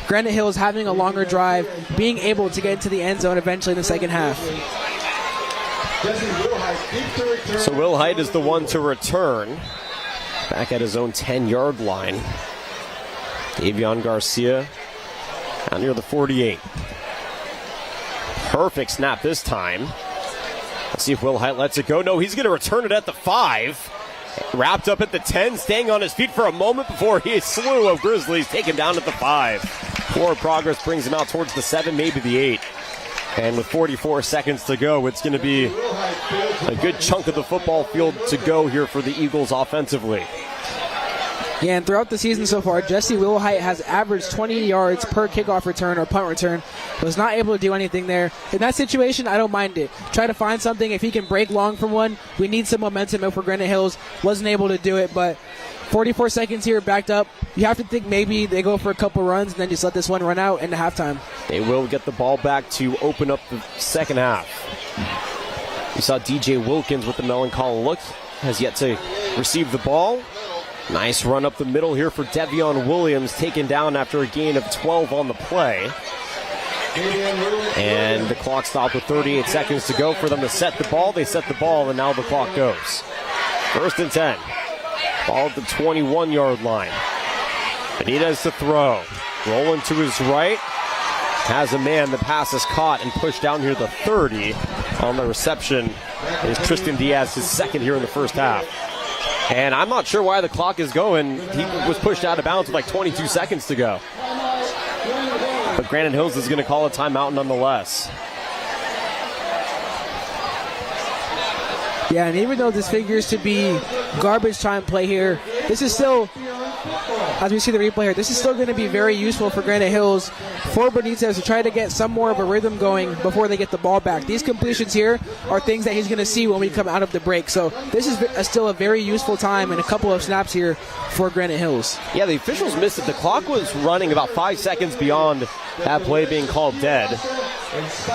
Granite Hills having a longer drive, being able to get into the end zone eventually in the second half.
So Will Height is the one to return. Back at his own 10-yard line. Davion Garcia out near the 48. Perfect snap this time. Let's see if Will Height lets it go. No, he's going to return it at the 5. Wrapped up at the 10, staying on his feet for a moment before a slew of Grizzlies take him down at the 5. Forward progress brings him out towards the 7, maybe the 8. And with 44 seconds to go, it's going to be a good chunk of the football field to go here for the Eagles offensively.
Yeah, and throughout the season so far, Jesse Wilhite has averaged 20 yards per kickoff return or punt return. Was not able to do anything there. In that situation, I don't mind it. Try to find something. If he can break long from one, we need some momentum for Granite Hills. Wasn't able to do it, but 44 seconds here backed up. You have to think maybe they go for a couple runs and then just let this one run out into halftime.
They will get the ball back to open up the second half. You saw DJ Wilkins with the melancholy look. Has yet to receive the ball. Nice run up the middle here for Devion Williams, taken down after a gain of 12 on the play. And the clock stopped with 38 seconds to go for them to set the ball. They set the ball, and now the clock goes. 1st and 10. Ball at the 21-yard line. Benitez to throw. Rolling to his right. Has a man. The pass is caught and pushed down here the 30. On the reception is Tristan Diaz, his second here in the first half. And I'm not sure why the clock is going. He was pushed out of bounds with like 22 seconds to go. But Granite Hills is going to call a timeout nonetheless.
Yeah, and even though this figures to be garbage time play here, this is still, as we see the replay here, this is still going to be very useful for Granite Hills, for Benitez to try to get some more of a rhythm going before they get the ball back. These completions here are things that he's going to see when we come out of the break. So this is still a very useful time and a couple of snaps here for Granite Hills.
Yeah, the officials missed it. The clock was running about 5 seconds beyond that play being called dead.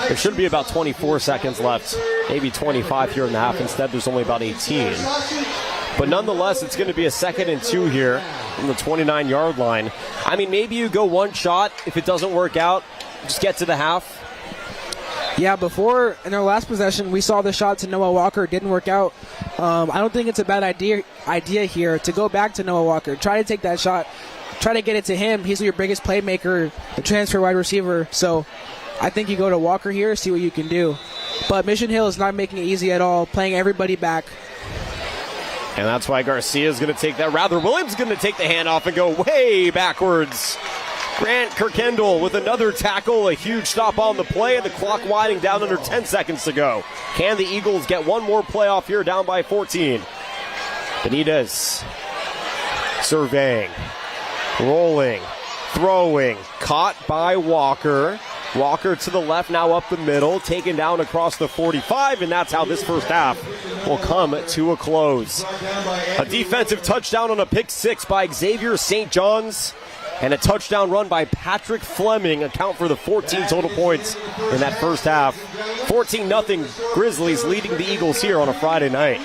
There should be about 24 seconds left, maybe 25 here in the half. Instead, there's only about 18. But nonetheless, it's going to be a 2nd and 2 here from the 29-yard line. I mean, maybe you go one shot. If it doesn't work out, just get to the half.
Yeah, before, in our last possession, we saw the shot to Noah Walker. It didn't work out. I don't think it's a bad idea here to go back to Noah Walker. Try to take that shot. Try to get it to him. He's your biggest playmaker, the transfer wide receiver. So I think you go to Walker here, see what you can do. But Mission Hill is not making it easy at all, playing everybody back.
And that's why Garcia is going to take that. Rather, Williams is going to take the handoff and go way backwards. Grant Kirkendall with another tackle, a huge stop on the play, and the clock winding down under 10 seconds to go. Can the Eagles get one more play off here, down by 14? Benitez surveying, rolling, throwing, caught by Walker. Walker to the left, now up the middle, taken down across the 45, and that's how this first half will come to a close. A defensive touchdown on a pick 6 by Xavier St. John's, and a touchdown run by Patrick Fleming account for the 14 total points in that first half. 14-0 Grizzlies leading the Eagles here on a Friday night.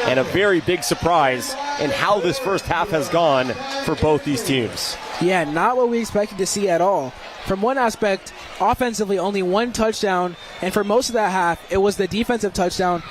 And a very big surprise in how this first half has gone for both these teams.
Yeah, not what we expected to see at all. From one aspect, offensively, only one touchdown, and for most of that half, it was the defensive touchdown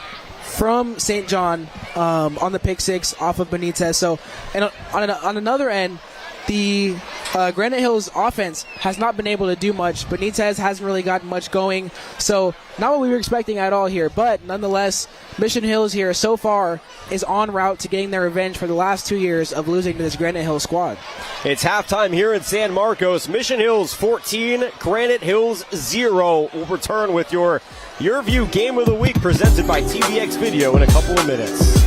from St. John on the pick 6 off of Benitez. So, and on another end, the Granite Hills offense has not been able to do much. Benitez hasn't really gotten much going, so not what we were expecting at all here. But nonetheless, Mission Hills here so far is en route to getting their revenge for the last 2 years of losing to this Granite Hills squad.
It's halftime here in San Marcos. Mission Hills 14, Granite Hills 0. We'll return with your View Game of the Week presented by TVX Video in a couple of minutes.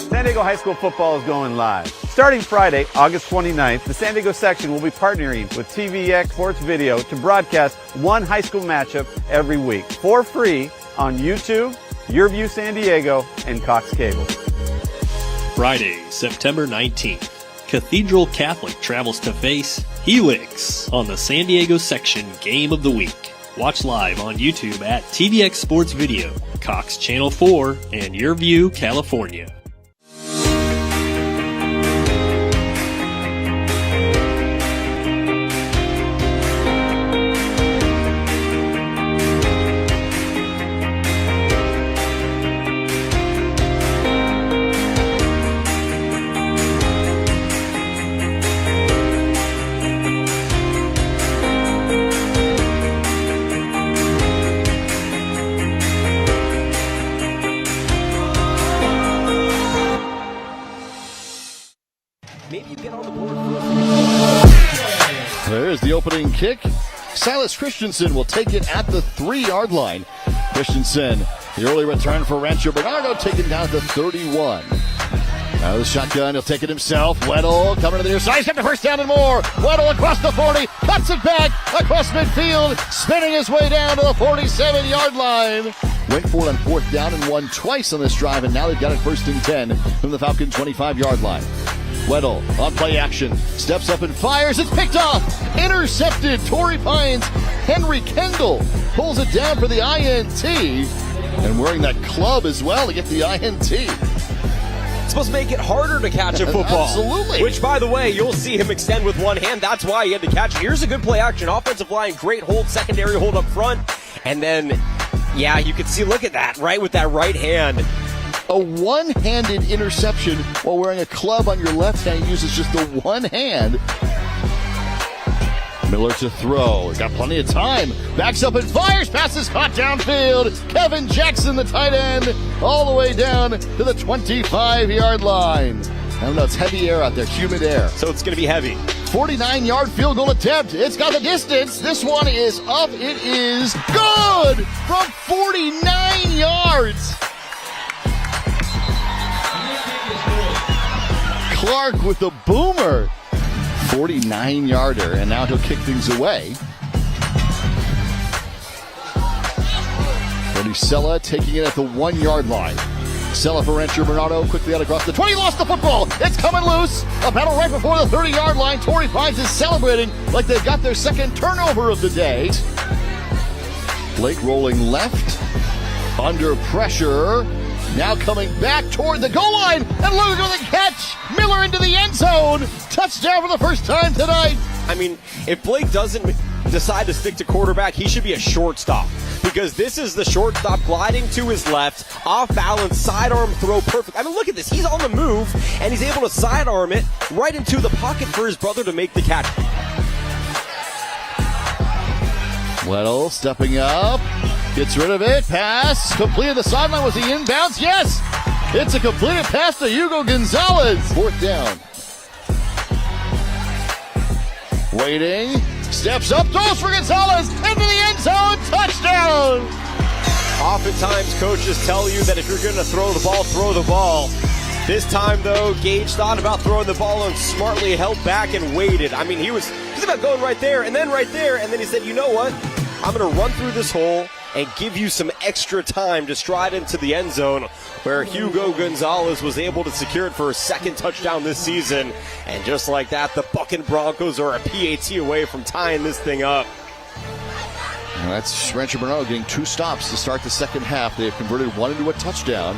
San Diego High School football is going live. Starting Friday, August 29th, the San Diego section will be partnering with TVX Sports Video to broadcast one high school matchup every week for free on YouTube, YurView San Diego, and Cox Cable.
Friday, September 19th, Cathedral Catholic travels to face Helix on the San Diego section Game of the Week. Watch live on YouTube at TVX Sports Video, Cox Channel 4, and YurView, California.
There's the opening kick. Silas Christensen will take it at the 3-yard line. Christensen, the early return for Rancho Bernardo, taken down at the 31. Now the shotgun, he'll take it himself. Weddle coming to the near side. He's got the first down and more. Weddle across the 40, cuts it back across midfield, spinning his way down to the 47-yard line. Went for it on 4th down and won twice on this drive, and now they've got it 1st and 10 from the Falcon 25-yard line. Weddle on play action, steps up and fires. It's picked off, intercepted. Torrey Pines, Henry Kendall pulls it down for the INT, and wearing that club as well to get the INT.
It's supposed to make it harder to catch a football.
Absolutely.
Which, by the way, you'll see him extend with one hand. That's why he had to catch it. Here's a good play action. Offensive line, great hold, secondary hold up front. And then, yeah, you can see, look at that, right with that right hand.
A one-handed interception while wearing a club on your left hand. He uses just the one hand. Miller to throw. He's got plenty of time. Backs up and fires. Passes caught downfield. Kevin Jackson, the tight end, all the way down to the 25-yard line. I don't know, it's heavy air out there, humid air.
So it's going to be heavy.
49-yard field goal attempt. It's got the distance. This one is up. It is good from 49 yards. Clark with the boomer. 49-yarder, and now he'll kick things away. Brody Sella taking it at the 1-yard line. Sella for Rancho Bernardo, quickly out across the 20, lost the football. It's coming loose. A battle right before the 30-yard line. Torrey Pines is celebrating like they've got their second turnover of the day. Blake rolling left, under pressure. Now coming back toward the goal line, and Luke with a catch. Miller into the end zone. Touchdown for the first time tonight.
I mean, if Blake doesn't decide to stick to quarterback, he should be a shortstop. Because this is the shortstop gliding to his left, off balance, sidearm throw, perfect. I mean, look at this. He's on the move, and he's able to sidearm it right into the pocket for his brother to make the catch.
Weddle stepping up, gets rid of it, pass, completed the sideline. Was he inbounds? Yes! It's a completed pass to Hugo Gonzalez. 4th down. Waiting, steps up, throws for Gonzalez, into the end zone, touchdown!
Oftentimes, coaches tell you that if you're going to throw the ball, throw the ball. This time, though, Gage thought about throwing the ball and smartly held back and waited. I mean, he was about going right there, and then he said, you know what? I'm going to run through this hole and give you some extra time to stride into the end zone, where Hugo Gonzalez was able to secure it for his second touchdown this season. And just like that, the Bucking Broncos are a PAT away from tying this thing up.
And that's Rancho Bernardo getting 2 stops to start the second half. They have converted one into a touchdown.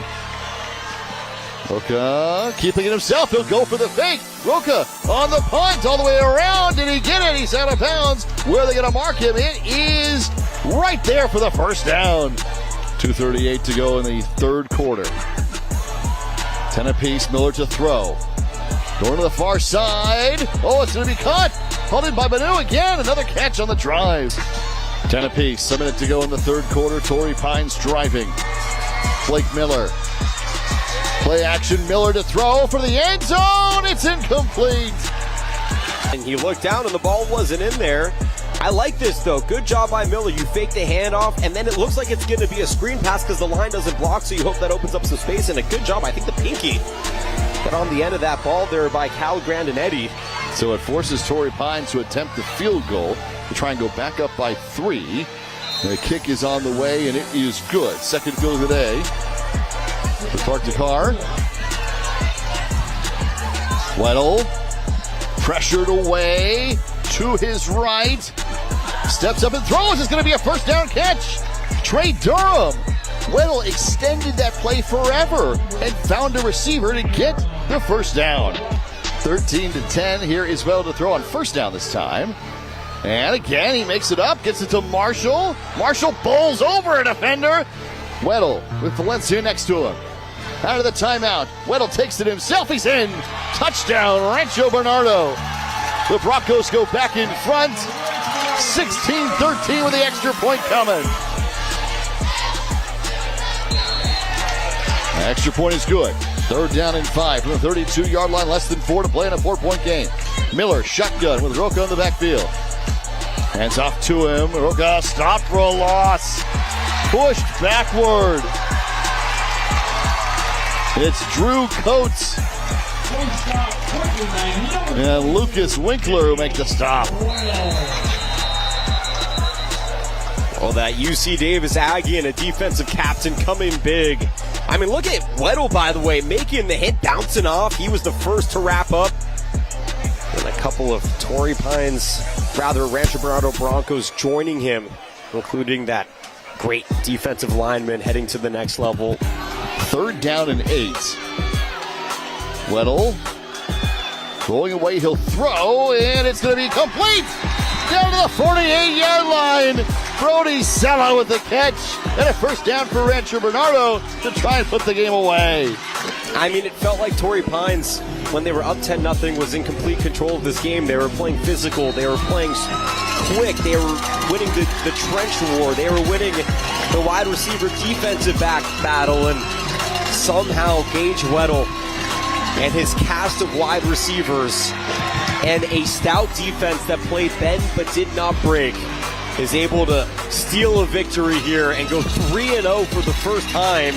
Roca keeping it himself. He'll go for the fake. Roca on the punt all the way around. Did he get it? He's out of bounds. Where are they going to mark him? It is right there for the first down. 2:38 to go in the third quarter. 10 apiece. Miller to throw. Going to the far side. Oh, it's going to be caught. Hauled in by Manu again. Another catch on the drive. 10 apiece. A minute to go in the third quarter. Torrey Pines driving. Blake Miller. Play action, Miller to throw for the end zone. It's incomplete.
And he looked down and the ball wasn't in there. I like this, though. Good job by Miller. You fake the handoff, and then it looks like it's going to be a screen pass because the line doesn't block, so you hope that opens up some space. And a good job. I think the pinky got on the end of that ball there by Cal Grandinetti.
So it forces Torrey Pines to attempt the field goal to try and go back up by 3. The kick is on the way, and it is good. Second field of the day. To Clark Dakar. Weddle pressured away to his right. Steps up and throws. It's going to be a first down catch. Trey Durham. Weddle extended that play forever and found a receiver to get the first down. 13-10. Here is Weddle to throw on first down this time. And again, he makes it up, gets it to Marshall. Marshall bowls over a defender. Weddle with Valencia next to him. Out of the timeout, Weddle takes it himself. He's in. Touchdown, Rancho Bernardo. The Broncos go back in front. 16-13 with the extra point coming. The extra point is good. 3rd down and 5 from the 32-yard line. Less than 4 to play in a 4-point game. Miller, shotgun with Roca in the backfield. Hands off to him. Roca stopped for a loss. Pushed backward. It's Drew Coates and Lucas Winkler who make the stop.
Well, that UC Davis Aggie and a defensive captain coming big. I mean, look at Weddle, by the way, making the hit, bouncing off. He was the first to wrap up. And a couple of Torrey Pines, Rancho Bernardo Broncos joining him, including that great defensive lineman heading to the next level.
3rd down and 8. Weddle rolling away, he'll throw, and it's going to be complete! Down to the 48-yard line. Brody Sella with the catch, and a first down for Rancho Bernardo to try and put the game away.
I mean, it felt like Torrey Pines, when they were up 10-0, was in complete control of this game. They were playing physical. They were playing quick. They were winning the trench war. They were winning the wide receiver defensive back battle, and somehow Gage Weddle and his cast of wide receivers and a stout defense that played bend but did not break is able to steal a victory here and go 3-0 for the first time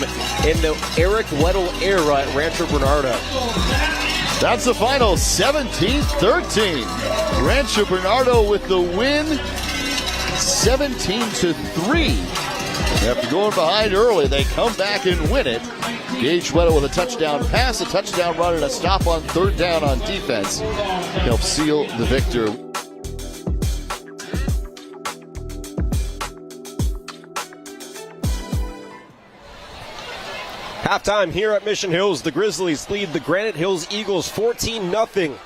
in the Eric Weddle era at Rancho Bernardo.
That's the final, 17-13. Rancho Bernardo with the win, 17-3. After going behind early, they come back and win it. Gage Weddle with a touchdown pass, a touchdown run, and a stop on 3rd down on defense help seal the victory.
Halftime here at Mission Hills, the Grizzlies lead the Granite Hills Eagles 14-0.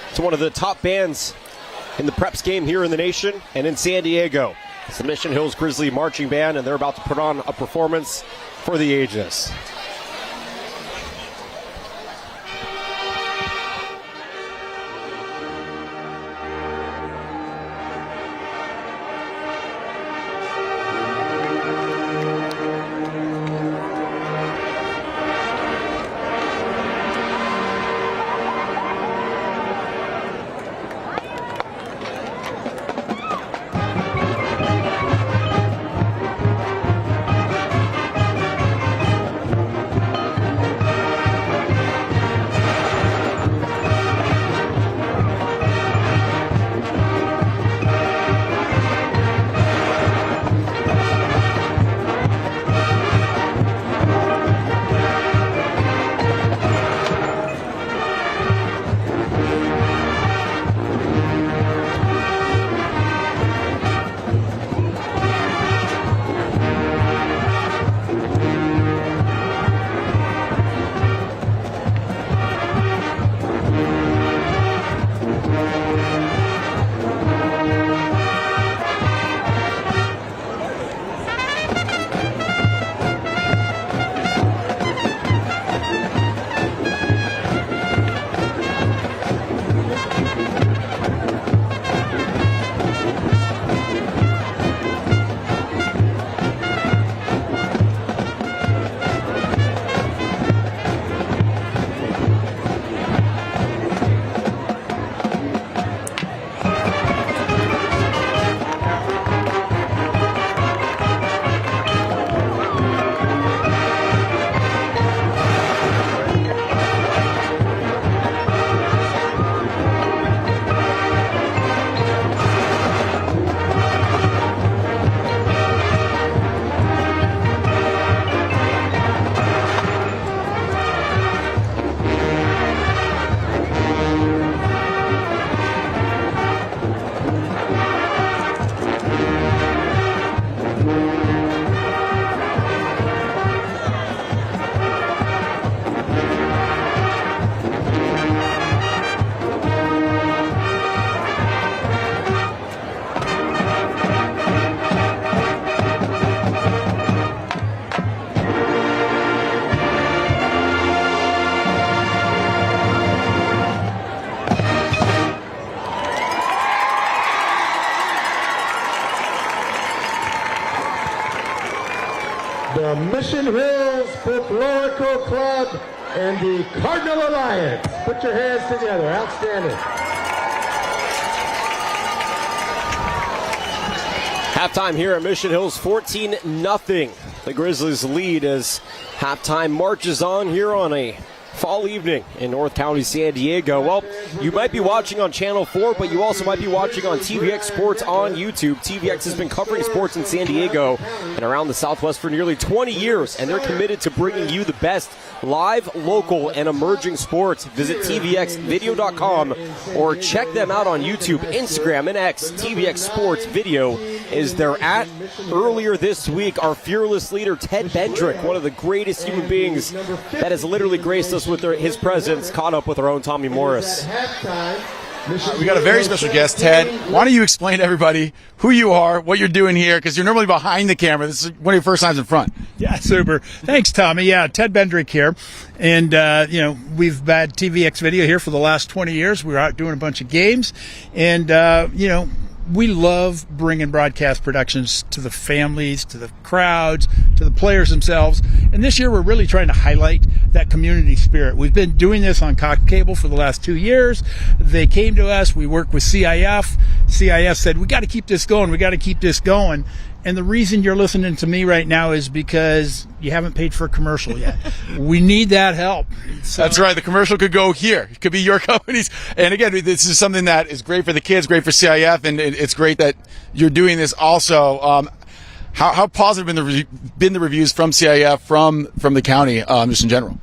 It's one of the top bands in the Preps game here in the nation and in San Diego. It's the Mission Hills Grizzly Marching Band, and they're about to put on a performance for the ages.
the Mission Hills Folklorico Club and the Cardinal Alliance. Put your hands together. Outstanding.
Halftime here at Mission Hills, 14-0. The Grizzlies lead as halftime marches on here on a fall evening in North County, San Diego. Well, you might be watching on Channel 4, but you also might be watching on TVX Sports on YouTube. TVX has been covering sports in San Diego and around the Southwest for nearly 20 years, and they're committed to bringing you the best live, local, and emerging sports. Visit tvxvideo.com or check them out on YouTube, Instagram, and X. TVX Sports Video is their @ Earlier this week, our fearless leader, Ted Bendrick, one of the greatest human beings that has literally graced us with his presence, caught up with our own Tommy Morris.
We got a very special guest, Ted. Why don't you explain to everybody who you are, what you're doing here, because you're normally behind the camera. This is one of your first times in front.
Yeah, super. Thanks, Tommy. Yeah, Ted Bendrick here. And, we've had TVX Video here for the last 20 years. We were out doing a bunch of games. And, we love bringing broadcast productions to the families, to the crowds, to the players themselves. And this year we're really trying to highlight that community spirit. We've been doing this on Cox Cable for the last 2 years. They came to us. We worked with CIF. CIF said, we got to keep this going. We got to keep this going. And the reason you're listening to me right now is because you haven't paid for a commercial yet. We need that help. So.
That's right. The commercial could go here. It could be your companies. And again, this is something that is great for the kids, great for CIF, and it's great that you're doing this also. How positive been the reviews from CIF, from the county, just in general?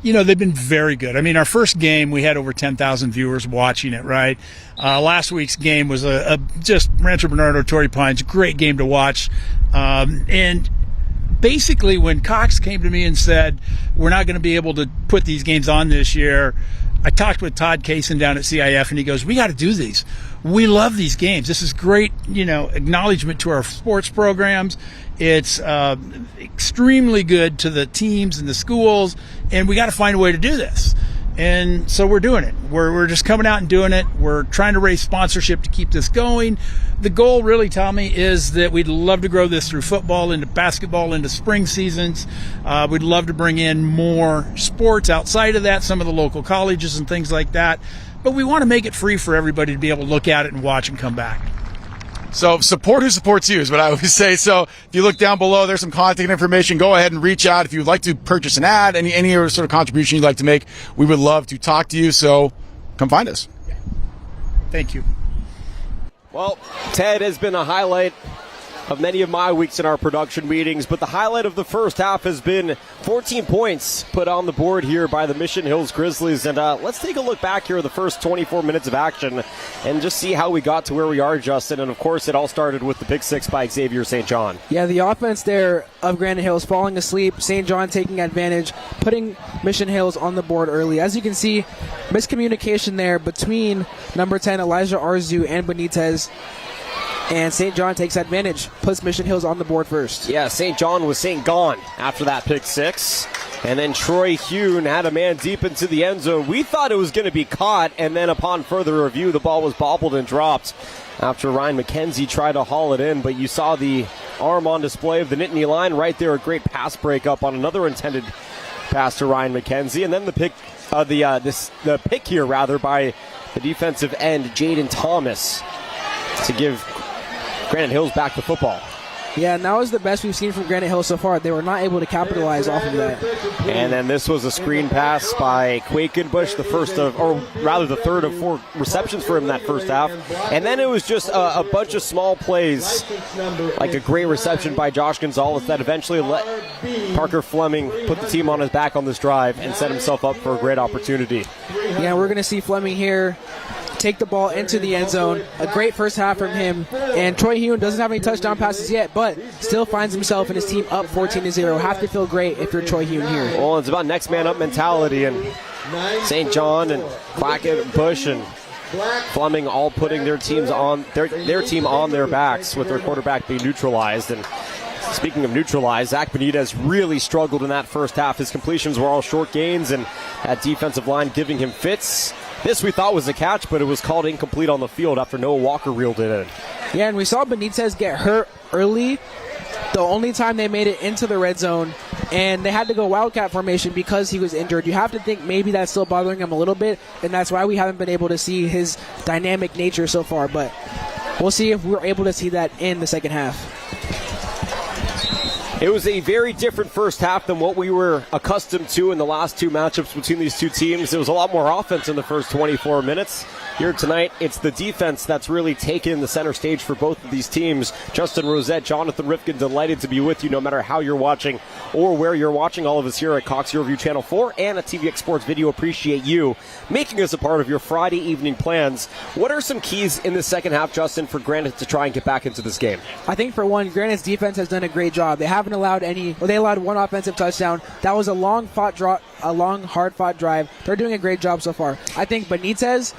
They've been very good. I mean, our first game, we had over 10,000 viewers watching it, right? Last week's game was just Rancho Bernardo, Torrey Pines, great game to watch. And basically, when Cox came to me and said, we're not going to be able to put these games on this year, I talked with Todd Kaysen down at CIF, and he goes, we got to do these. We love these games. This is great, acknowledgement to our sports programs. It's extremely good to the teams and the schools, and we got to find a way to do this. And so we're doing it. We're just coming out and doing it. We're trying to raise sponsorship to keep this going. The goal really, Tommy, is that we'd love to grow this through football, into basketball, into spring seasons. We'd love to bring in more sports outside of that, some of the local colleges and things like that. But we want to make it free for everybody to be able to look at it and watch and come back.
So support who supports you is what I always say. So if you look down below, there's some contact information. Go ahead and reach out. If you'd like to purchase an ad, any sort of contribution you'd like to make, we would love to talk to you. So come find us.
Thank you.
Well, Ted has been a highlight of many of my weeks in our production meetings, but the highlight of the first half has been 14 points put on the board here by the Mission Hills Grizzlies. And let's take a look back here at the first 24 minutes of action and just see how we got to where we are, Justin. And, of course, it all started with the pick six by Xavier St. John.
Yeah, the offense there of Granite Hills falling asleep, St. John taking advantage, putting Mission Hills on the board early. As you can see, miscommunication there between number 10, Elijah Arzu, and Benitez. And St. John takes advantage, puts Mission Hills on the board first.
Yeah, St. John was St. Gone after that pick six. And then Troy Hune had a man deep into the end zone. We thought it was going to be caught, and then upon further review, the ball was bobbled and dropped after Ryan McKenzie tried to haul it in. But you saw the arm on display of the Nittany line right there, a great pass breakup on another intended pass to Ryan McKenzie. And then the pick, the pick here rather by the defensive end, Jaden Thomas, to give Granite Hills back the football.
Yeah, and that was the best we've seen from Granite Hills so far. They were not able to capitalize off of that.
And then this was a screen pass by Quakenbush, the third of four receptions for him in that first half. And then it was just a bunch of small plays, like a great reception by Josh Gonzalez that eventually let Parker Fleming put the team on his back on this drive and set himself up for a great opportunity.
Yeah, we're going to see Fleming here take the ball into the end zone. A great first half from him. And Troy Hune doesn't have any touchdown passes yet, but still finds himself and his team up 14-0. Have to feel great if you're Troy Hune here.
Well, it's about next man up mentality, and St. John and Quackenbush and Fleming all putting their teams on their team on their backs with their quarterback being neutralized. And speaking of neutralized, Zach Benitez really struggled in that first half. His completions were all short gains, and that defensive line giving him fits. This we thought was a catch, but it was called incomplete on the field after Noah Walker reeled it in.
Yeah, and we saw Benitez get hurt early. The only time they made it into the red zone, and they had to go wildcat formation because he was injured. You have to think maybe that's still bothering him a little bit, and that's why we haven't been able to see his dynamic nature so far. But we'll see if we're able to see that in the second half.
It was a very different first half than what we were accustomed to in the last two matchups between these two teams. It was a lot more offense in the first 24 minutes. Here tonight, it's the defense that's really taken the center stage for both of these teams. Justin Rosette, Jonathan Rifkin, delighted to be with you no matter how you're watching or where you're watching. All of us here at Cox Your Channel 4 and at TVX Sports Video appreciate you making us a part of your Friday evening plans. What are some keys in the second half, Justin, for Granite to try and get back into this game?
I think for one, Granite's defense has done a great job. They haven't allowed they allowed one offensive touchdown. That was a long, hard-fought drive. They're doing a great job so far. I think Benitez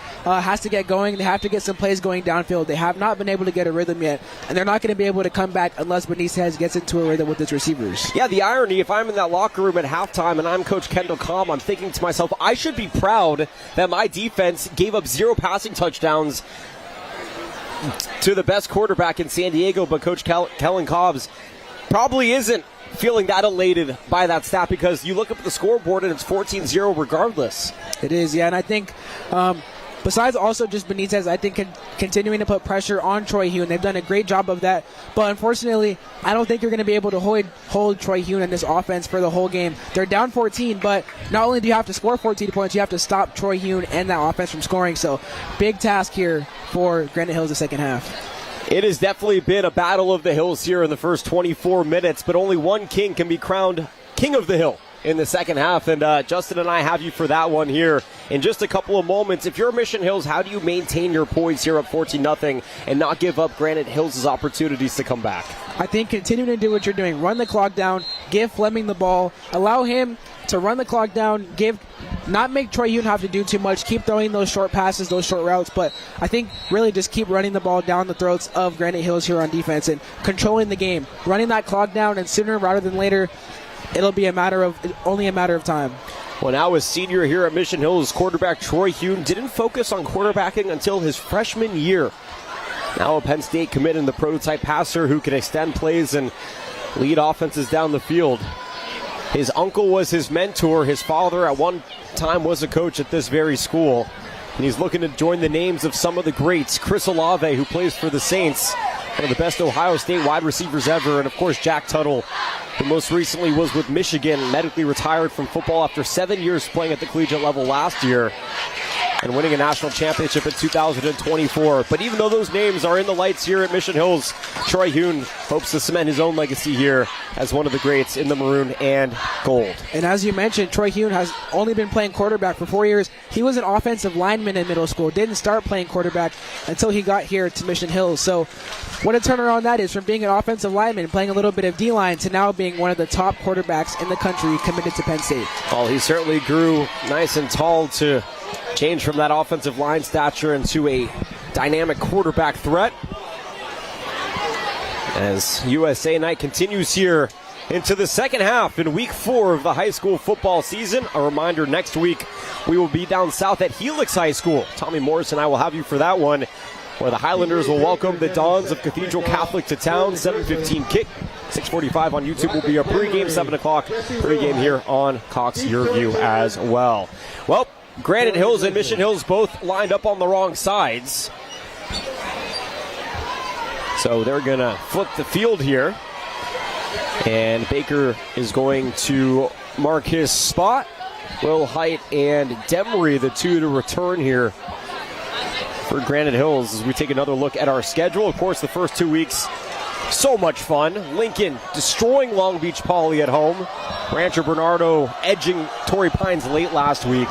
has to get going. They have to get some plays going downfield. They have not been able to get a rhythm yet, and they're not going to be able to come back unless Benitez gets into a rhythm with his receivers.
Yeah, the irony, if I'm in that locker room at halftime and I'm Coach Kendall Cobb, I'm thinking to myself, I should be proud that my defense gave up 0 passing touchdowns to the best quarterback in San Diego, but Coach Kellen Cobbs probably isn't feeling that elated by that stat because you look up at the scoreboard and it's 14-0 regardless.
It is, yeah, and I think besides also just Benitez, I think continuing to put pressure on Troy Hune. They've done a great job of that, but unfortunately, I don't think you're going to be able to hold Troy Hune in this offense for the whole game. They're down 14, but not only do you have to score 14 points, you have to stop Troy Hune and that offense from scoring, so big task here for Granite Hills the second half.
It has definitely been a battle of the hills here in the first 24 minutes, but only one king can be crowned king of the hill in the second half, and Justin and I have you for that one here in just a couple of moments. If you're Mission Hills, how do you maintain your poise here up 14-0 and not give up Granite Hills' opportunities to come back?
I think continuing to do what you're doing, run the clock down, give Fleming the ball, allow him to run the clock down, not make Troy Hune have to do too much, keep throwing those short passes, those short routes, but I think really just keep running the ball down the throats of Granite Hills here on defense and controlling the game, running that clock down, and sooner rather than later, it'll be only a matter of time.
Well, now a senior here at Mission Hills, quarterback Troy Hune didn't focus on quarterbacking until his freshman year. Now a Penn State commit and the prototype passer who can extend plays and lead offenses down the field. His uncle was his mentor. His father at one time was a coach at this very school. And he's looking to join the names of some of the greats. Chris Olave, who plays for the Saints, one of the best Ohio State wide receivers ever. And, of course, Jack Tuttle, who most recently was with Michigan, medically retired from football after 7 years playing at the collegiate level last year and winning a national championship in 2024. But even though those names are in the lights here at Mission Hills, Troy Hune hopes to cement his own legacy here as one of the greats in the maroon and gold.
And as you mentioned, Troy Hune has only been playing quarterback for 4 years. He was an offensive lineman in middle school, didn't start playing quarterback until he got here to Mission Hills. So what a turnaround that is from being an offensive lineman, playing a little bit of D-line, to now being one of the top quarterbacks in the country committed to Penn State.
Well, he certainly grew nice and tall to change from that offensive line stature into a dynamic quarterback threat. As USA Night continues here into the second half in week 4 of the high school football season. A reminder, next week we will be down south at Helix High School. Tommy Morris and I will have you for that one, where the Highlanders will welcome the Dons of Cathedral Catholic to town. 7:15 kick. 6:45 on YouTube will be our pregame. 7 o'clock pregame here on Cox Your View as well. Well, Granite Hills and Mission Hills both lined up on the wrong sides. So they're going to flip the field here. And Baker is going to mark his spot. Will Height and Demery, the two to return here for Granite Hills as we take another look at our schedule. Of course, the first 2 weeks, so much fun. Lincoln destroying Long Beach Poly at home. Rancho Bernardo edging Torrey Pines late last week.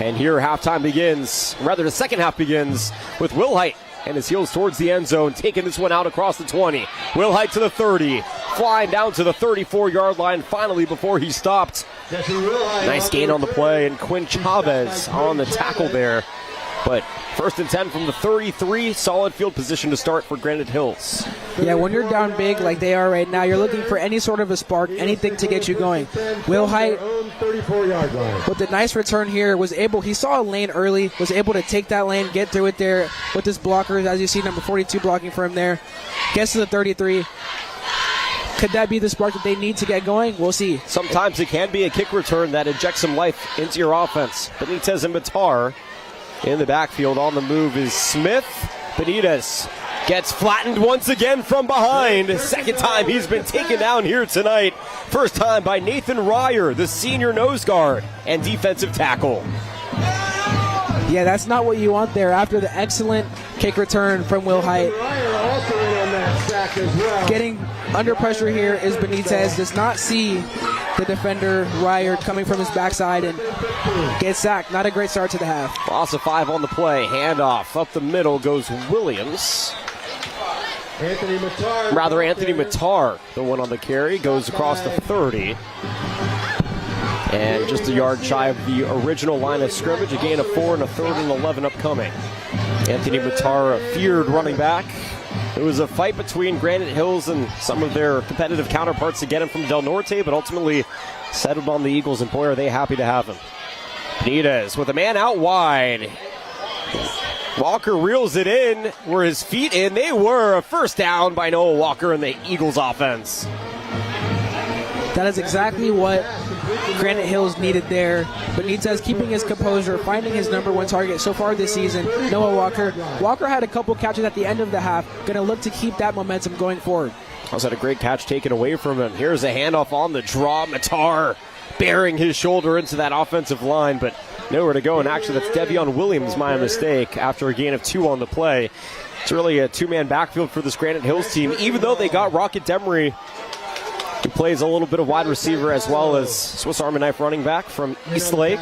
And here the second half begins with Will Height and his heels towards the end zone, taking this one out across the 20. Will Height to the 30, flying down to the 34-yard line finally before he stopped. Nice gain on the play, and Quinn Chavez on the tackle there. But first and 10 from the 33, solid field position to start for Granite Hills.
Yeah, when you're down big like they are right now, you're looking for any sort of a spark, anything to get you going. Will Height, with a nice return here, he saw a lane early, was able to take that lane, get through it there with his blockers, as you see number 42 blocking for him there. Gets to the 33. Could that be the spark that they need to get going? We'll see.
Sometimes it can be a kick return that injects some life into your offense. Benitez and Batar in the backfield. On the move is Smith. Benitez gets flattened once again from behind. Second time he's been taken down here tonight. First time by Nathan Ryer, the senior nose guard and defensive tackle.
Yeah, that's not what you want there after the excellent kick return from Will Height. Getting under pressure here is Benitez. Does not see the defender Ryer coming from his backside and gets sacked. Not a great start to the half.
Loss of 5 on the play. Handoff up the middle goes Williams. Anthony Matar, the one on the carry, goes across the 30. And just a yard shy of the original line of scrimmage. A gain of 4 and a 3rd and 11 upcoming. Anthony Matar, a feared running back. It was a fight between Granite Hills and some of their competitive counterparts to get him from Del Norte, but ultimately settled on the Eagles, and boy, are they happy to have him. Benitez with a man out wide. Walker reels it in. Were his feet in? They were. A first down by Noah Walker in the Eagles offense.
That is exactly what Granite Hills needed there. Benitez keeping his composure, finding his number 1 target so far this season, Noah Walker. Walker had a couple catches at the end of the half. Going to look to keep that momentum going forward.
Also had a great catch taken away from him. Here's a handoff on the draw. Matar bearing his shoulder into that offensive line, but nowhere to go. And actually, that's Devion Williams, my mistake, after a gain of 2 on the play. It's really a 2-man backfield for this Granite Hills team, even though they got Rocket Demery, who plays a little bit of wide receiver as well as Swiss Army knife running back from Eastlake.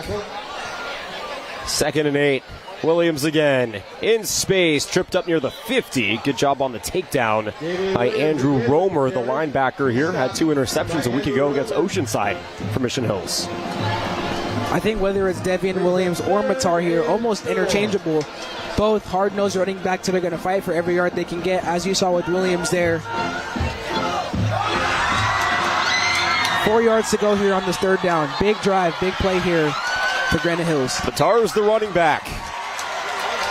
2nd and 8. Williams again in space, tripped up near the 50. Good job on the takedown by Andrew Romer, the linebacker here. Had 2 interceptions a week ago against Oceanside for Mission Hills.
I think whether it's Devion Williams or Matar here, almost interchangeable. Both hard-nosed running backs that are going to fight for every yard they can get, as you saw with Williams there. 4 yards to go here on this 3rd down. Big drive, big play here for Granite Hills.
Matar's the running back.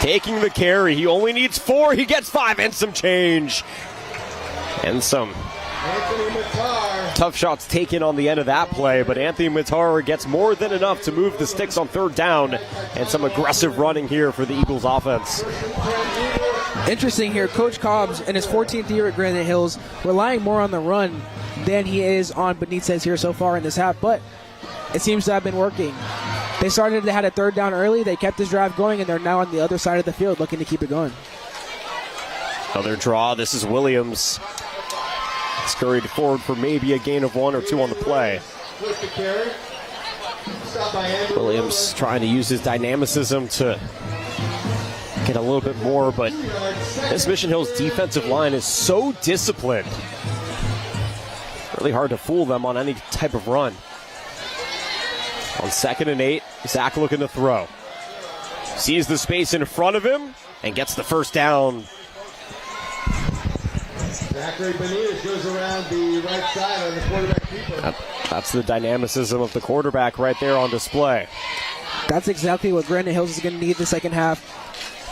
Taking the carry. He only needs 4. He gets 5 and some change. And some tough shots taken on the end of that play, but Anthony Matar gets more than enough to move the sticks on 3rd down, and some aggressive running here for the Eagles offense.
Interesting here, Coach Cobbs in his 14th year at Granite Hills, relying more on the run than he is on Benitez here so far in this half, but it seems to have been working. They had a 3rd down early, they kept this drive going, and they're now on the other side of the field looking to keep it going.
Another draw. This is Williams. Scurried forward for maybe a gain of 1 or 2 on the play. Williams trying to use his dynamicism to get a little bit more, but this Mission Hills defensive line is so disciplined. Really hard to fool them on any type of run. On 2nd and 8, Zach looking to throw. Sees the space in front of him and gets the first down.
Zachary Benitez goes around the right side on the quarterback keeper.
That's the dynamicism of the quarterback right there on display.
That's exactly what Granite Hills is going to need the second half.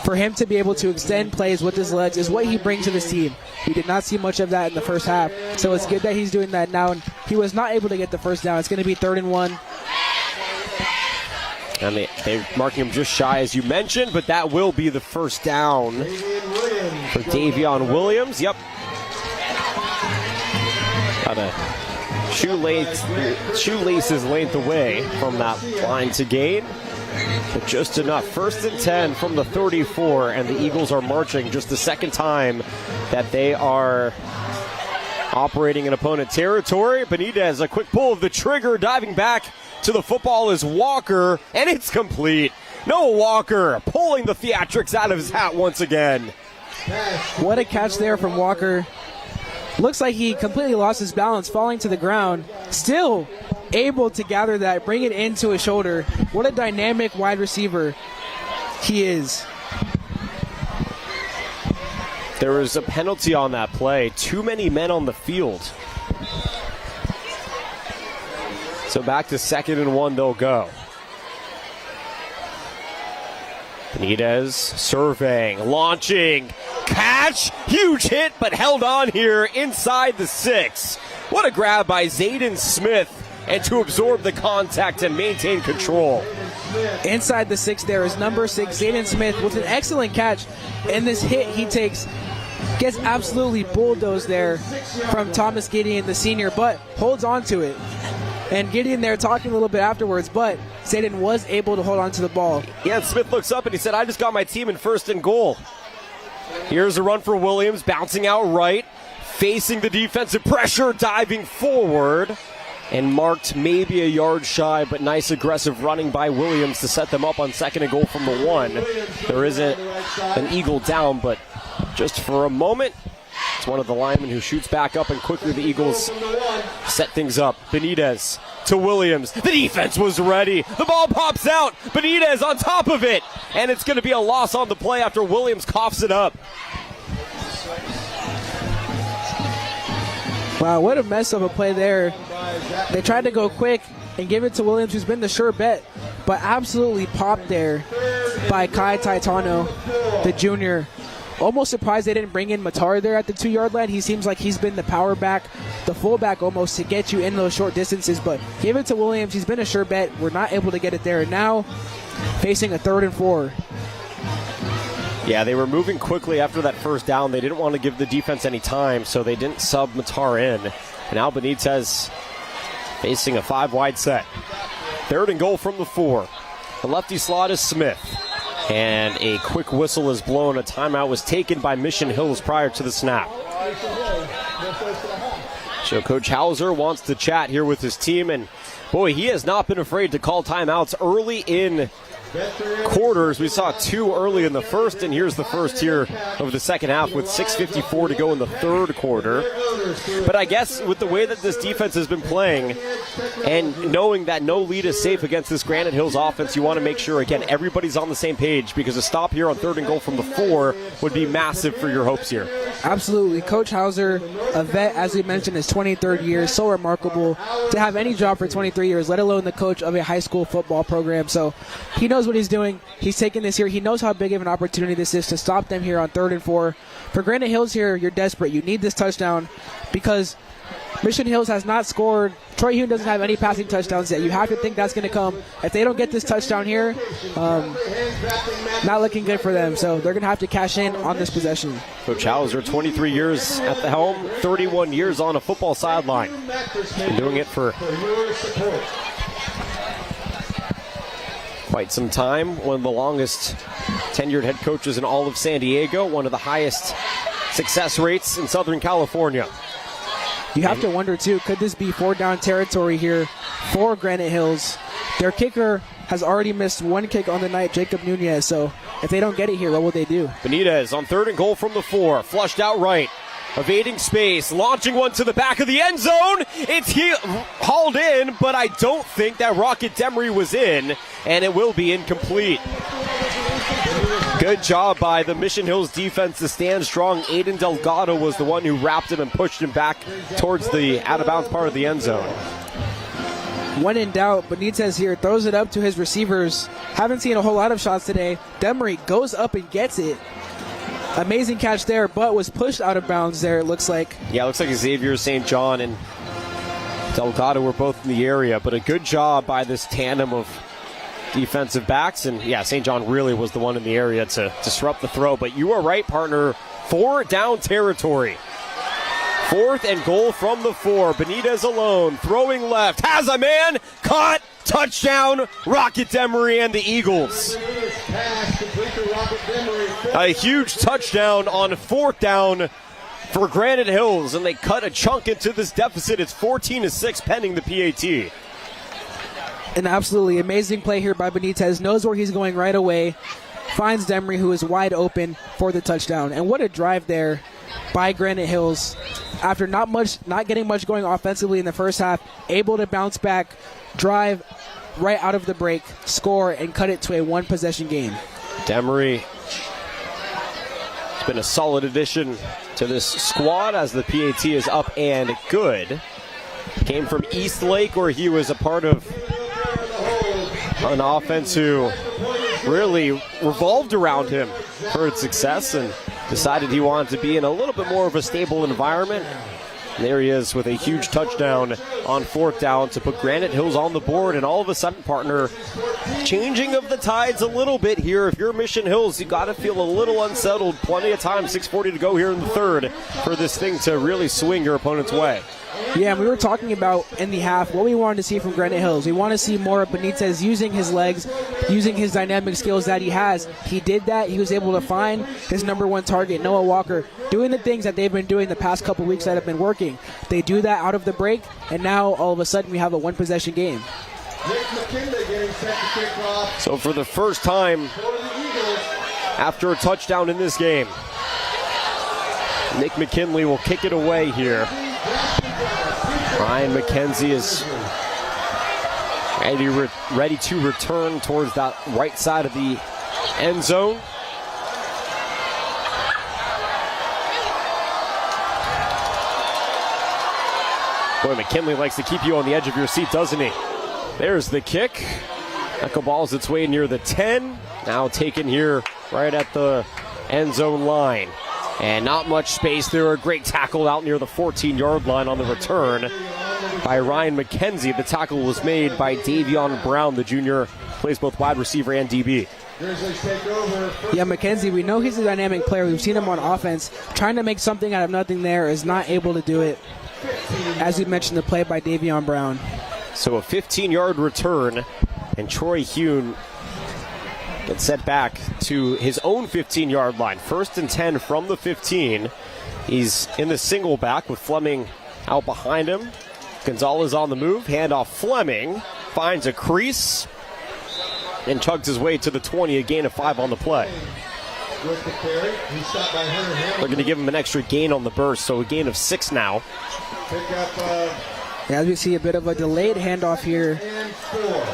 For him to be able to extend plays with his legs is what he brings to this team. We did not see much of that in the first half, so it's good that he's doing that now. And he was not able to get the first down. It's going to be 3rd and 1.
And they're marking him just shy, as you mentioned, but that will be the first down for Davion Williams. Yep. Got a shoelaces length away from that line to gain, but just enough. 1st and 10 from the 34, and the Eagles are marching just the 2nd time that they are operating in opponent territory. Benitez, a quick pull of the trigger, diving back to the football is Walker, and it's complete. Noah Walker pulling the theatrics out of his hat once again.
What a catch there from Walker. Looks like he completely lost his balance, falling to the ground. Still able to gather that, bring it into his shoulder. What a dynamic wide receiver he is.
There was a penalty on that play. Too many men on the field. So back to 2nd and 1 they'll go. Benitez surveying, launching, catch, huge hit, but held on here inside the 6. What a grab by Zayden Smith, and to absorb the contact and maintain control.
Inside the 6 there is number 6, Zayden Smith, with an excellent catch. And this hit he takes gets absolutely bulldozed there from Thomas Gideon, the senior, but holds on to it. And Gideon there talking a little bit afterwards, but Zayden was able to hold on to the ball.
Yeah, and Smith looks up and he said, I just got my team in 1st and goal. Here's a run for Williams, bouncing out right, facing the defensive pressure, diving forward, and marked maybe a yard shy, but nice aggressive running by Williams to set them up on 2nd and goal from the 1. There isn't an Eagle down, but just for a moment, it's one of the linemen who shoots back up, and quickly the Eagles set things up. Benitez to Williams. The defense was ready. The ball pops out. Benitez on top of it. And it's going to be a loss on the play after Williams coughs it up.
Wow, what a mess of a play there. They tried to go quick and give it to Williams, who's been the sure bet, but absolutely popped there by Kai Taitano, the junior. Almost surprised they didn't bring in Matar there at the 2-yard line. He seems like he's been the power back, the fullback almost, to get you in those short distances, but give it to Williams. He's been a sure bet. We're not able to get it there. And now facing a 3rd and 4.
Yeah, they were moving quickly after that 1st down. They didn't want to give the defense any time, so they didn't sub Matar in. And now Benitez facing a 5-wide set. 3rd and goal from the 4. The lefty slot is Smith. And a quick whistle is blown. A timeout was taken by Mission Hills prior to the snap. So Coach Hauser wants to chat here with his team, and boy, he has not been afraid to call timeouts early in quarters. We saw 2 early in the 1st, and here's the first here of the 2nd half with 6:54 to go in the 3rd quarter. But I guess with the way that this defense has been playing and knowing that no lead is safe against this Granite Hills offense, you want to make sure, again, everybody's on the same page, because a stop here on 3rd and goal from the 4 would be massive for your hopes here.
Absolutely. Coach Hauser, a vet, as we mentioned, his 23rd year. So remarkable to have any job for 23 years, let alone the coach of a high school football program. So he knows what he's doing. He's taking this here. He knows how big of an opportunity this is to stop them here on 3rd and 4. For Granite Hills here, you're desperate. You need this touchdown because Mission Hills has not scored. Troy Hume doesn't have any passing touchdowns yet. You have to think that's going to come. If they don't get this touchdown here, not looking good for them. So they're going to have to cash in on this possession.
Coach Hauser, 23 years at the helm, 31 years on a football sideline. Been doing it for quite some time. One of the longest tenured head coaches in all of San Diego. One of the highest success rates in Southern California.
You have to wonder, too, could this be 4-down territory here for Granite Hills? Their kicker has already missed 1 kick on the night, Jacob Nunez. So if they don't get it here, what will they do?
Benitez on 3rd and goal from the 4. Flushed out right. Evading space. Launching one to the back of the end zone. It's hauled in, but I don't think that Rocket Demery was in, and it will be incomplete. Good job by the Mission Hills defense to stand strong. Aiden Delgado was the one who wrapped him and pushed him back towards the out-of-bounds part of the end zone.
When in doubt, Benitez here throws it up to his receivers. Haven't seen a whole lot of shots today. Demery goes up and gets it. Amazing catch there, but was pushed out of bounds there, it looks like.
Yeah, it looks like Xavier St. John and Delgado were both in the area, but a good job by this tandem of defensive backs. And yeah, St. John really was the one in the area to disrupt the throw. But you are right, partner. 4-down territory. 4th and goal from the 4. Benitez alone, throwing left, has a man, caught, touchdown, Rocket Demery and the Eagles. A huge touchdown on 4th down for Granite Hills, and they cut a chunk into this deficit. It's 14-6 pending the PAT.
An absolutely amazing play here by Benitez. Knows where he's going right away. Finds Demery, who is wide open for the touchdown. And what a drive there by Granite Hills. After not getting much going offensively in the first half, able to bounce back, drive right out of the break, score, and cut it to a 1-possession game.
Demery has been a solid addition to this squad as the PAT is up and good. Came from East Lake, where he was a part of an offense who really revolved around him for its success, and decided he wanted to be in a little bit more of a stable environment. There he is with a huge touchdown on 4th down to put Granite Hills on the board. And all of a sudden, partner, changing of the tides a little bit here. If you're Mission Hills, you got to feel a little unsettled. Plenty of time, 6:40 to go here in the third for this thing to really swing your opponent's way.
Yeah, and we were talking about in the half what we wanted to see from Granite Hills. We want to see more of Benitez using his legs, using his dynamic skills that he has. He did that. He was able to find his number one target, Noah Walker, doing the things that they've been doing the past couple weeks that have been working. They do that out of the break, and now all of a sudden we have a one-possession game.
So for the first time after a touchdown in this game, Nick McKinley will kick it away here. Ryan McKenzie is ready to return towards that right side of the end zone. Boy, McKinley likes to keep you on the edge of your seat, doesn't he? There's the kick. Knuckleballs its way near the 10. Now taken here right at the end zone line. And not much space there. A great tackle out near the 14-yard line on the return by Ryan McKenzie. The tackle was made by Davion Brown, the junior, plays both wide receiver and DB.
Yeah, McKenzie, we know he's a dynamic player. We've seen him on offense. Trying to make something out of nothing there, is not able to do it. As we mentioned, the play by Davion Brown.
So a 15-yard return, and Troy Hune gets set back to his own 15-yard line. 1st and 10 from the 15. He's in the single back with Fleming out behind him. Gonzalez on the move. Handoff Fleming. Finds a crease and chugs his way to the 20. A gain of 5 on the play. They're going to give him an extra gain on the burst, so a gain of 6 now.
As we see a bit of a delayed handoff here.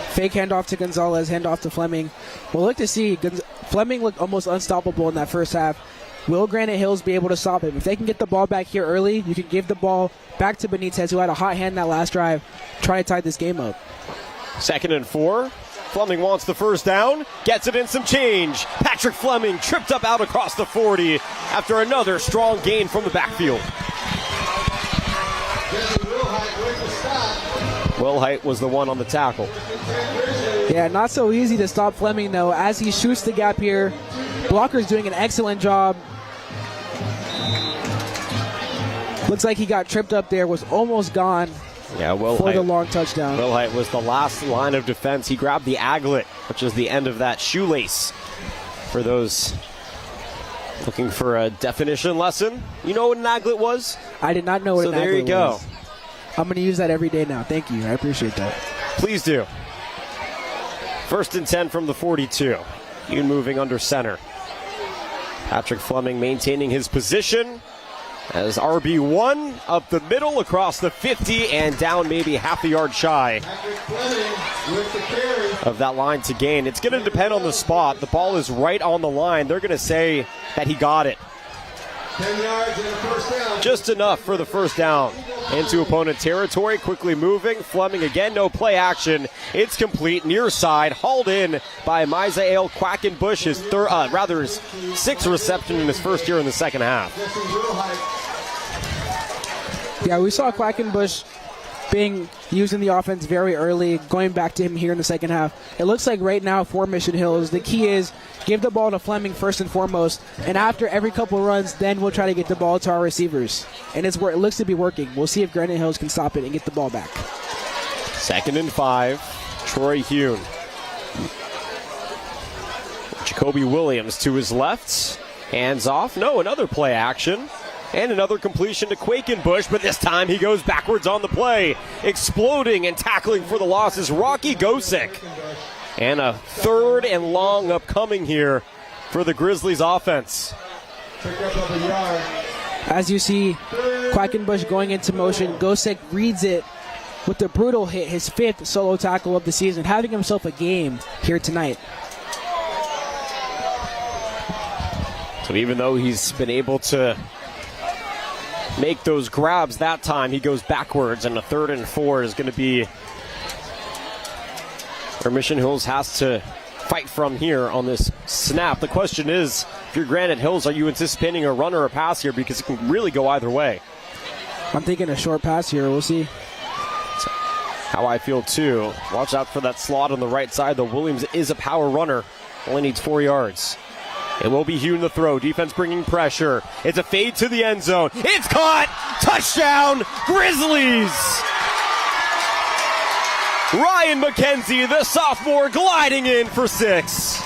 Fake handoff to Gonzalez, handoff to Fleming. We'll look to see. Fleming looked almost unstoppable in that first half. Will Granite Hills be able to stop him? If they can get the ball back here early, you can give the ball back to Benitez, who had a hot hand that last drive. Try to tie this game up.
2nd and 4. Fleming wants the first down. Gets it in some change. Patrick Fleming tripped up out across the 40 after another strong gain from the backfield. Wilhite was the one on the tackle.
Yeah, not so easy to stop Fleming, though, as he shoots the gap here. Blocker's doing an excellent job. Looks like he got tripped up there, was almost gone for the long touchdown.
Wilhite was the last line of defense. He grabbed the aglet, which is the end of that shoelace. For those looking for a definition lesson, you know what an aglet was?
I did not know what an aglet was.
So there you go.
I'm going to use that every day now. Thank you. I appreciate that.
Please do. 1st and 10 from the 42. Hune moving under center. Patrick Fleming maintaining his position as RB1 up the middle across the 50 and down maybe half a yard shy of that line to gain. It's going to depend on the spot. The ball is right on the line. They're going to say that he got it.
10 yards and a first down.
Just enough for the first down into opponent territory. Quickly moving. Fleming again. No play action. It's complete. Near side. Hauled in by Misael Quackenbush. His 6th reception in his first year in the second half.
Yeah, we saw Quackenbush being used in the offense very early, going back to him here in the second half. It looks like right now for Mission Hills, the key is give the ball to Fleming first and foremost, and after every couple runs, then we'll try to get the ball to our receivers. And it looks to be working. We'll see if Granite Hills can stop it and get the ball back.
2nd and 5, Troy Hune. Jacoby Williams to his left. Hands off. No, another play action. And another completion to Quakenbush, but this time he goes backwards on the play. Exploding and tackling for the loss is Rocky Gosick. And a 3rd and long upcoming here for the Grizzlies offense.
As you see, Quackenbush going into motion. Gosick reads it with the brutal hit, his 5th solo tackle of the season, having himself a game here tonight.
So even though he's been able to make those grabs that time, he goes backwards, and a 3rd and 4 is going to be where Mission Hills has to fight from here on this snap. The question is, if you're Granite Hills, are you anticipating a run or a pass here? Because it can really go either way.
I'm thinking a short pass here. We'll see.
How I feel too. Watch out for that slot on the right side, though. Williams is a power runner. Only needs 4 yards. It will be Hugh in the throw. Defense bringing pressure. It's a fade to the end zone. It's caught! Touchdown, Grizzlies! Ryan McKenzie, the sophomore, gliding in for 6.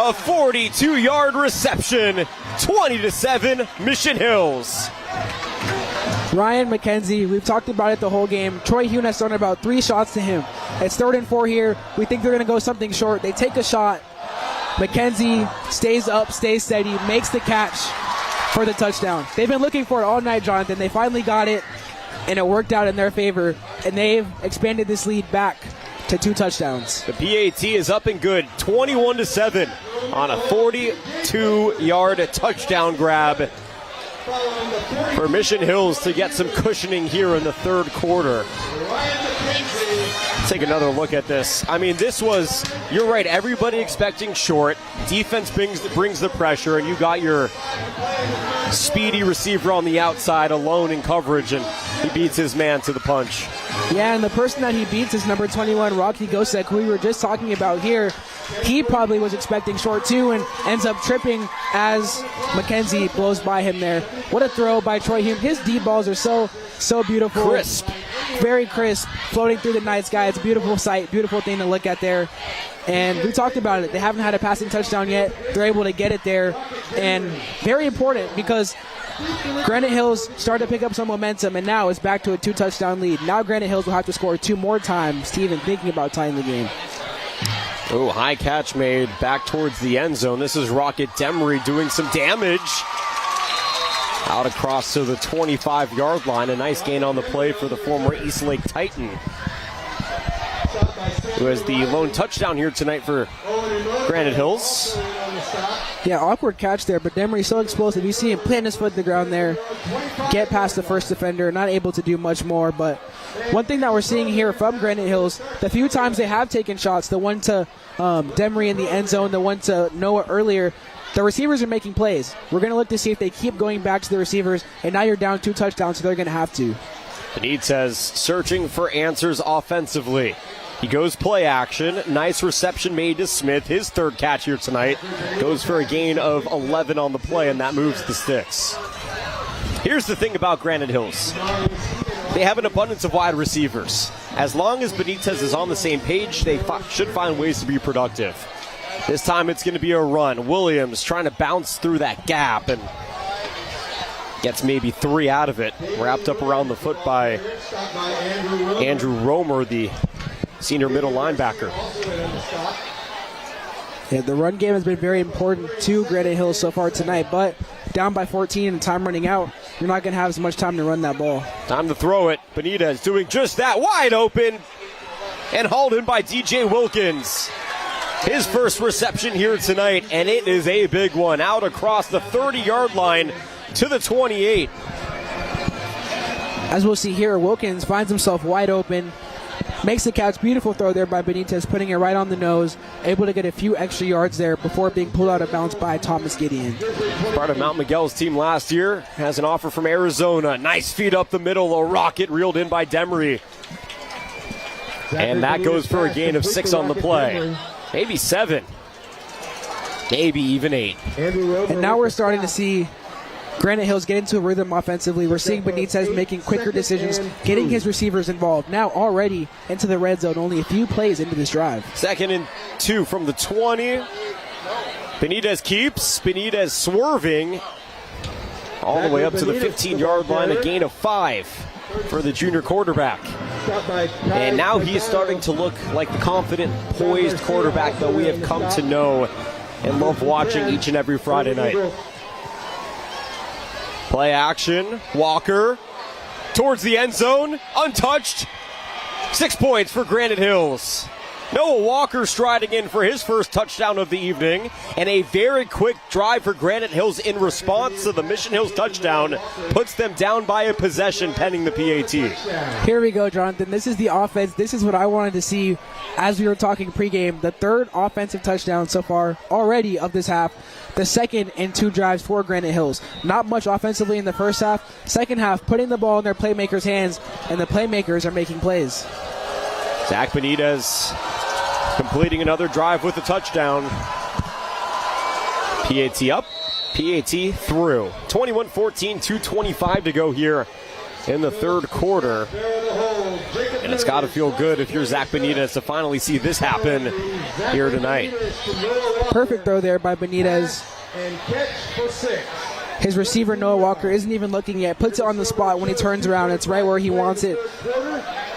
A 42-yard reception, 20-7, Mission Hills.
Ryan McKenzie, we've talked about it the whole game. Troy Hune has thrown about 3 shots to him. It's 3rd and 4 here. We think they're going to go something short. They take a shot. McKenzie stays up, stays steady, makes the catch for the touchdown. They've been looking for it all night, Jonathan. They finally got it, and it worked out in their favor, and they've expanded this lead back to 2 touchdowns.
The PAT is up and good, 21-7 on a 42-yard touchdown grab for Mission Hills to get some cushioning here in the 3rd quarter. Take another look at this. I mean, this was, you're right, everybody expecting short. Defense brings the pressure, and you got your speedy receiver on the outside alone in coverage, and he beats his man to the punch.
Yeah, and the person that he beats is number 21, Rocky Gosek, who we were just talking about here. He probably was expecting short too and ends up tripping as McKenzie blows by him there. What a throw by Troy Hume. His deep balls are so beautiful.
Crisp.
Very crisp, floating through the night sky. It's a beautiful sight, beautiful thing to look at there. And we talked about it. They haven't had a passing touchdown yet. They're able to get it there. And very important because Granite Hills started to pick up some momentum, and now it's back to a 2-touchdown lead. Now Granite Hills will have to score 2 more times to even thinking about tying the game.
Oh, high catch made back towards the end zone. This is Rocket Demery doing some damage. Out across to the 25-yard line. A nice gain on the play for the former Eastlake Titan, who has the lone touchdown here tonight for Granite Hills.
Yeah, awkward catch there, but Demery's so explosive. You see him plant his foot to the ground there, get past the first defender, not able to do much more. But one thing that we're seeing here from Granite Hills, the few times they have taken shots, the one to Demery in the end zone, the one to Noah earlier, the receivers are making plays. We're going to look to see if they keep going back to the receivers, and now you're down 2 touchdowns, so they're going to have to.
Benitez searching for answers offensively. He goes play action. Nice reception made to Smith. His 3rd catch here tonight. Goes for a gain of 11 on the play, and that moves the sticks. Here's the thing about Granite Hills. They have an abundance of wide receivers. As long as Benitez is on the same page, they should find ways to be productive. This time it's going to be a run. Williams trying to bounce through that gap and gets maybe 3 out of it. Wrapped up around the foot by Andrew Romer, the senior middle linebacker.
Yeah, the run game has been very important to Granite Hills so far tonight, but down by 14 and time running out, you're not going to have as much time to run that ball.
Time to throw it. Benitez doing just that. Wide open and hauled in by DJ Wilkins. His first reception here tonight, and it is a big one. Out across the 30-yard line to the 28.
As we'll see here, Wilkins finds himself wide open, makes the catch. Beautiful throw there by Benitez, putting it right on the nose, able to get a few extra yards there before being pulled out of bounds by Thomas Gideon.
Part of Mount Miguel's team last year, has an offer from Arizona. Nice feed up the middle, a rocket reeled in by Demery. And that goes for a gain of 6 on the play. Maybe 7. Maybe even 8.
And now we're starting to see Granite Hills get into a rhythm offensively. We're seeing Benitez making quicker decisions, getting his receivers involved. Now already into the red zone, only a few plays into this drive.
2nd and 2 from the 20. Benitez keeps. Benitez swerving all the way up to the 15-yard line, a gain of 5 for the junior quarterback. And now he's starting to look like the confident, poised quarterback that we have come to know and love watching each and every Friday night. Play action. Walker towards the end zone. Untouched. 6 points for Granite Hills. Noah Walker striding in for his first touchdown of the evening, and a very quick drive for Granite Hills in response to the Mission Hills touchdown puts them down by a possession pending the PAT.
Here we go, Jonathan. This is the offense. This is what I wanted to see as we were talking pregame. The third offensive touchdown so far already of this half. The second in 2 drives for Granite Hills. Not much offensively in the first half. Second half, putting the ball in their playmakers' hands, and the playmakers are making plays.
Zach Benitez completing another drive with a touchdown. PAT up, PAT through. 21-14, 2:25 to go here in the third quarter. And it's got to feel good if you're Zach Benitez to finally see this happen here tonight.
Perfect throw there by Benitez.
And catch for 6.
His receiver, Noah Walker, isn't even looking yet. Puts it on the spot when he turns around. It's right where he wants it.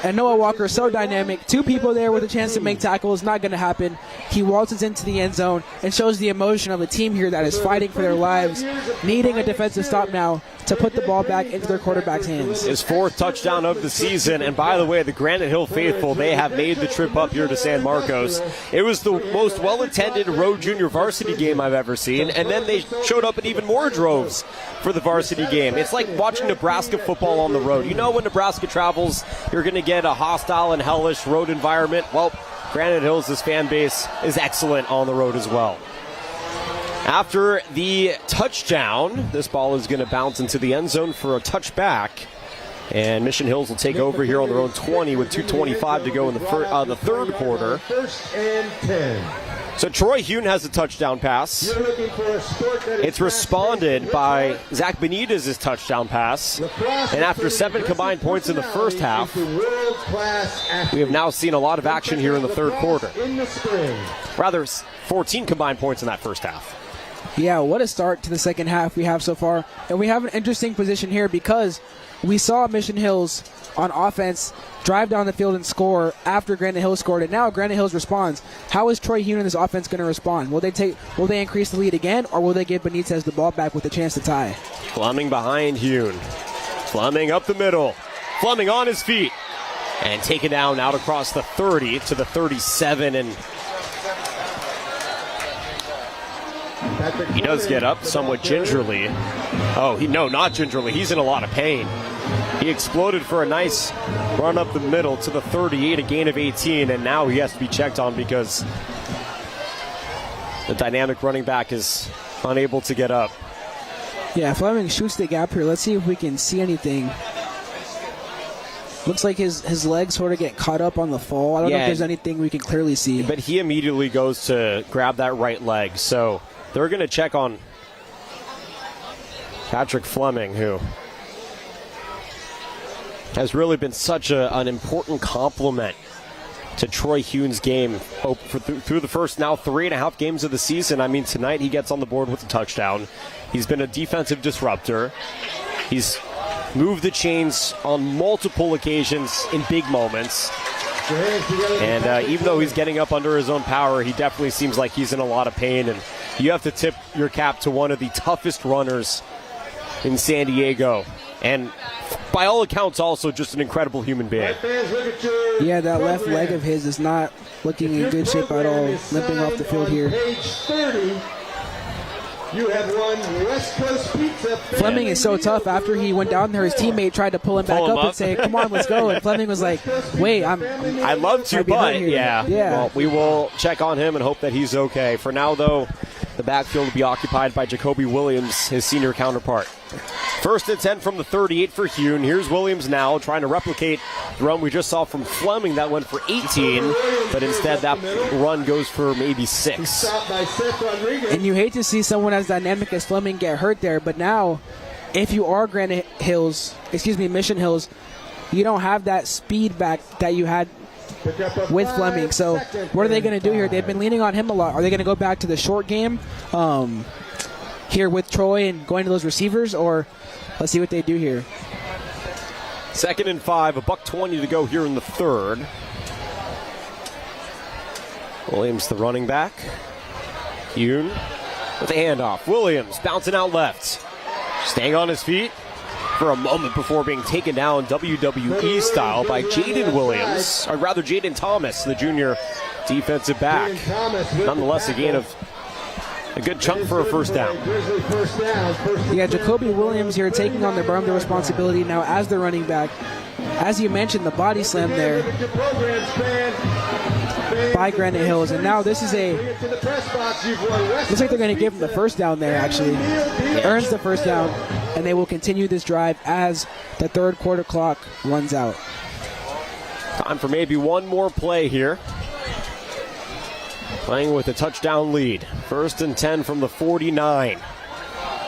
And Noah Walker is so dynamic. 2 people there with a chance to make tackles. Not going to happen. He waltzes into the end zone and shows the emotion of a team here that is fighting for their lives, needing a defensive stop now to put the ball back into their quarterback's hands.
His 4th touchdown of the season. And by the way, the Granite Hill faithful, they have made the trip up here to San Marcos. It was the most well-attended road junior varsity game I've ever seen. And then they showed up in even more droves for the varsity game. It's like watching Nebraska football on the road. You know when Nebraska travels, you're going to get a hostile and hellish road environment. Well, Granite Hills' fan base is excellent on the road as well. After the touchdown, this ball is going to bounce into the end zone for a touchback. And Mission Hills will take over here on their own 20 with 2:25 to go in the third quarter.
1st and 10.
So Troy Hune has a touchdown pass. It's responded by Zach Benitez's touchdown pass. And after 7 combined points in the first half, we have now seen a lot of action here in the third quarter. Rather, 14 combined points in that first half.
Yeah, what a start to the second half we have so far. And we have an interesting position here because we saw Mission Hills on offense drive down the field and score after Granite Hills scored, and now Granite Hills responds. How is Troy Hune and this offense going to respond? Will they increase the lead again, or will they give Benitez the ball back with a chance to tie?
Fleming behind Hune. Fleming up the middle. Fleming on his feet. And taken down out across the 30 to the 37, and he does get up somewhat gingerly. No, not gingerly. He's in a lot of pain. He exploded for a nice run up the middle to the 38, a gain of 18, and now he has to be checked on because the dynamic running back is unable to get up.
Yeah, Fleming shoots the gap here. Let's see if we can see anything. Looks like his legs sort of get caught up on the fall. I don't know if there's anything we can clearly see.
But he immediately goes to grab that right leg, so they're going to check on Patrick Fleming, who has really been such an important complement to Troy Hune's game through the first now 3.5 games of the season. I mean, tonight he gets on the board with a touchdown. He's been a defensive disruptor. He's moved the chains on multiple occasions in big moments. And even though he's getting up under his own power, he definitely seems like he's in a lot of pain. And you have to tip your cap to one of the toughest runners in San Diego. And by all accounts, also just an incredible human being.
Yeah, that left leg of his is not looking in good shape at all, limping off the field here.
Page 30, you have won West Coast Pizza.
Fleming is so tough. After he went down there, his teammate tried to pull him back up and say, come on, let's go. And Fleming was like, wait, I'd
love to, but yeah. Well, we will check on him and hope that he's okay. For now, though, the backfield will be occupied by Jacoby Williams, his senior counterpart. 1st and 10 from the 38 for Hune. Here's Williams now trying to replicate the run we just saw from Fleming that went for 18, but instead that run goes for maybe 6.
And you hate to see someone as dynamic as Fleming get hurt there, but now if you are Mission Hills, you don't have that speed back that you had with Fleming. So what are they going to do here? They've been leaning on him a lot. Are they going to go back to the short game here with Troy and going to those receivers, or let's see what they do here.
2nd and 5, $1:20 to go here in the third. Williams, the running back. Hune with the handoff. Williams bouncing out left. Staying on his feet for a moment before being taken down WWE style by Jaden Williams, or rather Jaden Thomas, the junior defensive back. Nonetheless, a gain of a good chunk for a first down.
Yeah, Jacoby Williams here taking on the brunt of the responsibility now as the running back. As you mentioned, the body slam there by Granite Hills, and now this is looks like they're going to give him the first down there, actually. He earns the first down, and they will continue this drive as the third quarter clock runs out.
Time for maybe one more play here. Playing with a touchdown lead. 1st and 10 from the 49.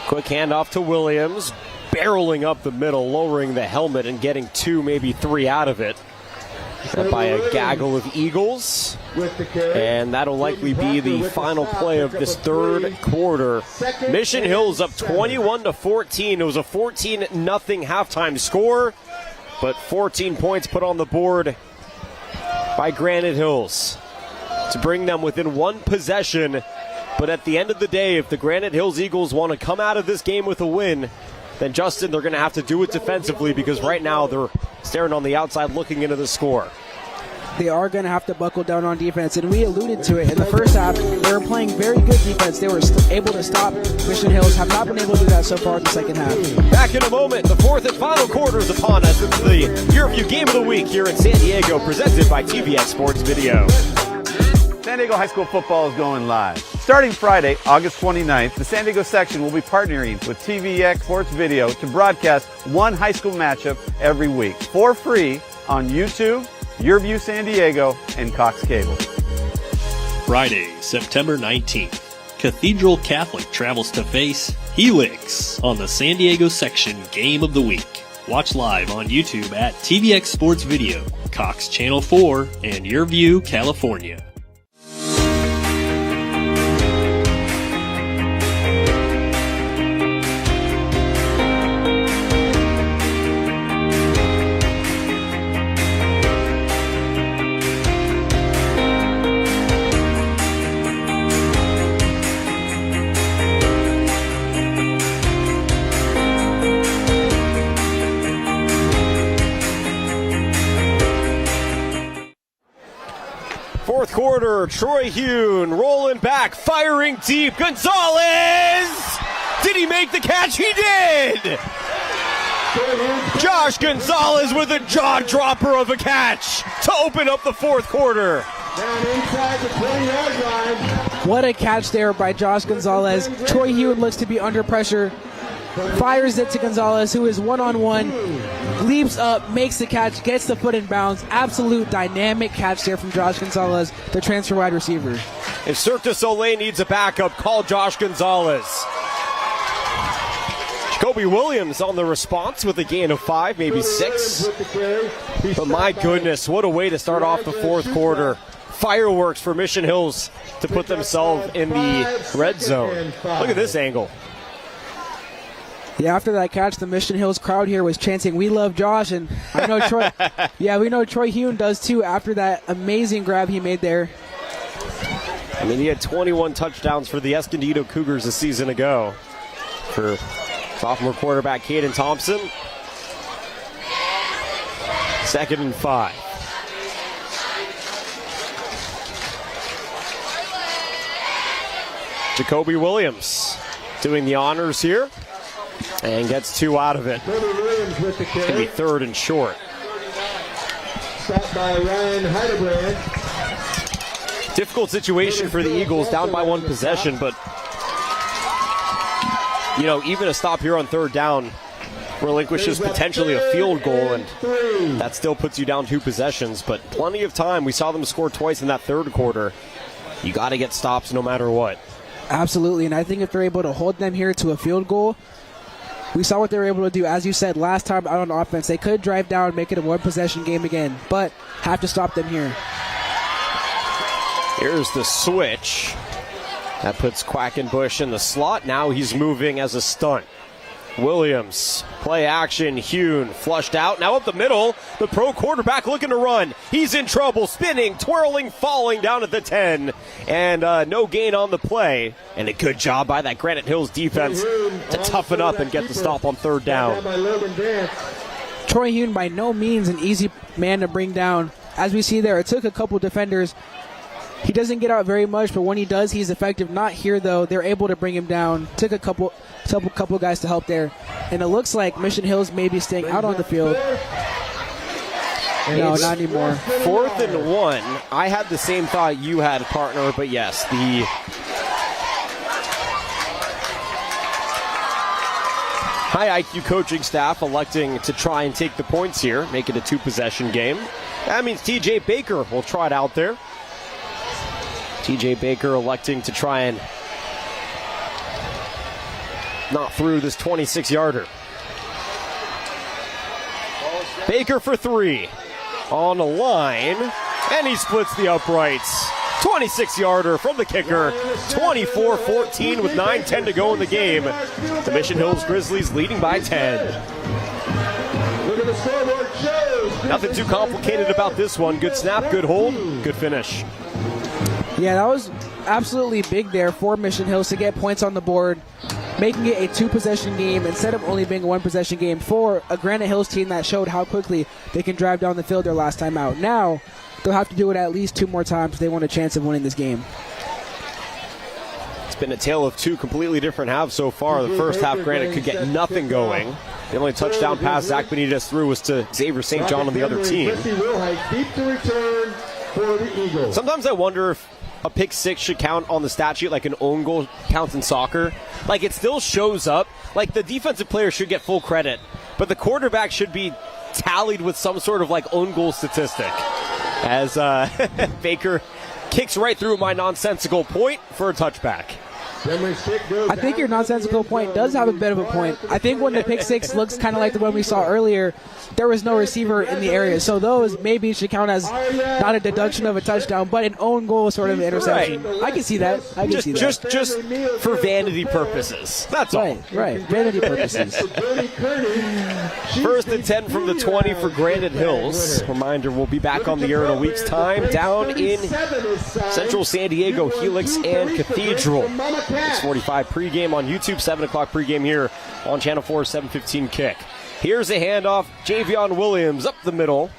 Quick handoff to Williams. Barreling up the middle, lowering the helmet and getting 2, maybe 3 out of it. By a gaggle of Eagles. And that'll likely be the final play of this third quarter. Mission Hills up 21-14. It was a 14-0 halftime score, but 14 points put on the board by Granite Hills to bring them within one possession. But at the end of the day, if the Granite Hills Eagles want to come out of this game with a win, then Justin, they're going to have to do it defensively, because right now they're staring on the outside looking into the score.
They are going to have to buckle down on defense, and we alluded to it in the first half. They were playing very good defense. They were able to stop Mission Hills. Have not been able to do that so far in the second half.
Back in a moment. The fourth and final quarter is upon us. It's the YurView Game of the Week here in San Diego, presented by TVX Sports Video.
San Diego High School football is going live. Starting Friday, August 29th, the San Diego section will be partnering with TVX Sports Video to broadcast one high school matchup every week for free on YouTube, YurView San Diego, and Cox Cable.
Friday, September 19th, Cathedral Catholic travels to face Helix on the San Diego section Game of the Week. Watch live on YouTube at TVX Sports Video, Cox Channel 4, and YurView, California.
Fourth quarter, Troy Hune rolling back, firing deep. Gonzalez! Did he make the catch? He did! Josh Gonzalez with a jaw dropper of a catch to open up the fourth quarter.
Down inside the 20-yard line.
What a catch there by Josh Gonzalez. Troy Hewitt looks to be under pressure. Fires it to Gonzalez, who is one-on-one. Leaps up, makes the catch, gets the foot in bounds. Absolute dynamic catch there from Josh Gonzalez, the transfer wide receiver.
If Cirque du Soleil needs a backup, call Josh Gonzalez. Jacoby Williams on the response with a gain of 5, maybe 6. But my goodness, what a way to start off the fourth quarter. Fireworks for Mission Hills to put themselves in the red zone. Look at this angle.
Yeah, after that catch, the Mission Hills crowd here was chanting, "We love Josh," and I know Troy. Yeah, we know Troy Hune does too. After that amazing grab he made there.
I mean, he had 21 touchdowns for the Escondido Cougars a season ago. For sophomore quarterback Caden Thompson. 2nd and 5. Jacoby Williams doing the honors here. And gets 2 out of it. It's going to be 3rd and short.
Stopped by Ryan Heidebrand.
Difficult situation for the Eagles, down by 1 possession, but you know, even a stop here on 3rd down relinquishes potentially a field goal, and that still puts you down 2 possessions, but plenty of time. We saw them score twice in that 3rd quarter. You got to get stops no matter what.
Absolutely, and I think if they're able to hold them here to a field goal, we saw what they were able to do, as you said, last time out on offense. They could drive down, make it a 1-possession game again, but have to stop them here.
Here's the switch. That puts Quackenbush in the slot. Now he's moving as a stunt. Williams, play action, Hune, flushed out. Now up the middle, the pro quarterback looking to run. He's in trouble, spinning, twirling, falling down at the 10. And no gain on the play. And a good job by that Granite Hills defense to toughen up and get the stop on 3rd down.
Troy Hune by no means an easy man to bring down. As we see there, it took a couple defenders He doesn't get out very much, but when he does, he's effective. Not here, though. They're able to bring him down. Took a couple guys to help there. And it looks like Mission Hills may be staying out on the field. No, not anymore.
4th and 1. I had the same thought you had, partner, but yes, the high IQ coaching staff electing to try and take the points here, make it a 2-possession game. That means TJ Baker will try it out there. TJ Baker electing to try and not through this 26-yarder. Baker for 3. On the line, and he splits the uprights. 26-yarder from the kicker. 24-14 with 9:10 to go in the game. The Mission Hills Grizzlies leading by 10.
Look at the scoreboard shows.
Nothing too complicated about this one. Good snap, good hold, good finish.
Yeah, that was absolutely big there for Mission Hills to get points on the board, making it a 2-possession game instead of only being a 1-possession game for a Granite Hills team that showed how quickly they can drive down the field their last time out. Now, they'll have to do it at least 2 more times if they want a chance of winning this game.
It's been a tale of 2 completely different halves so far. The first half, Granite could get nothing going. The only touchdown pass Zach Benitez threw was to Xavier St. John on the other team. Sometimes I wonder if a pick 6 should count on the stat sheet like an own goal counts in soccer. Like, it still shows up. Like, the defensive player should get full credit, but the quarterback should be tallied with some sort of like own goal statistic. As Baker kicks right through my nonsensical point for a touchback.
I think your nonsensical point does have a bit of a point. I think when the pick 6 looks kind of like the one we saw earlier, there was no receiver in the area. So those maybe should count as not a deduction of a touchdown, but an own goal sort of interception. Right. I can see that.
Just for vanity purposes. That's all.
Right. Vanity purposes.
1st and 10 from the 20 for Granite Hills. Reminder, we'll be back on the air in a week's time down in Central San Diego, Helix and Cathedral. 6:45 pregame on YouTube, 7 o'clock pregame here on Channel 4, 7:15 kick. Here's a handoff, Javion Williams up the middle.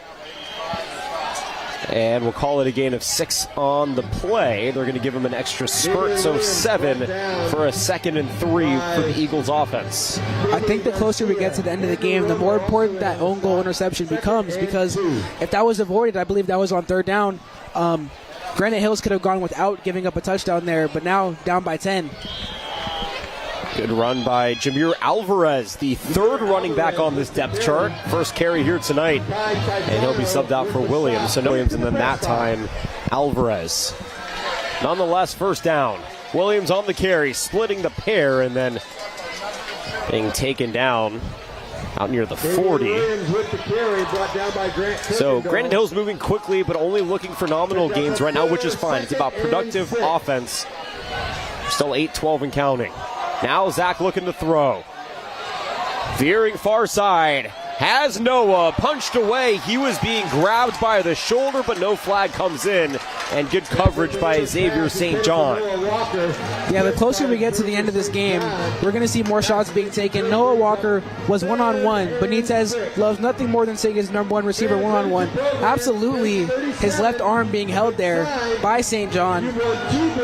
And we'll call it a gain of 6 on the play. They're going to give him an extra spurt, so 7 for a 2nd and 3 for the Eagles offense.
I think the closer we get to the end of the game, the more important that own goal interception becomes, because if that was avoided, I believe that was on 3rd down, Granite Hills could have gone without giving up a touchdown there, but now down by 10.
Good run by Jameer Alvarez, the 3rd running back on this depth chart. First carry here tonight, and he'll be subbed out for Williams. So Williams, and then that time, Alvarez. Nonetheless, 1st down. Williams on the carry, splitting the pair, and then being taken down out near the 40. So Granite Hills moving quickly, but only looking for nominal gains right now, which is fine. It's about productive offense. Still 8-12 and counting. Now Zach looking to throw. Veering far side. Has Noah punched away. He was being grabbed by the shoulder, but no flag comes in. And good coverage by Xavier St. John.
Yeah, the closer we get to the end of this game, we're going to see more shots being taken. Noah Walker was one-on-one. Benitez loves nothing more than seeing his number 1 receiver one-on-one. Absolutely, his left arm being held there by St. John.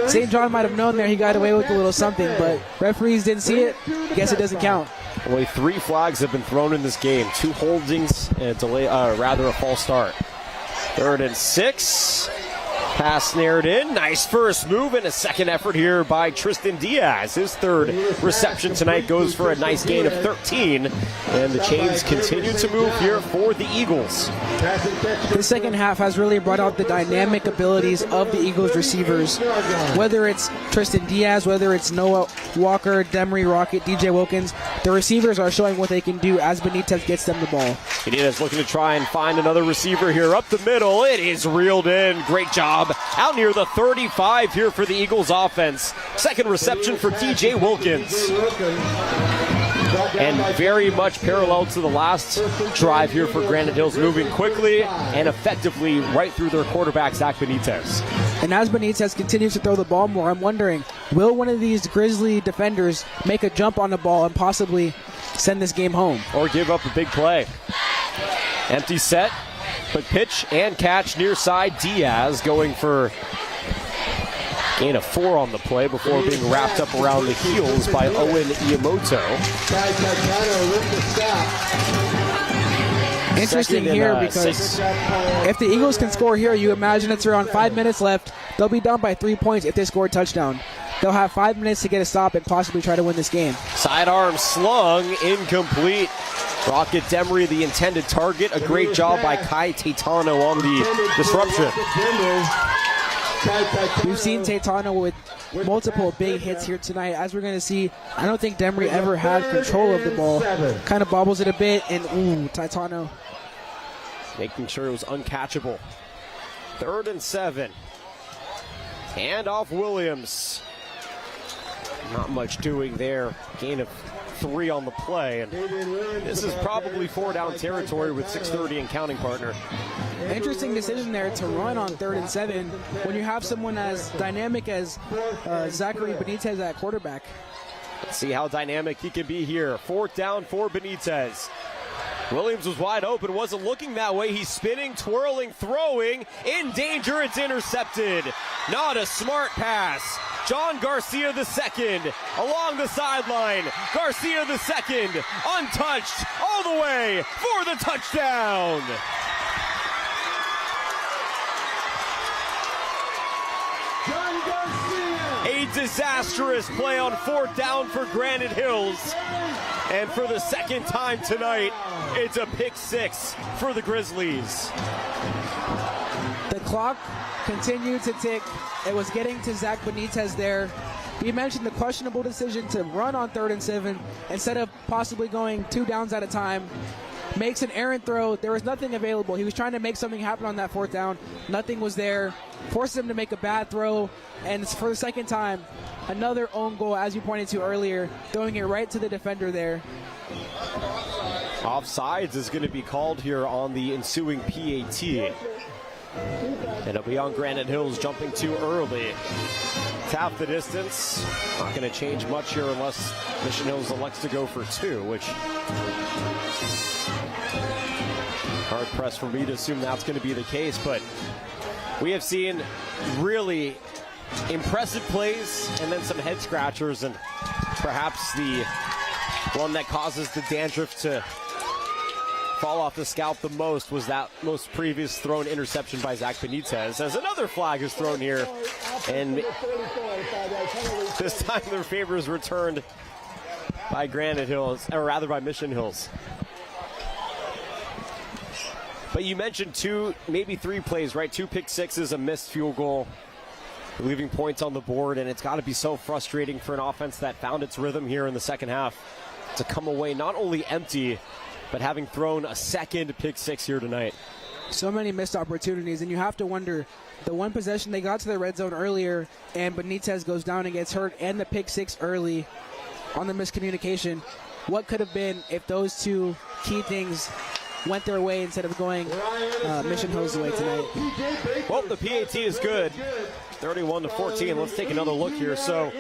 St. John might have known there he got away with a little something, but referees didn't see it. I guess it doesn't count.
Only 3 flags have been thrown in this game. 2 holdings and a false start. 3rd and 6. Pass snared in. Nice first move and a second effort here by Tristan Diaz. His 3rd reception tonight goes for a nice gain of 13. And the chains continue to move here for the Eagles.
The second half has really brought out the dynamic abilities of the Eagles receivers. Whether it's Tristan Diaz, whether it's Noah Walker, Demery Rocket, DJ Wilkins, the receivers are showing what they can do as Benitez gets them the ball.
Benitez looking to try and find another receiver here up the middle. It is reeled in. Great job. Out near the 35 here for the Eagles offense. 2nd reception for DJ Wilkins. And very much parallel to the last drive here for Granite Hills, moving quickly and effectively right through their quarterback, Zach Benitez.
And as Benitez continues to throw the ball more, I'm wondering, will one of these Grizzly defenders make a jump on the ball and possibly send this game home?
Or give up a big play. Empty set, but pitch and catch near side. Diaz going for Gain of 4 on the play before being wrapped up around the heels by Owen Iamoto.
Interesting here because if the Eagles can score here, you imagine it's around 5 minutes left. They'll be down by 3 points if they score a touchdown. They'll have 5 minutes to get a stop and possibly try to win this game.
Sidearm slung, incomplete. Rocket Demery, the intended target. A great job by Kai Taitano on the disruption.
We've seen Taitano with multiple big hits here tonight. As we're going to see, I don't think Demery ever had control of the ball. Kind of bobbles it a bit, and Taitano
making sure it was uncatchable. 3rd and 7. Hand off Williams. Not much doing there. Gain of 3 on the play, and this is probably 4 down territory with 6:30 and counting, partner.
Interesting decision there to run on 3rd and 7 when you have someone as dynamic as Zachary Benitez at quarterback.
Let's see how dynamic he can be here. 4th down for Benitez. Williams was wide open, wasn't looking that way. He's spinning, twirling, throwing. In danger, it's intercepted. Not a smart pass. John Garcia II along the sideline. Garcia II untouched all the way for the touchdown.
John Garcia.
A disastrous play on 4th down for Granite Hills. And for the second time tonight, it's a pick 6 for the Grizzlies.
The clock continued to tick. It was getting to Zach Benitez there. We mentioned the questionable decision to run on 3rd and 7 instead of possibly going 2 downs at a time. Makes an errant throw. There was nothing available. He was trying to make something happen on that 4th down. Nothing was there. Forces him to make a bad throw. And for the second time, another own goal, as you pointed to earlier, throwing it right to the defender there.
Offsides is going to be called here on the ensuing PAT. And it'll be on Granite Hills jumping too early. It's half the distance. Not going to change much here unless Mission Hills elects to go for 2, which hard pressed for me to assume that's going to be the case. But we have seen really impressive plays and then some head scratchers, and perhaps the one that causes the dandruff to fall off the scalp the most was that most previous thrown interception by Zach Benitez, as another flag is thrown here, and this time their favor is returned by Granite Hills, or rather by Mission Hills. But you mentioned 2, maybe 3 plays, right? 2 pick sixes, a missed field goal, leaving points on the board, and it's got to be so frustrating for an offense that found its rhythm here in the second half to come away not only empty, but having thrown a second pick 6 here tonight.
So many missed opportunities, and you have to wonder, the one possession they got to the red zone earlier, and Benitez goes down and gets hurt, and the pick 6 early on the miscommunication. What could have been if those 2 key things went their way instead of going Mission Hills' way tonight?
Well, the PAT is good. 31-14. Let's take another look here. So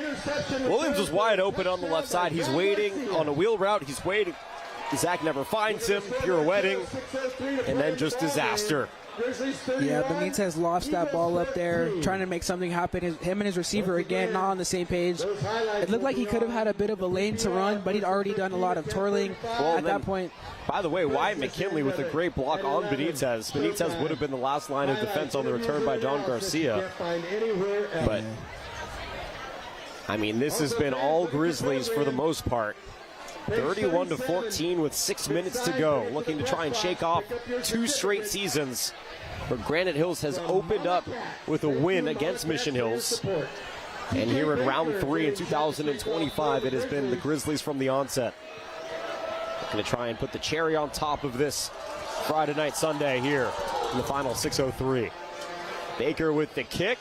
Williams was wide open on the left side. He's waiting on a wheel route. He's waiting. Zach never finds him. Pure wedding. And then just disaster.
Yeah, Benitez lost that ball up there, trying to make something happen. Him and his receiver, again, not on the same page. It looked like he could have had a bit of a lane to run, but he'd already done a lot of twirling at that point.
By the way, Wyatt McKinley with a great block on Benitez. Benitez would have been the last line of defense on the return by John Garcia. But, I mean, this has been all Grizzlies for the most part. 31-14 with 6 minutes to go. Looking to try and shake off 2 straight seasons. But Granite Hills has opened up with a win against Mission Hills. And here in round 3 in 2025, it has been the Grizzlies from the onset. Going to try and put the cherry on top of this Friday night Sunday here in the final 6:03. Baker with the kick.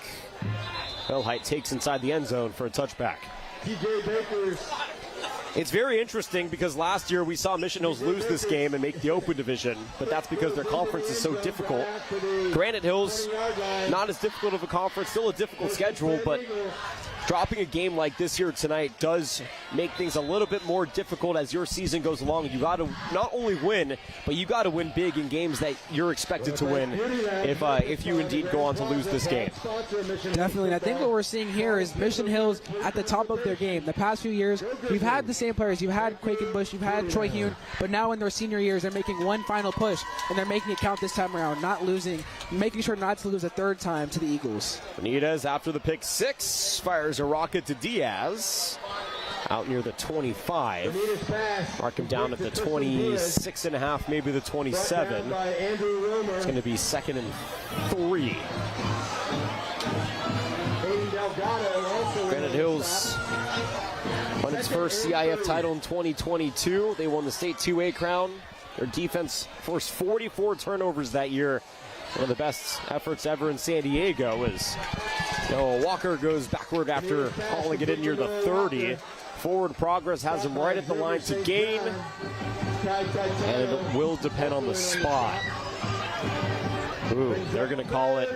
Bellhite takes inside the end zone for a touchback. It's very interesting because last year we saw Mission Hills lose this game and make the Open Division, but that's because their conference is so difficult. Granite Hills, not as difficult of a conference, still a difficult schedule, but dropping a game like this here tonight does make things a little bit more difficult as your season goes along. You got to not only win, but you got to win big in games that you're expected to win if you indeed go on to lose this game.
Definitely. And I think what we're seeing here is Mission Hills at the top of their game. The past few years, we've had the same players. You've had Quakenbush, you've had Troy Hune, but now in their senior years, they're making one final push, and they're making it count this time around, not losing, making sure not to lose a third time to the Eagles.
Benitez, after the pick six, fires a rocket to Diaz. Out near the 25. Mark him down at the 26 and a half, maybe the 27. It's going to be 2nd and 3. Granite Hills won its first CIF title in 2022. They won the state 2A crown. Their defense forced 44 turnovers that year. One of the best efforts ever in San Diego as Walker goes backward after hauling it in near the 30. Forward progress has him right at the line to gain, and it will depend on the spot. Ooh, they're going to call it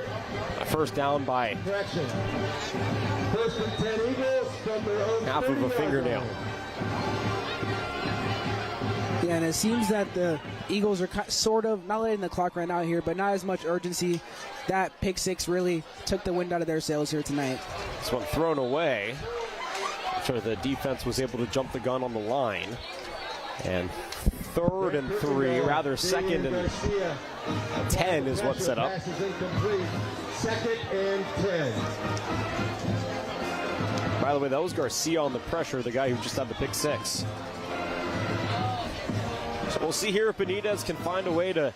a first down by half of a fingernail.
Yeah, and it seems that the Eagles are sort of not letting the clock run out here, but not as much urgency. That pick six really took the wind out of their sails here tonight.
This one thrown away. After the defense was able to jump the gun on the line. And 3rd and 3, rather 2nd and 10 is what's set up.
2nd and 10.
By the way, that was Garcia on the pressure, the guy who just had the pick six. So we'll see here if Benitez can find a way to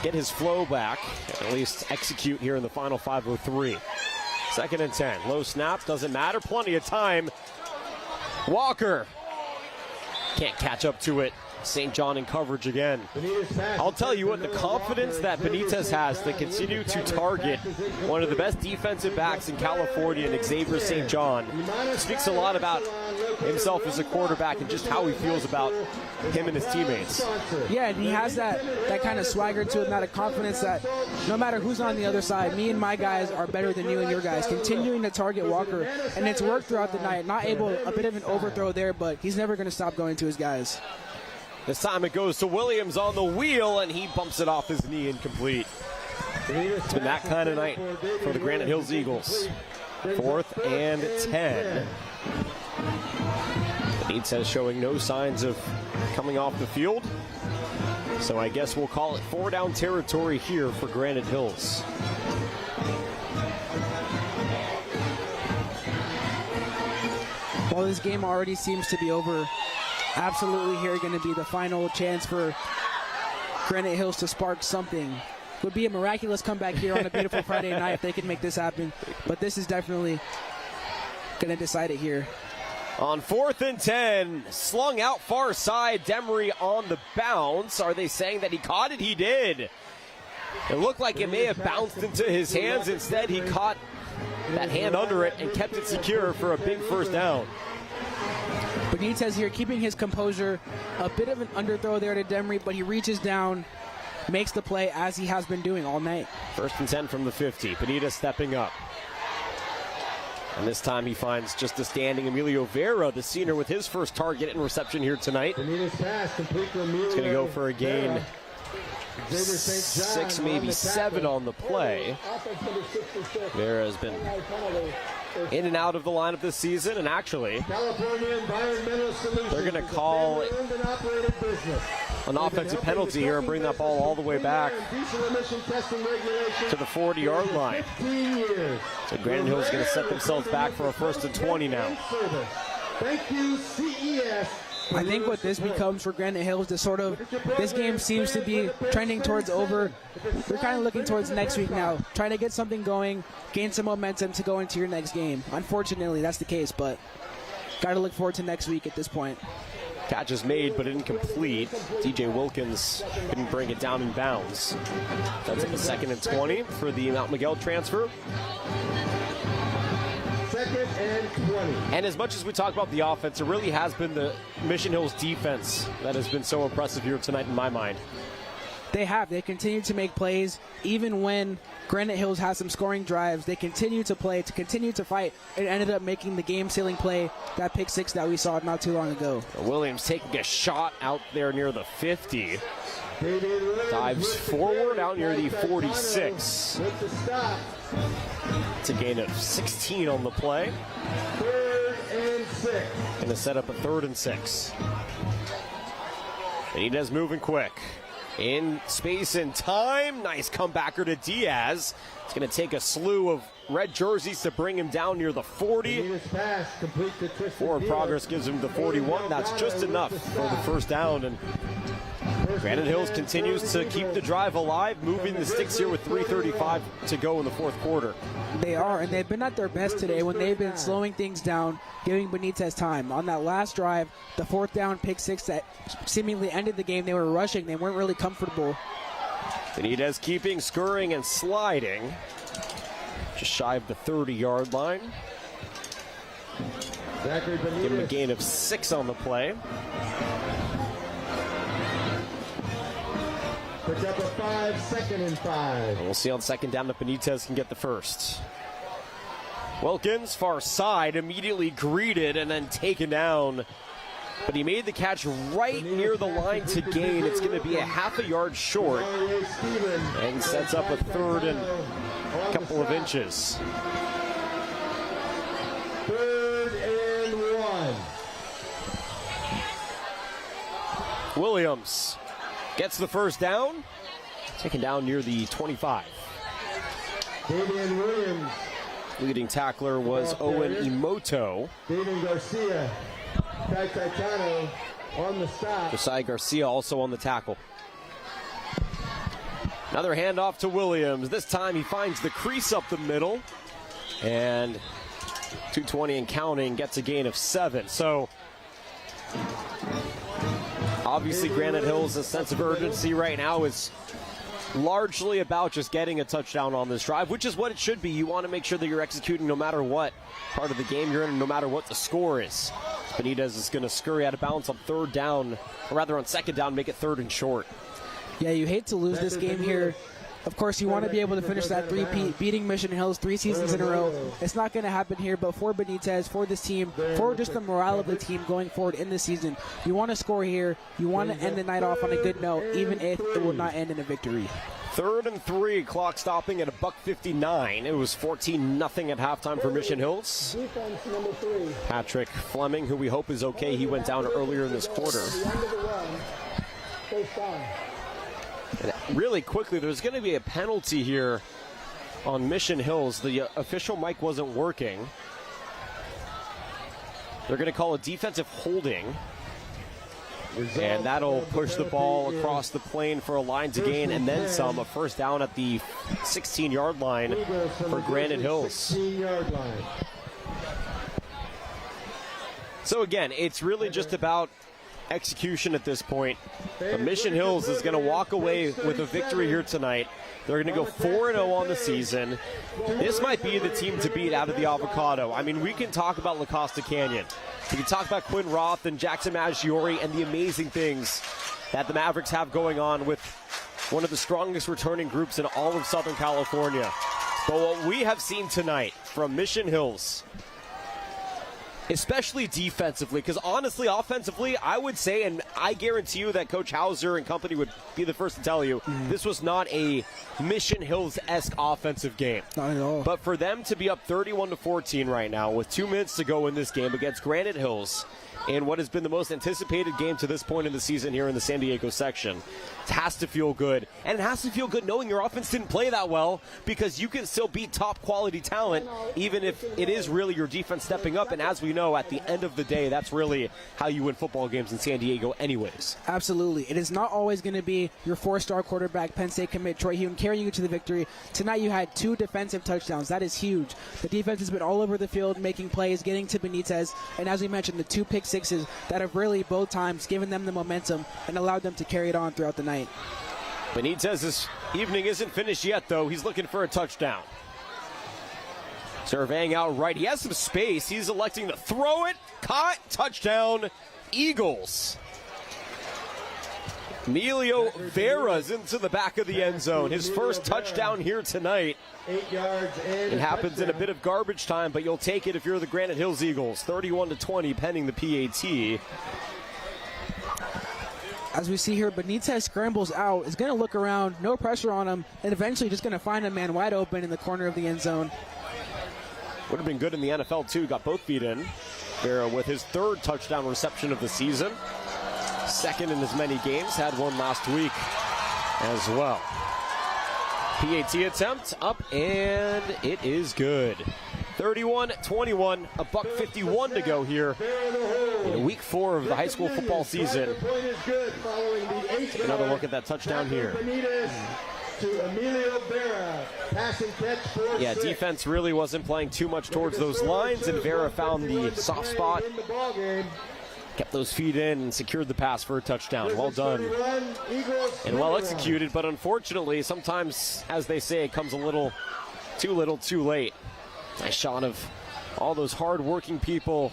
get his flow back, and at least execute here in the final 5:03. 2nd and 10. Low snap, doesn't matter. Plenty of time. Walker can't catch up to it. St. John in coverage again. I'll tell you what, the confidence that Benitez has to continue to target one of the best defensive backs in California and Xavier St. John speaks a lot about himself as a quarterback and just how he feels about him and his teammates.
Yeah, and he has that kind of swagger to him, that confidence that no matter who's on the other side, me and my guys are better than you and your guys. Continuing to target Walker, and it's worked throughout the night. Not able, a bit of an overthrow there, but he's never going to stop going to his guys.
This time it goes to Williams on the wheel, and he bumps it off his knee, incomplete. It's been that kind of night for the Granite Hills Eagles. 4th and 10. Benitez showing no signs of coming off the field. So I guess we'll call it 4-down territory here for Granite Hills.
Well, this game already seems to be over. Absolutely here going to be the final chance for Granite Hills to spark something. Would be a miraculous comeback here on a beautiful Friday night if they can make this happen. But this is definitely going to decide it here.
On 4th and 10, slung out far side, Demery on the bounce. Are they saying that he caught it? He did. It looked like it may have bounced into his hands. Instead, he caught that hand under it and kept it secure for a big first down.
Benitez here keeping his composure. A bit of an underthrow there to Demery, but he reaches down, makes the play as he has been doing all night. 1st and 10
from the 50. Benitez stepping up. And this time he finds just a standing Emilio Vera, the senior, with his first target and reception here tonight.
Benitez pass complete to Emilio.
He's going to go for a gain. 6, maybe 7 on the play. Vera has been in and out of the lineup this season, and actually they're going to call an offensive penalty here and bring that ball all the way back to the 40-yard line. So Granite Hills is going to set themselves back for a 1st and 20 now.
Thank you, CES.
I think what this becomes for Granite Hills is sort of, this game seems to be trending towards over. We're kind of looking towards next week now, trying to get something going, gain some momentum to go into your next game. Unfortunately, that's the case, but got to look forward to next week at this point.
Catch is made, but incomplete. DJ Wilkins couldn't bring it down in bounds. That's a 2nd and 20 for the Mount Miguel transfer.
2nd and 20.
And as much as we talk about the offense, it really has been the Mission Hills defense that has been so impressive here tonight in my mind.
They have. They continue to make plays. Even when Granite Hills has some scoring drives, they continue to play, to continue to fight, and ended up making the game-sealing play, that pick six that we saw not too long ago.
Williams taking a shot out there near the 50. Dives forward out near the 46. It's a gain of 16 on the play.
3rd and 6.
Going to set up a 3rd and 6. Benitez moving quick. In space and time. Nice comebacker to Diaz. It's going to take a slew of red jerseys to bring him down near the 40. Forward progress gives him the 41. That's just enough for the first down. And Granite Hills continues to keep the drive alive, moving the sticks here with 3:35 to go in the fourth quarter.
They are, and they've been at their best today when they've been slowing things down, giving Benitez time. On that last drive, the 4th down pick six that seemingly ended the game, they were rushing. They weren't really comfortable.
Benitez keeping, scurrying, and sliding. Just shy of the 30-yard line. Give him a gain of 6 on the play.
Pick up a 5, 2nd and 5.
We'll see on 2nd down if Benitez can get the first. Wilkins, far side, immediately greeted and then taken down. But he made the catch right near the line to gain. It's going to be a half a yard short and sets up a 3rd and a couple of inches.
3rd and 1.
Williams gets the first down, taken down near the 25.
Damian Williams.
Leading tackler was Owen Emoto.
Damian Garcia. Kai Taitano on the stop.
Josiah Garcia also on the tackle. Another handoff to Williams. This time he finds the crease up the middle. And 220 and counting, gets a gain of 7. So obviously Granite Hills' sense of urgency right now is largely about just getting a touchdown on this drive, which is what it should be. You want to make sure that you're executing no matter what part of the game you're in and no matter what the score is. Benitez is going to scurry out of bounds on 3rd down, or rather on 2nd down, make it 3rd and short.
Yeah, you hate to lose this game here. Of course, you want to be able to finish that three-peat, beating Mission Hills 3 seasons in a row. It's not going to happen here, but for Benitez, for this team, for just the morale of the team going forward in this season, you want to score here. You want to end the night off on a good note, even if it will not end in a victory.
3rd and 3, clock stopping at $1:59. It was 14-0 at halftime for Mission Hills.
Defense number 3.
Patrick Fleming, who we hope is okay, he went down earlier in this quarter.
First down.
And really quickly, there's going to be a penalty here on Mission Hills. The official mic wasn't working. They're going to call a defensive holding. And that'll push the ball across the plane for a line to gain and then some. A first down at the 16-yard line for Granite Hills.
16-yard line.
So again, it's really just about execution at this point. But Mission Hills is going to walk away with a victory here tonight. They're going to go 4-0 on the season. This might be the team to beat out of the avocado. I mean, we can talk about La Costa Canyon. We can talk about Quinn Roth and Jackson Maggiore and the amazing things that the Mavericks have going on with one of the strongest returning groups in all of Southern California. But what we have seen tonight from Mission Hills, especially defensively, because honestly, offensively, I would say, and I guarantee you that Coach Hauser and company would be the first to tell you, this was not a Mission Hills-esque offensive game.
Not at all.
But for them to be up 31-14 right now with 2 minutes to go in this game against Granite Hills, in what has been the most anticipated game to this point in the season here in the San Diego section, it has to feel good. And it has to feel good knowing your offense didn't play that well, because you can still beat top quality talent even if it is really your defense stepping up. And as we know, at the end of the day, that's really how you win football games in San Diego anyways.
Absolutely. It is not always going to be your 4-star quarterback, Penn State commit Troy Hume, carrying you to the victory. Tonight you had 2 defensive touchdowns. That is huge. The defense has been all over the field, making plays, getting to Benitez, and as we mentioned, the 2 pick sixes that have really both times given them the momentum and allowed them to carry it on throughout the night.
Benitez's evening isn't finished yet, though. He's looking for a touchdown. Surveying out right. He has some space. He's electing to throw it. Caught. Touchdown. Eagles. Emilio Vera's into the back of the end zone. His first touchdown here tonight.
8 yards and
It happens in a bit of garbage time, but you'll take it if you're the Granite Hills Eagles. 31-20 pending the PAT.
As we see here, Benitez scrambles out, is going to look around, no pressure on him, and eventually just going to find a man wide open in the corner of the end zone.
Would have been good in the NFL, too. Got both feet in. Vera with his third touchdown reception of the season. Second in as many games. Had one last week as well. PAT attempt up, and it is good. 31-21, a buck 51 to go here in week 4 of the high school football season. Another look at that touchdown here.
To Emilio Vera, pass and catch for
Yeah, defense really wasn't playing too much towards those lines, and Vera found the soft spot, kept those feet in, and secured the pass for a touchdown. Well done and well executed, but unfortunately, sometimes, as they say, it comes a little, too late. Nice shot of all those hard-working people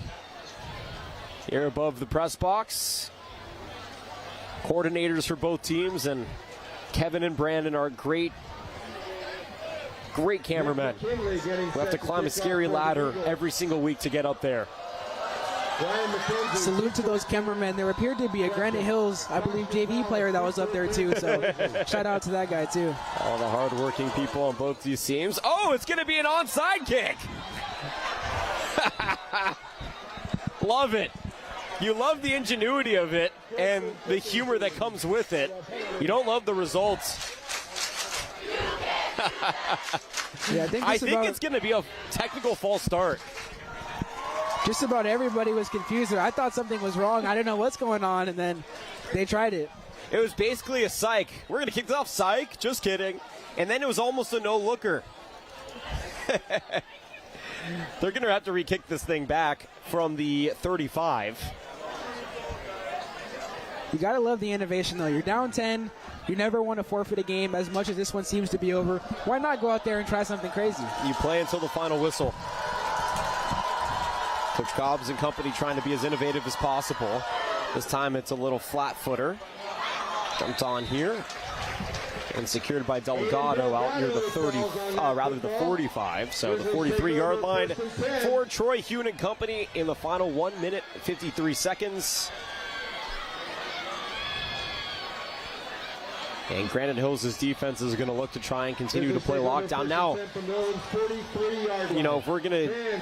here above the press box. Coordinators for both teams, and Kevin and Brandon are great cameramen who have to climb a scary ladder every single week to get up there.
Salute to those cameramen. There appeared to be a Granite Hills, I believe, JV player that was up there too, so shout out to that guy too.
All the hard-working people on both these teams. Oh, it's going to be an onside kick! Love it. You love the ingenuity of it and the humor that comes with it. You don't love the results.
Yeah,
I think it's going to be a technical false start.
Just about everybody was confused there. I thought something was wrong. I didn't know what's going on, and then they tried it.
It was basically a psych. We're going to kick this off, psych. Just kidding. And then it was almost a no-looker. They're going to have to re-kick this thing back from the 35.
You got to love the innovation, though. You're down 10. You never want to forfeit a game as much as this one seems to be over. Why not go out there and try something crazy?
You play until the final whistle. Coach Cobbs and company trying to be as innovative as possible. This time it's a little flat footer. Jumped on here and secured by Delgado out near the 45. So the 43-yard line for Troy Hune and company in the final 1 minute 53 seconds. And Granite Hills' defense is going to look to try and continue to play lockdown. Now, if we're going to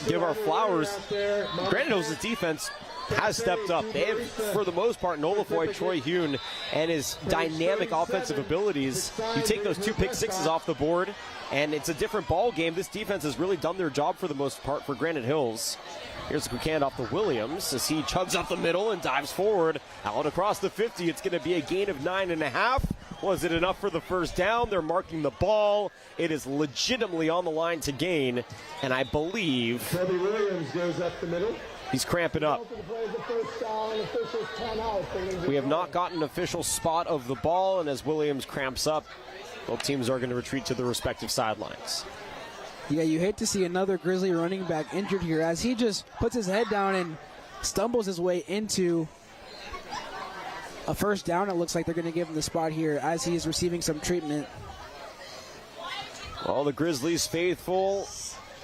give our flowers, Granite Hills' defense has stepped up. They have, for the most part, nullified Troy Hune and his dynamic offensive abilities. You take those 2 pick sixes off the board, and it's a different ball game. This defense has really done their job for the most part for Granite Hills. Here's a quick handoff to Williams as he chugs up the middle and dives forward. Out across the 50, it's going to be a gain of 9.5. Was it enough for the first down? They're marking the ball. It is legitimately on the line to gain, and I believe
Toby Williams goes up the middle.
He's cramping up. We have not gotten an official spot of the ball, and as Williams cramps up, both teams are going to retreat to their respective sidelines.
Yeah, you hate to see another Grizzly running back injured here as he just puts his head down and stumbles his way into a first down. It looks like they're going to give him the spot here as he is receiving some treatment.
All the Grizzlies faithful.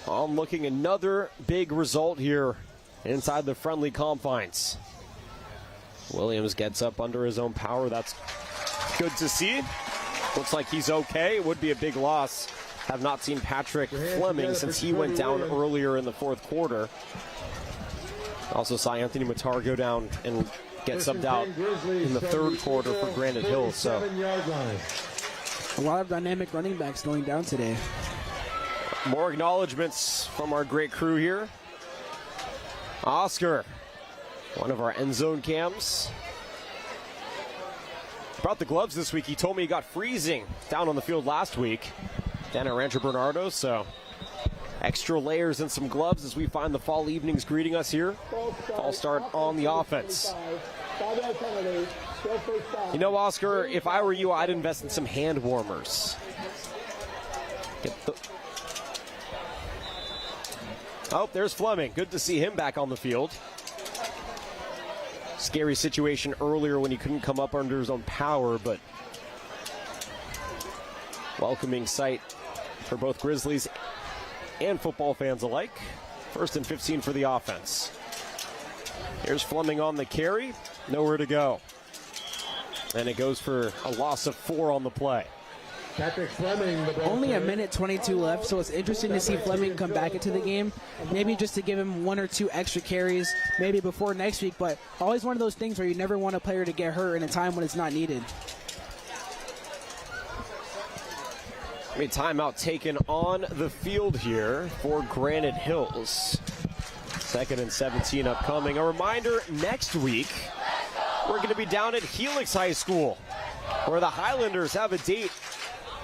I'm looking another big result here inside the friendly confines. Williams gets up under his own power. That's good to see. Looks like he's okay. It would be a big loss. Have not seen Patrick Fleming since he went down earlier in the fourth quarter. Also saw Anthony Matar go down and get subbed out in the third quarter for Granite Hills. So
a lot of dynamic running backs going down today.
More acknowledgments from our great crew here. Oscar, one of our end zone cams. Brought the gloves this week. He told me he got freezing down on the field last week down at Rancho Bernardo, so extra layers and some gloves as we find the fall evenings greeting us here. Fall start on the offense. You know, Oscar, if I were you, I'd invest in some hand warmers. Oh, there's Fleming. Good to see him back on the field. Scary situation earlier when he couldn't come up under his own power, but welcoming sight for both Grizzlies and football fans alike. 1st and 15 for the offense. Here's Fleming on the carry. Nowhere to go. And it goes for a loss of 4 on the play.
Patrick Fleming, the ball
Only a
carrier.
minute 22 left, so it's interesting to see Fleming come back into the game. Maybe just to give him 1 or 2 extra carries, maybe before next week, but always one of those things where you never want a player to get hurt in a time when it's not needed.
Timeout taken on the field here for Granite Hills. 2nd and 17 upcoming. A reminder, next week, we're going to be down at Helix High School, where the Highlanders have a date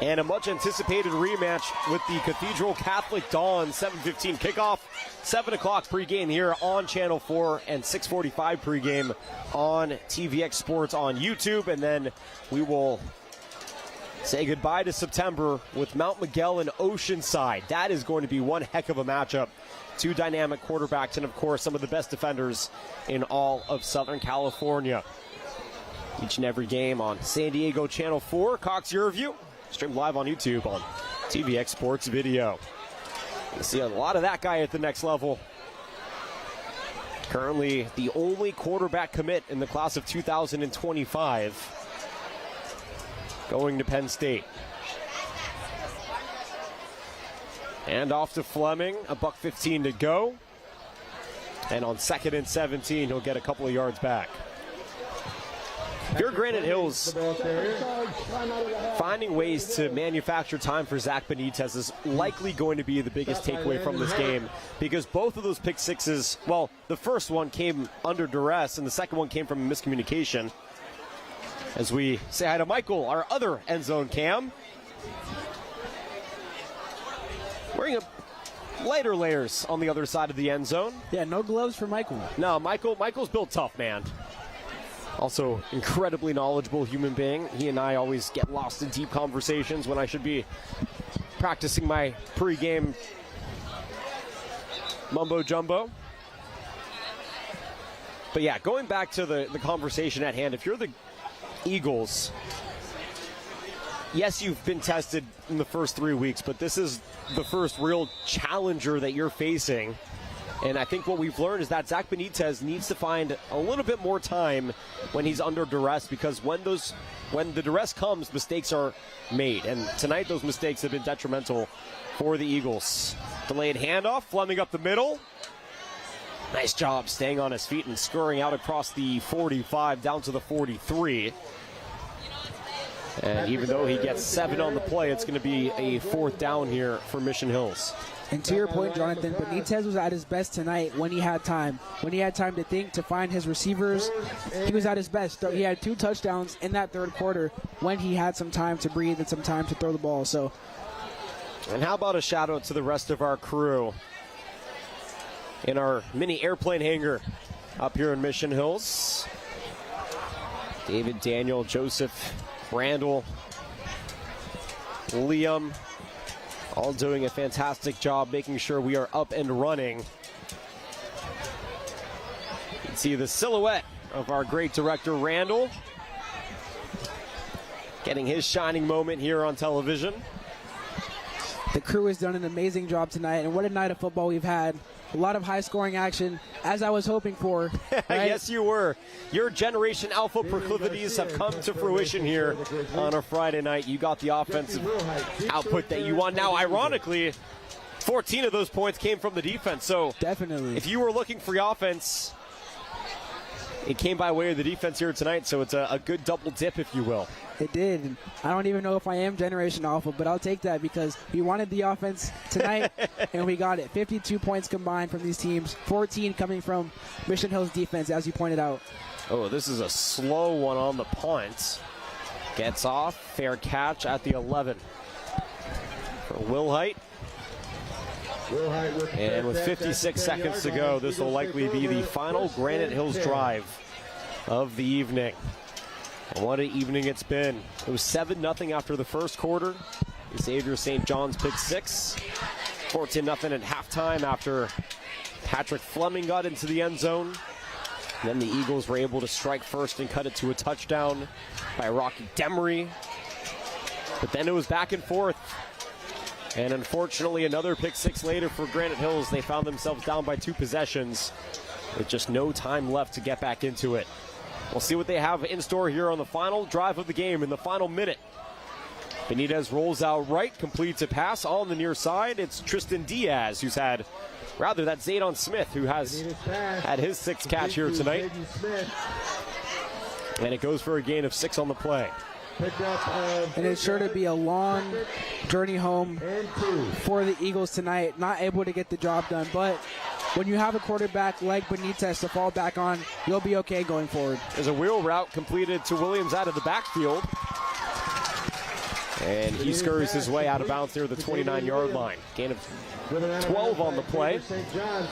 and a much-anticipated rematch with the Cathedral Catholic Dawn. 7:15 kickoff, 7 o'clock pregame here on Channel 4, and 6:45 pregame on TVX Sports on YouTube. And then we will say goodbye to September with Mount Miguel and Oceanside. That is going to be one heck of a matchup. 2 dynamic quarterbacks and, of course, some of the best defenders in all of Southern California. Each and every game on San Diego Channel 4, Watch.yurview, streamed live on YouTube on TVX Sports Video. You see a lot of that guy at the next level. Currently the only quarterback commit in the class of 2025. Going to Penn State. And off to Fleming, $1:15 to go. And on 2nd and 17, he'll get a couple of yards back. If you're Granite Hills, finding ways to manufacture time for Zach Benitez is likely going to be the biggest takeaway from this game, because both of those pick sixes, well, the first one came under duress, and the second one came from miscommunication. As we say hi to Michael, our other end zone cam. Wearing lighter layers on the other side of the end zone.
Yeah, no gloves for Michael.
No, Michael's built tough, man. Also, incredibly knowledgeable human being. He and I always get lost in deep conversations when I should be practicing my pregame mumbo jumbo. But yeah, going back to the conversation at hand, if you're the Eagles, yes, you've been tested in the first 3 weeks, but this is the first real challenger that you're facing. And I think what we've learned is that Zach Benitez needs to find a little bit more time when he's under duress, because when the duress comes, mistakes are made. And tonight those mistakes have been detrimental for the Eagles. Delayed handoff, Fleming up the middle. Nice job staying on his feet and scurrying out across the 45 down to the 43. And even though he gets 7 on the play, it's going to be a 4th down here for Mission Hills.
And to your point, Jonathan, Benitez was at his best tonight when he had time. When he had time to think, to find his receivers, he was at his best. He had 2 touchdowns in that third quarter when he had some time to breathe and some time to throw the ball. So,
and how about a shout out to the rest of our crew in our mini airplane hangar up here in Mission Hills. David, Daniel, Joseph, Randall, Liam, all doing a fantastic job making sure we are up and running. You can see the silhouette of our great director, Randall, getting his shining moment here on television.
the crew has done an amazing job tonight, and what a night of football we've had. A lot of high-scoring action, as I was hoping for. Right?
Yes, you were. Your Generation Alpha proclivities have come to fruition here on a Friday night. You got the offensive output that you want. Now, ironically, 14 of those points came from the defense. So
definitely,
if you were looking for the offense, it came by way of the defense here tonight. So it's a good double dip, if you will.
It did. I don't even know if I am Generation Alpha, but I'll take that because we wanted the offense tonight, and we got it. 52 points combined from these teams, 14 coming from Mission Hills defense, as you pointed out.
Oh, this is a slow one on the punt. Gets off. Fair catch at the 11 for Wilhite. And with 56 seconds to go, this will likely be the final Granite Hills drive of the evening. And what an evening it's been. It was 7-0 after the first quarter. Xavier St. John's pick 6. 14-0 at halftime after Patrick Fleming got into the end zone. Then the Eagles were able to strike first and cut it to a touchdown by Rocky Demery. But then it was back and forth. And unfortunately, another pick six later for Granite Hills. They found themselves down by 2 possessions with just no time left to get back into it. We'll see what they have in store here on the final drive of the game in the final minute. Benitez rolls out right, completes a pass on the near side. It's Tristan Diaz that's Zaydon Smith who has had his 6th catch here tonight. And it goes for a gain of 6 on the play.
And it's sure to be a long journey home for the Eagles tonight. Not able to get the job done, but when you have a quarterback like Benitez to fall back on, you'll be okay going forward.
There's a wheel route completed to Williams out of the backfield. And he scurries his way out of bounds near the 29-yard line. Gain of 12 on the play.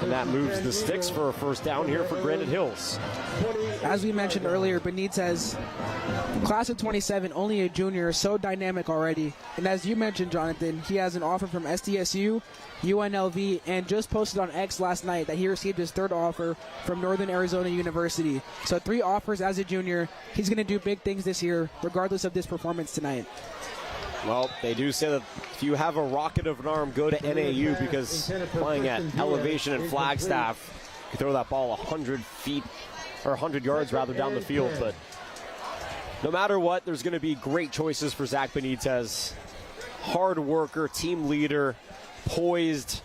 And that moves the sticks for a first down here for Granite Hills.
As we mentioned earlier, Benitez, class of 27, only a junior, so dynamic already. And as you mentioned, Jonathan, he has an offer from SDSU, UNLV, and just posted on X last night that he received his 3rd offer from Northern Arizona University. So 3 offers as a junior. He's going to do big things this year, regardless of this performance tonight.
Well, they do say that if you have a rocket of an arm, go to NAU, because playing at elevation and Flagstaff, you throw that ball 100 feet, or 100 yards rather, down the field. But no matter what, there's going to be great choices for Zach Benitez. Hard worker, team leader, poised.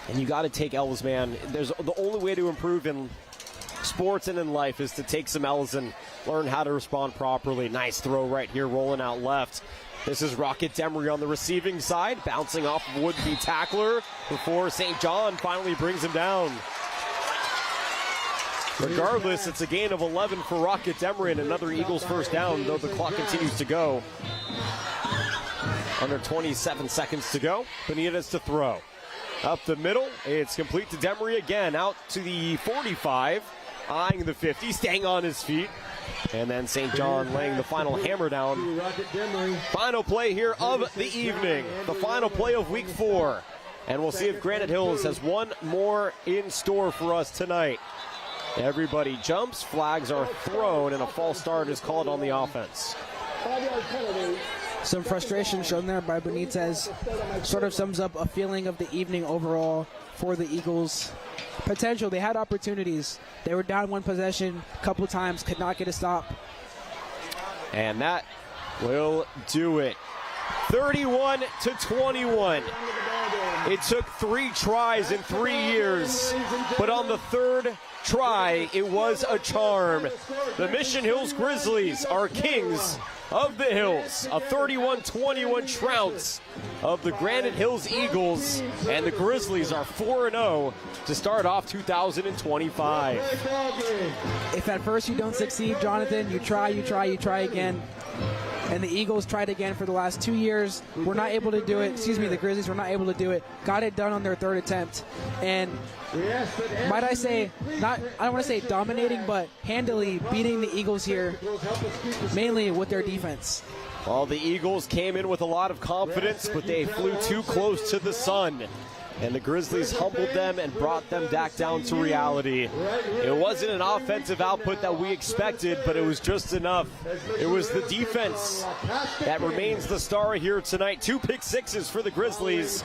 And you got to take L's, man. The only way to improve in sports and in life is to take some L's and learn how to respond properly. Nice throw right here, rolling out left. This is Rocket Demery on the receiving side, bouncing off of would-be tackler before St. John finally brings him down. Regardless, it's a gain of 11 for Rocket Demery and another Eagles first down, though the clock continues to go. Under 27 seconds to go. Benitez to throw. Up the middle, it's complete to Demery again, out to the 45, eyeing the 50, staying on his feet. And then St. John laying the final hammer down. Final play here of the evening. The final play of week 4. And we'll see if Granite Hills has one more in store for us tonight. Everybody jumps, flags are thrown, and a false start is called on the offense.
Some frustration shown there by Benitez. Sort of sums up a feeling of the evening overall for the Eagles. Potential, they had opportunities. They were down 1 possession a couple times, could not get a stop.
And that will do it. 31-21. It took 3 tries in 3 years, but on the 3rd try, it was a charm. The Mission Hills Grizzlies are kings of the hills. A 31-21 trounce of the Granite Hills Eagles, and the Grizzlies are 4-0 to start off 2025.
If at first you don't succeed, Jonathan, you try again. And the Eagles tried again for the last 2 years. Were not able to do it. The Grizzlies were not able to do it. Got it done on their 3rd attempt. And might I say, I don't want to say dominating, but handily beating the Eagles here, mainly with their defense.
Well, the Eagles came in with a lot of confidence, but they flew too close to the sun. And the Grizzlies humbled them and brought them back down to reality. It wasn't an offensive output that we expected, but it was just enough. It was the defense that remains the star here tonight. 2 pick sixes for the Grizzlies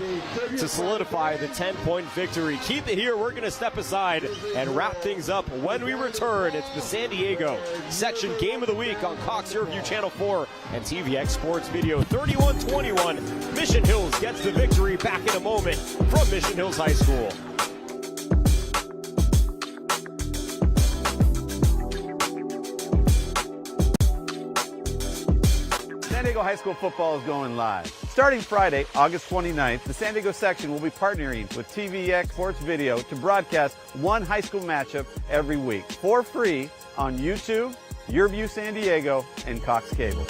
to solidify the 10-point victory. Keep it here. We're going to step aside and wrap things up when we return. It's the San Diego Section Game of the Week on Cox Your-View Channel 4 and TVX Sports Video. 31-21. Mission Hills gets the victory. Back in a moment from Mission Hills High School.
San Diego High School football is going live. Starting Friday, August 29th, the San Diego section will be partnering with TVX Sports Video to broadcast one high school matchup every week for free on YouTube, YurView San Diego, and Cox Cable.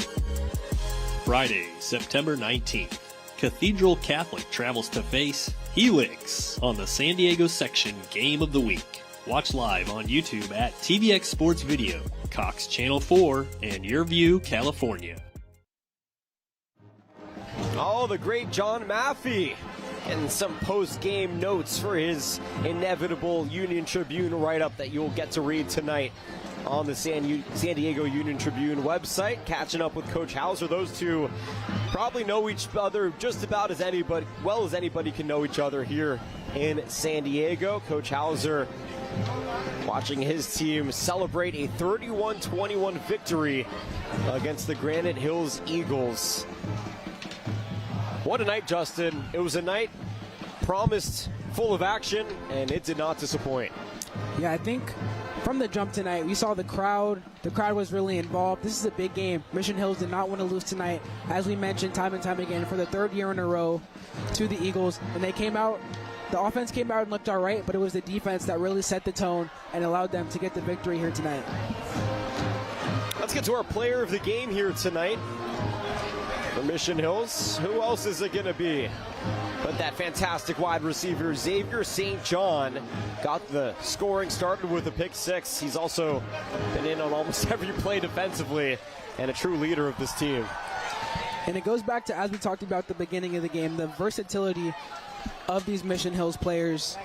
Friday, September 19th, Cathedral Catholic travels to face Helix on the San Diego section Game of the Week. Watch live on YouTube at TVX Sports Video, Cox Channel 4, and YurView, California.
Oh, the great John Maffey and some post-game notes for his inevitable Union Tribune write-up that you'll get to read tonight on the San Diego Union Tribune website. Catching up with Coach Hauser. Those two probably know each other just about as anybody can know each other here in San Diego. Coach Hauser watching his team celebrate a 31-21 victory against the Granite Hills Eagles. What a night, Justin. It was a night promised full of action, and it did not disappoint.
Yeah, I think from the jump tonight, we saw the crowd. The crowd was really involved. This is a big game. Mission Hills did not want to lose tonight, as we mentioned time and time again, for the third year in a row to the Eagles. And they came out. The offense came out and looked all right, but it was the defense that really set the tone and allowed them to get the victory here tonight.
Let's get to our player of the game here tonight for Mission Hills. Who else is it going to be but that fantastic wide receiver, Xavier St. John? Got the scoring started with a pick six. He's also been in on almost every play defensively and a true leader of this team.
And it goes back to, as we talked about at the beginning of the game, the versatility of these Mission Hills players.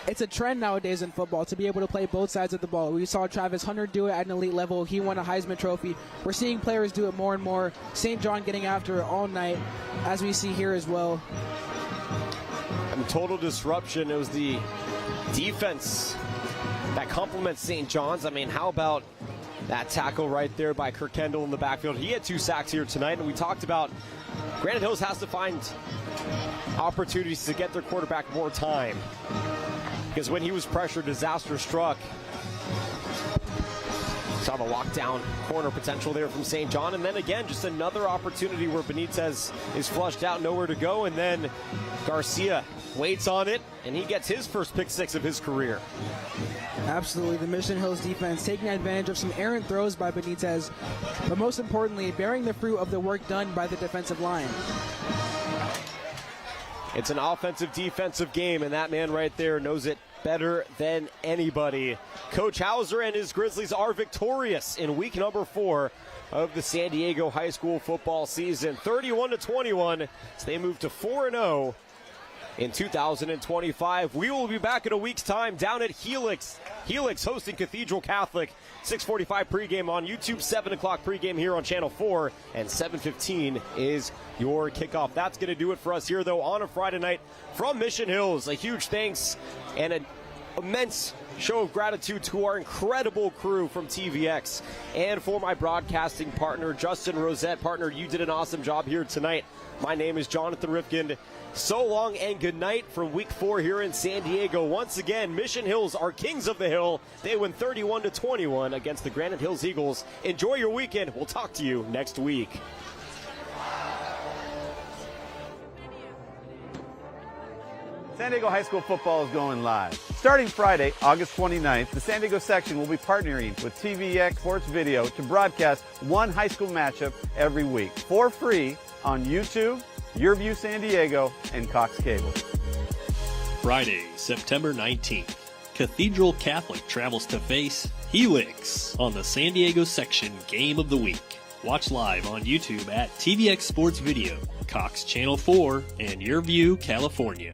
It's a trend nowadays in football to be able to play both sides of the ball. We saw Travis Hunter do it at an elite level. He won a Heisman Trophy. We're seeing players do it more and more. St. John getting after it all night, as we see here as well.
And total disruption. It was the defense that complements St. John's. I mean, how about that tackle right there by Kirk Kendall in the backfield? He had 2 sacks here tonight, and we talked about Granite Hills has to find opportunities to get their quarterback more time, because when he was pressured, disaster struck. Saw the lockdown corner potential there from St. John, and then again, just another opportunity where Benitez is flushed out, nowhere to go, and then Garcia waits on it, and he gets his first pick six of his career.
Absolutely, the Mission Hills defense taking advantage of some errant throws by Benitez, but most importantly, bearing the fruit of the work done by the defensive line.
It's an offensive-defensive game, and that man right there knows it better than anybody. Coach Hauser and his Grizzlies are victorious in week number 4 of the San Diego high school football season. 31-21, so they move to 4-0 in 2025. We will be back in a week's time down at Helix. Helix hosting Cathedral Catholic. 6:45 pregame on YouTube, 7 o'clock pregame here on Channel 4, and 7:15 is your kickoff. That's going to do it for us here, though, on a Friday night from Mission Hills. A huge thanks and an immense show of gratitude to our incredible crew from TVX, and for my broadcasting partner, Justin Rosette. Partner, you did an awesome job here tonight. My name is Jonathan Rifkind. So long and good night from week 4 here in San Diego. Once again, Mission Hills are kings of the hill. They win 31-21 against the Granite Hills Eagles. Enjoy your weekend. We'll talk to you next week.
San Diego High School football is going live. Starting Friday, August 29th, the San Diego section will be partnering with TVX Sports Video to broadcast one high school matchup every week for free on YouTube, YurView San Diego, and Cox Cable.
Friday, September 19th, Cathedral Catholic travels to face Helix on the San Diego section Game of the Week. Watch live on YouTube at TVX Sports Video, Cox Channel 4, and YurView, California.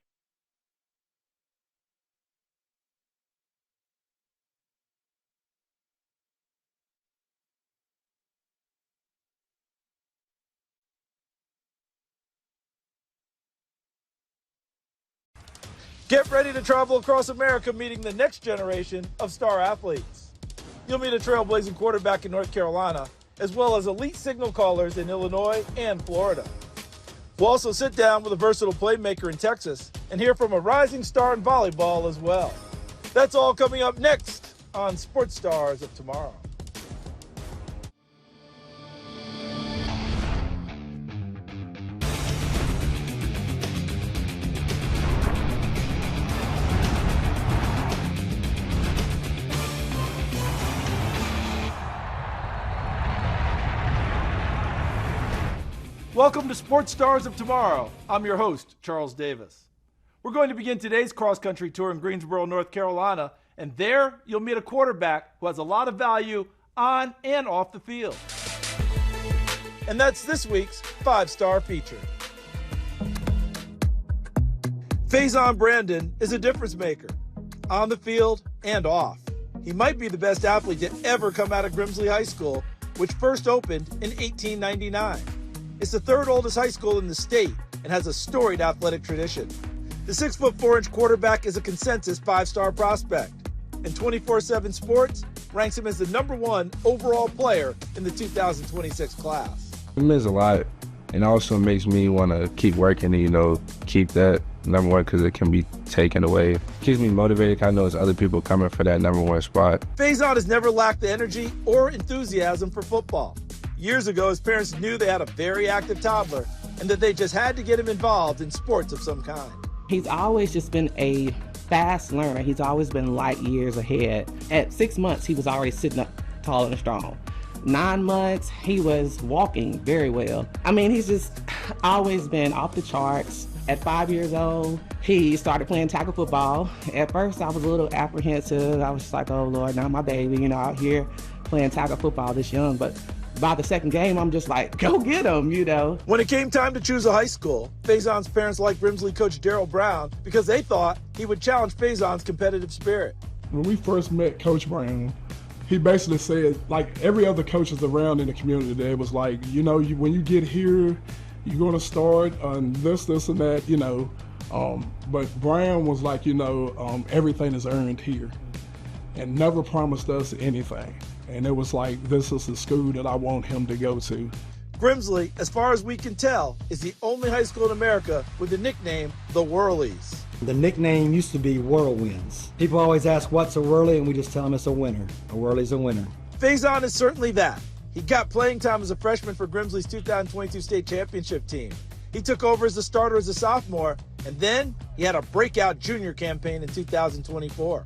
Get ready to travel across America meeting the next generation of star athletes. You'll meet a trailblazing quarterback in North Carolina, as well as elite signal callers in Illinois and Florida. We'll also sit down with a versatile playmaker in Texas and hear from a rising star in volleyball as well. That's all coming up next on Sports Stars of Tomorrow. Welcome to Sports Stars of Tomorrow. I'm your host, Charles Davis. We're going to begin today's cross-country tour in Greensboro, North Carolina, and there you'll meet a quarterback who has a lot of value on and off the field. And that's this week's 5-star feature. Faison Brandon is a difference maker, on the field and off. He might be the best athlete to ever come out of Grimsley High School, which first opened in 1899. It's the third oldest high school in the state and has a storied athletic tradition. The 6'4" quarterback is a consensus 5-star prospect, and 24/7 Sports ranks him as the #1 overall player in the 2026 class.
It means a lot, and also makes me want to keep working and, keep that #1 because it can be taken away. Keeps me motivated. I know there's other people coming for that #1 spot.
Faison has never lacked the energy or enthusiasm for football. Years ago, his parents knew they had a very active toddler and that they just had to get him involved in sports of some kind.
He's always just been a fast learner. He's always been light years ahead. At 6 months, he was already sitting up tall and strong. 9 months, he was walking very well. I mean, he's just always been off the charts. At 5 years old, he started playing tackle football. At first, I was a little apprehensive. I was just like, oh, Lord, now my baby, out here playing tackle football this young. But by the second game, I'm just like, go get him,
When it came time to choose a high school, Faison's parents liked Grimsley coach Darryl Brown because they thought he would challenge Faison's competitive spirit.
When we first met Coach Brown, he basically said, like every other coaches around in the community, there was like, when you get here, you're going to start on this, and that, But Brown was like, everything is earned here, and never promised us anything. And it was like, this is the school that I want him to go to.
Grimsley, as far as we can tell, is the only high school in America with the nickname the Whirlies.
The nickname used to be Whirlwinds. People always ask, what's a Whirly? And we just tell them it's a winner. A Whirly's a winner.
Faison is certainly that. He got playing time as a freshman for Grimsley's 2022 state championship team. He took over as a starter as a sophomore, and then he had a breakout junior campaign in 2024.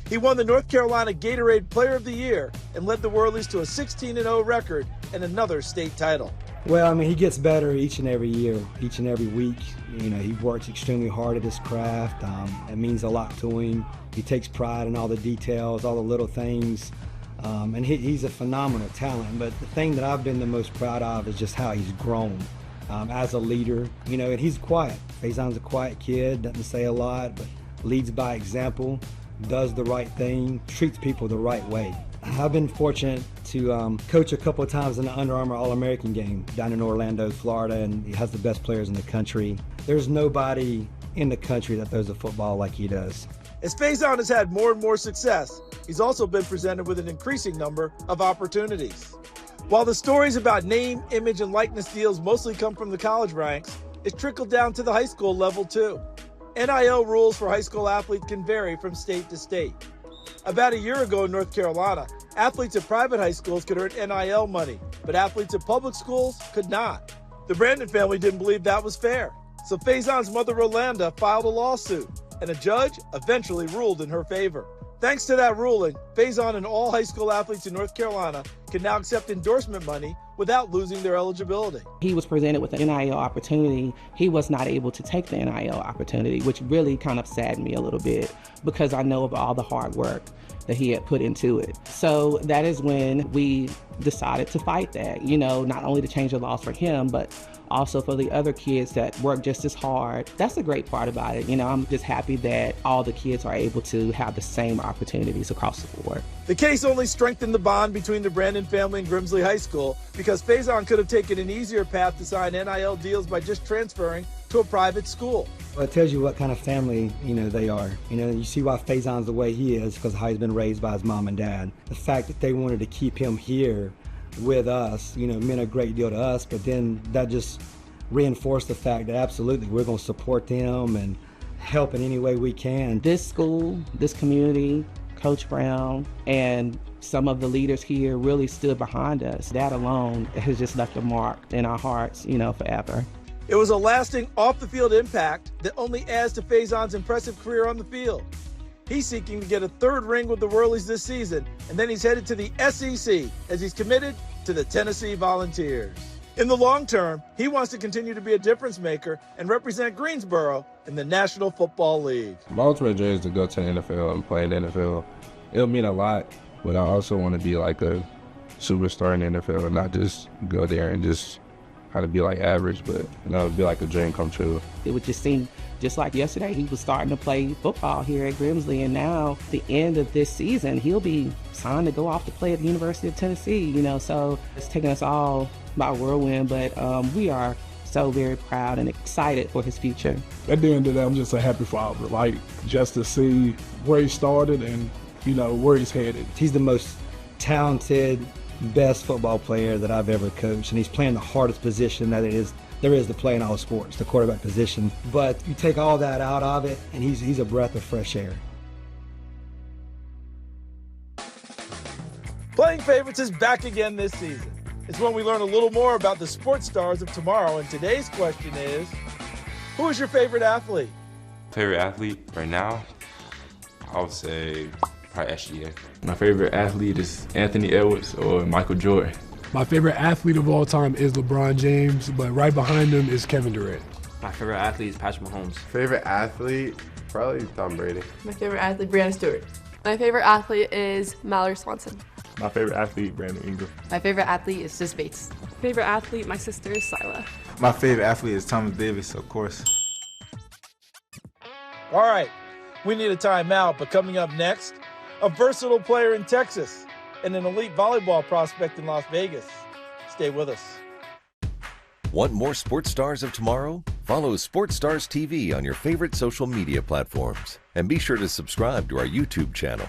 He won the North Carolina Gatorade Player of the Year and led the Whirlies to a 16-0 record and another state title.
Well, I mean, he gets better each and every year, each and every week. He works extremely hard at his craft. It means a lot to him. He takes pride in all the details, all the little things. And he's a phenomenal talent. But the thing that I've been the most proud of is just how he's grown as a leader. And he's quiet. Faison's a quiet kid, doesn't say a lot, but leads by example, does the right thing, treats people the right way. I've been fortunate to coach a couple of times in the Under Armour All-American game down in Orlando, Florida, and he has the best players in the country. There's nobody in the country that throws a football like he does.
As Faison has had more and more success, he's also been presented with an increasing number of opportunities. While the stories about name, image, and likeness deals mostly come from the college ranks, it's trickled down to the high school level too. NIL rules for high school athletes can vary from state to state. About a year ago in North Carolina, athletes at private high schools could earn NIL money, but athletes at public schools could not. The Brandon family didn't believe that was fair, so Faison's mother Rolanda filed a lawsuit, and a judge eventually ruled in her favor. Thanks to that ruling, Faison and all high school athletes in North Carolina can now accept endorsement money without losing their eligibility.
He was presented with an NIL opportunity. He was not able to take the NIL opportunity, which really kind of saddened me a little bit because I know of all the hard work that he had put into it. So that is when we decided to fight that, not only to change the laws for him, but also for the other kids that work just as hard. That's the great part about it. I'm just happy that all the kids are able to have the same opportunities across the board.
The case only strengthened the bond between the Brandon family and Grimsley High School because Faison could have taken an easier path to sign NIL deals by just transferring to a private school.
Well, it tells you what kind of family, they are. You see why Faison's the way he is because of how he's been raised by his mom and dad. The fact that they wanted to keep him here with us, meant a great deal to us, but then that just reinforced the fact that absolutely we're going to support them and help in any way we can.
This school, this community, Coach Brown, and some of the leaders here really stood behind us. That alone has just left a mark in our hearts, forever.
It was a lasting off-the-field impact that only adds to Faison's impressive career on the field. He's seeking to get a third ring with the Whirlies this season, and then he's headed to the SEC as he's committed to the Tennessee Volunteers. In the long term, he wants to continue to be a difference maker and represent Greensboro in the National Football League.
My ultimate dream is to go to the NFL and play in the NFL. It'll mean a lot, but I also want to be like a superstar in the NFL and not just go there and just kind of be like average, but be like a dream come true.
It would just seem Just like yesterday, he was starting to play football here at Grimsley, and now the end of this season, he'll be signed to go off to play at the University of Tennessee, so it's taking us all by whirlwind, but we are so very proud and excited for his future.
At the end of the day, I'm just a happy father, just to see where he started and, where he's headed.
He's the most talented, best football player that I've ever coached, and he's playing the hardest position that there is to play in all sports, the quarterback position. But you take all that out of it, and he's a breath of fresh air.
Playing Favorites is back again this season. It's when we learn a little more about the sports stars of tomorrow, and today's question is, who is your favorite athlete?
Favorite athlete right now, I would say probably SGA. My favorite athlete is Anthony Edwards or Michael Jordan.
My favorite athlete of all time is LeBron James, but right behind him is Kevin Durant.
My favorite athlete is Patrick Mahomes.
Favorite athlete, probably Tom Brady.
My favorite athlete, Brianna Stewart. My favorite athlete is Mallory Swanson.
My favorite athlete, Brandon Ingram.
My favorite athlete is Sis Bates.
Favorite athlete, my sister is Sila.
My favorite athlete is Thomas Davis, of course.
All right, we need a timeout, but coming up next, a versatile player in Texas and an elite volleyball prospect in Las Vegas. Stay with us.
Want more sports stars of tomorrow? Follow Sports Stars TV on your favorite social media platforms. And be sure to subscribe to our YouTube channel.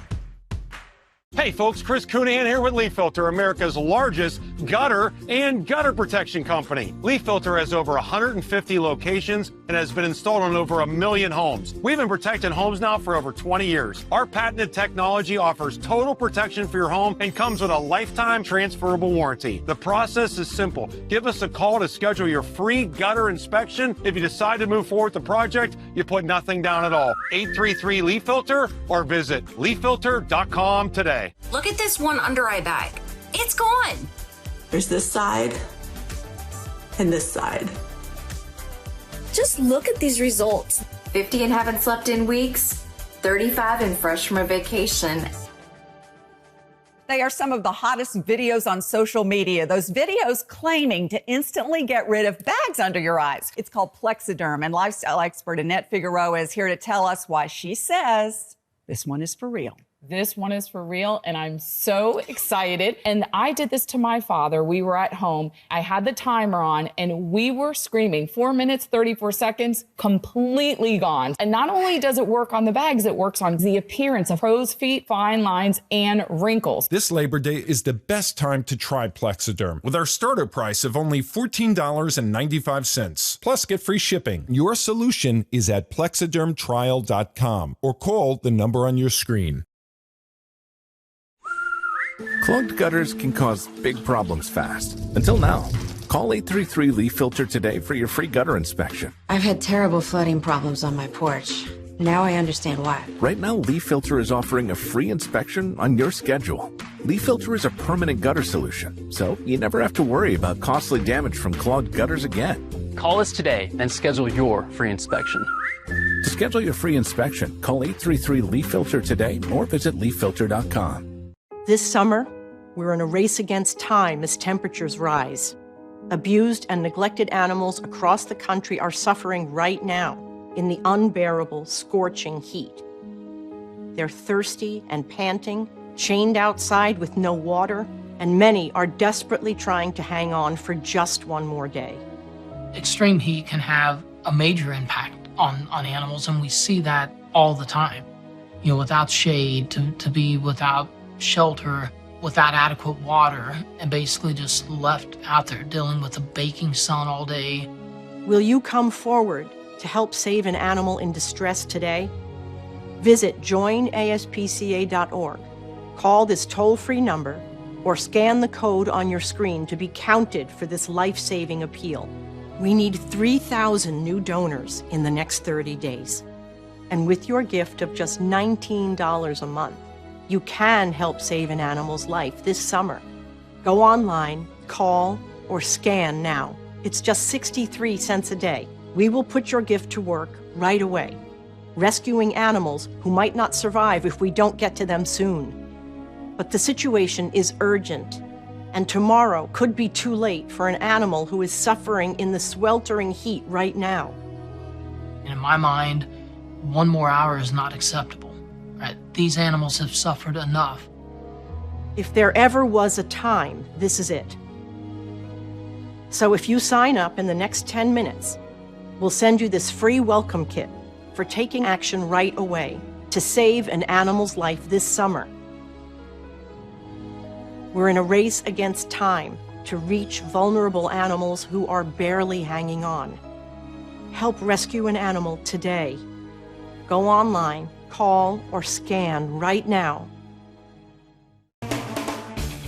Hey folks, Chris Coonahan here with Leaf Filter, America's largest gutter and gutter protection company. Leaf Filter has over 150 locations and has been installed on over 1 million homes. We've been protecting homes now for over 20 years. Our patented technology offers total protection for your home and comes with a lifetime transferable warranty. The process is simple. Give us a call to schedule your free gutter inspection. If you decide to move forward with the project, you put nothing down at all. 833 Leaf Filter or visit leaffilter.com today.
Look at this one under eye bag. It's gone.
There's this side and this side.
Just look at these results. 50 and haven't slept in weeks, 35 and fresh from a vacation.
They are some of the hottest videos on social media. Those videos claiming to instantly get rid of bags under your eyes. It's called Plexiderm, and lifestyle expert Annette Figueroa is here to tell us why she says this one is for real.
This one is for real, and I'm so excited. And I did this to my father. We were at home. I had the timer on, and we were screaming. 4 minutes, 34 seconds, completely gone. And not only does it work on the bags, it works on the appearance of crow's feet, fine lines, and wrinkles.
This Labor Day is the best time to try Plexiderm with our starter price of only $14.95. Plus, get free shipping. Your solution is at plexidermtrial.com or call the number on your screen.
Clogged gutters can cause big problems fast. Until now. Call 833 Leaf Filter today for your free gutter inspection.
I've had terrible flooding problems on my porch. Now I understand why.
Right now, Leaf Filter is offering a free inspection on your schedule. Leaf Filter is a permanent gutter solution, so you never have to worry about costly damage from clogged gutters again.
Call us today and schedule your free inspection.
To schedule your free inspection, call 833 Leaf Filter today or visit leaffilter.com.
This summer, we're in a race against time as temperatures rise. Abused and neglected animals across the country are suffering right now in the unbearable, scorching heat. They're thirsty and panting, chained outside with no water, and many are desperately trying to hang on for just one more day.
Extreme heat can have a major impact on animals, and we see that all the time. Without shade, to be without shelter, without adequate water, and basically just left out there dealing with the baking sun all day.
Will you come forward to help save an animal in distress today? Visit joinaspca.org, call this toll-free number, or scan the code on your screen to be counted for this life-saving appeal. We need 3,000 new donors in the next 30 days. And with your gift of just $19 a month, you can help save an animal's life this summer. Go online, call, or scan now. It's just 63 cents a day. We will put your gift to work right away, rescuing animals who might not survive if we don't get to them soon. But the situation is urgent, and tomorrow could be too late for an animal who is suffering in the sweltering heat right now.
And in my mind, 1 more hour is not acceptable. Right? These animals have suffered enough.
If there ever was a time, this is it. So if you sign up in the next 10 minutes, we'll send you this free welcome kit for taking action right away to save an animal's life this summer. We're in a race against time to reach vulnerable animals who are barely hanging on. Help rescue an animal today. Go online, call, or scan right now.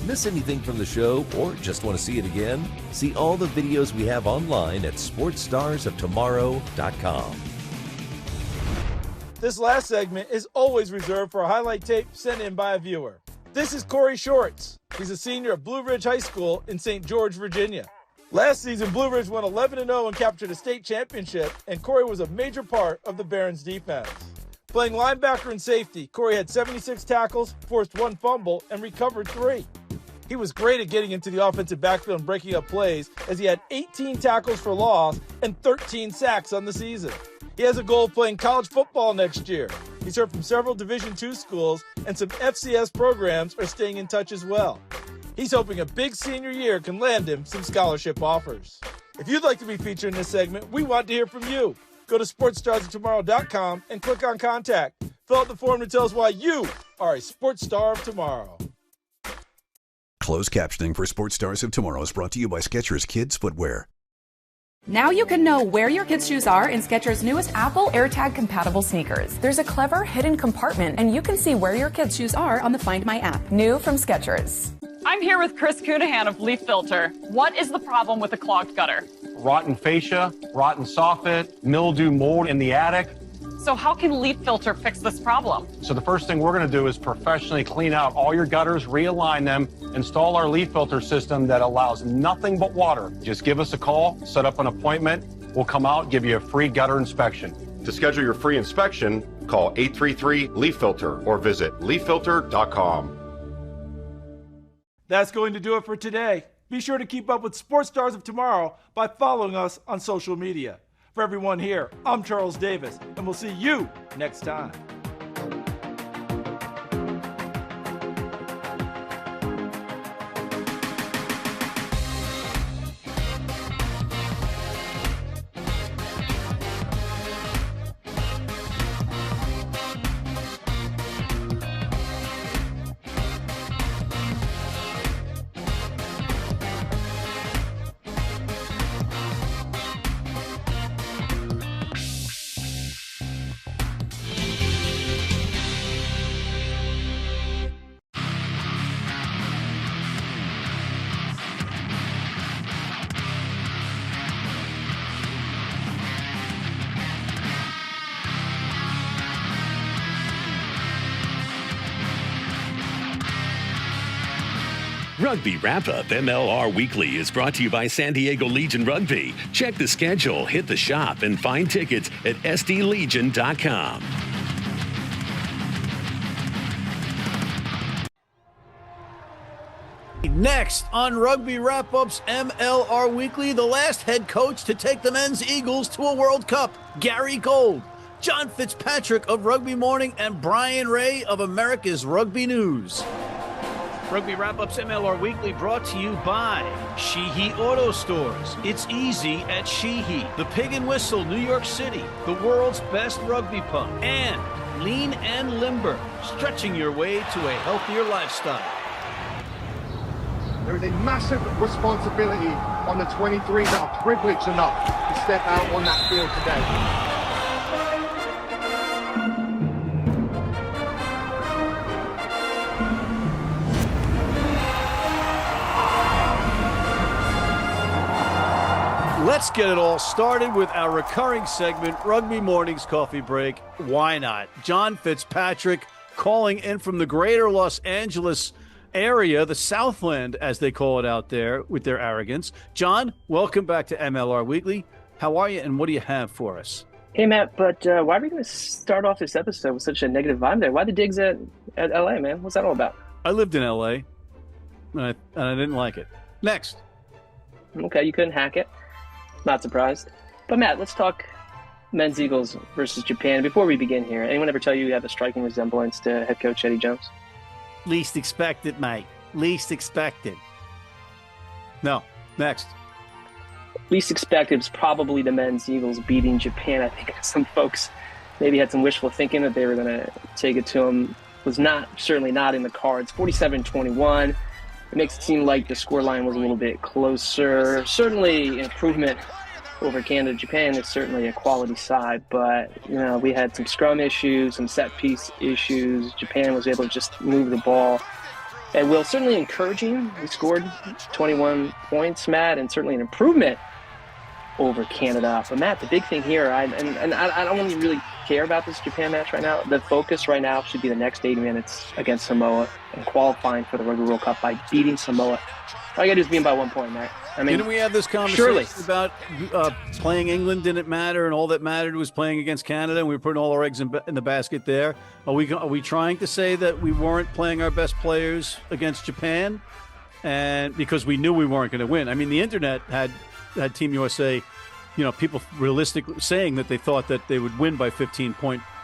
Miss anything from the show or just want to see it again? See all the videos we have online at sportsstarsoftomorrow.com.
This last segment is always reserved for a highlight tape sent in by a viewer. This is Corey Shorts. He's a senior at Blue Ridge High School in St. George, Virginia. Last season, Blue Ridge went 11-0 and captured a state championship, and Corey was a major part of the Barons' defense. Playing linebacker and safety, Corey had 76 tackles, forced 1 fumble, and recovered 3. He was great at getting into the offensive backfield and breaking up plays, as he had 18 tackles for loss and 13 sacks on the season. He has a goal of playing college football next year. He's heard from several Division II schools, and some FCS programs are staying in touch as well. He's hoping a big senior year can land him some scholarship offers. If you'd like to be featured in this segment, we want to hear from you. Go to sportsstarsoftomorrow.com and click on Contact. Fill out the form to tell us why you are a sports star of tomorrow.
Closed captioning for Sports Stars of Tomorrow is brought to you by Skechers Kids Footwear.
Now you can know where your kids' shoes are in Skechers' newest Apple AirTag compatible sneakers. There's a clever hidden compartment, and you can see where your kids' shoes are on the Find My app. New from Skechers.
I'm here with Chris Cunahan of Leaf Filter. What is the problem with the clogged gutter?
Rotten fascia, rotten soffit, mildew, mold in the attic.
So how can Leaf Filter fix this problem?
So the first thing we're going to do is professionally clean out all your gutters, realign them, install our Leaf Filter system that allows nothing but water. Just give us a call, set up an appointment. We'll come out, give you a free gutter inspection.
To schedule your free inspection, call 833-LEAF-FILTER or visit leaffilter.com.
That's going to do it for today. Be sure to keep up with Sports Stars of Tomorrow by following us on social media. For everyone here, I'm Charles Davis, and we'll see you next time.
Rugby Wrap-Up MLR Weekly is brought to you by San Diego Legion Rugby. Check the schedule, hit the shop, and find tickets at sdlegion.com.
Next on Rugby Wrap-Up's MLR Weekly, the last head coach to take the men's Eagles to a World Cup, Gary Gold, John Fitzpatrick of Rugby Morning, and Brian Ray of America's Rugby News. Rugby Wrap-Up's MLR Weekly brought to you by Sheehy Auto Stores. It's easy at Sheehy. The Pig and Whistle, New York City, the world's best rugby pub. And Lean and Limber, stretching your way to a healthier lifestyle.
There is a massive responsibility on the 23 that are privileged enough to step out on that field today.
Let's get it all started with our recurring segment, Rugby Morning's Coffee Break. Why not? John Fitzpatrick calling in from the greater Los Angeles area, the Southland, as they call it out there with their arrogance. John, welcome back to MLR Weekly. How are you, and what do you have for us?
Hey, Matt, but why are we going to start off this episode with such a negative vibe there? Why the digs at L.A., man? What's that all about?
I lived in L.A., and I didn't like it. Next.
Okay, you couldn't hack it. Not surprised. But, Matt, let's talk Men's Eagles versus Japan. Before we begin here, anyone ever tell you have a striking resemblance to head coach Eddie Jones?
Least expected, mate. Least expected. No. Next.
Least expected was probably the Men's Eagles beating Japan. I think some folks maybe had some wishful thinking that they were going to take it to them. Was certainly not in the cards. 47-21. It makes it seem like the scoreline was a little bit closer. Certainly improvement over Canada. Japan is certainly a quality side, but we had some scrum issues, some set piece issues. Japan was able to just move the ball at will. Certainly encouraging. We scored 21 points, Matt, and certainly an improvement over Canada. But Matt, the big thing here, I don't really care about this Japan match right now. The focus right now should be the next 80 minutes against Samoa and qualifying for the Rugby World Cup by beating Samoa. All you got to do is beat them by 1 point, Matt. I mean,
didn't we have this conversation about playing England didn't matter, and all that mattered was playing against Canada, and we were putting all our eggs in the basket there? Are we trying to say that we weren't playing our best players against Japan, and because we knew we weren't going to win? I mean, the internet had Team USA, people realistically saying that they thought that they would win by 15 point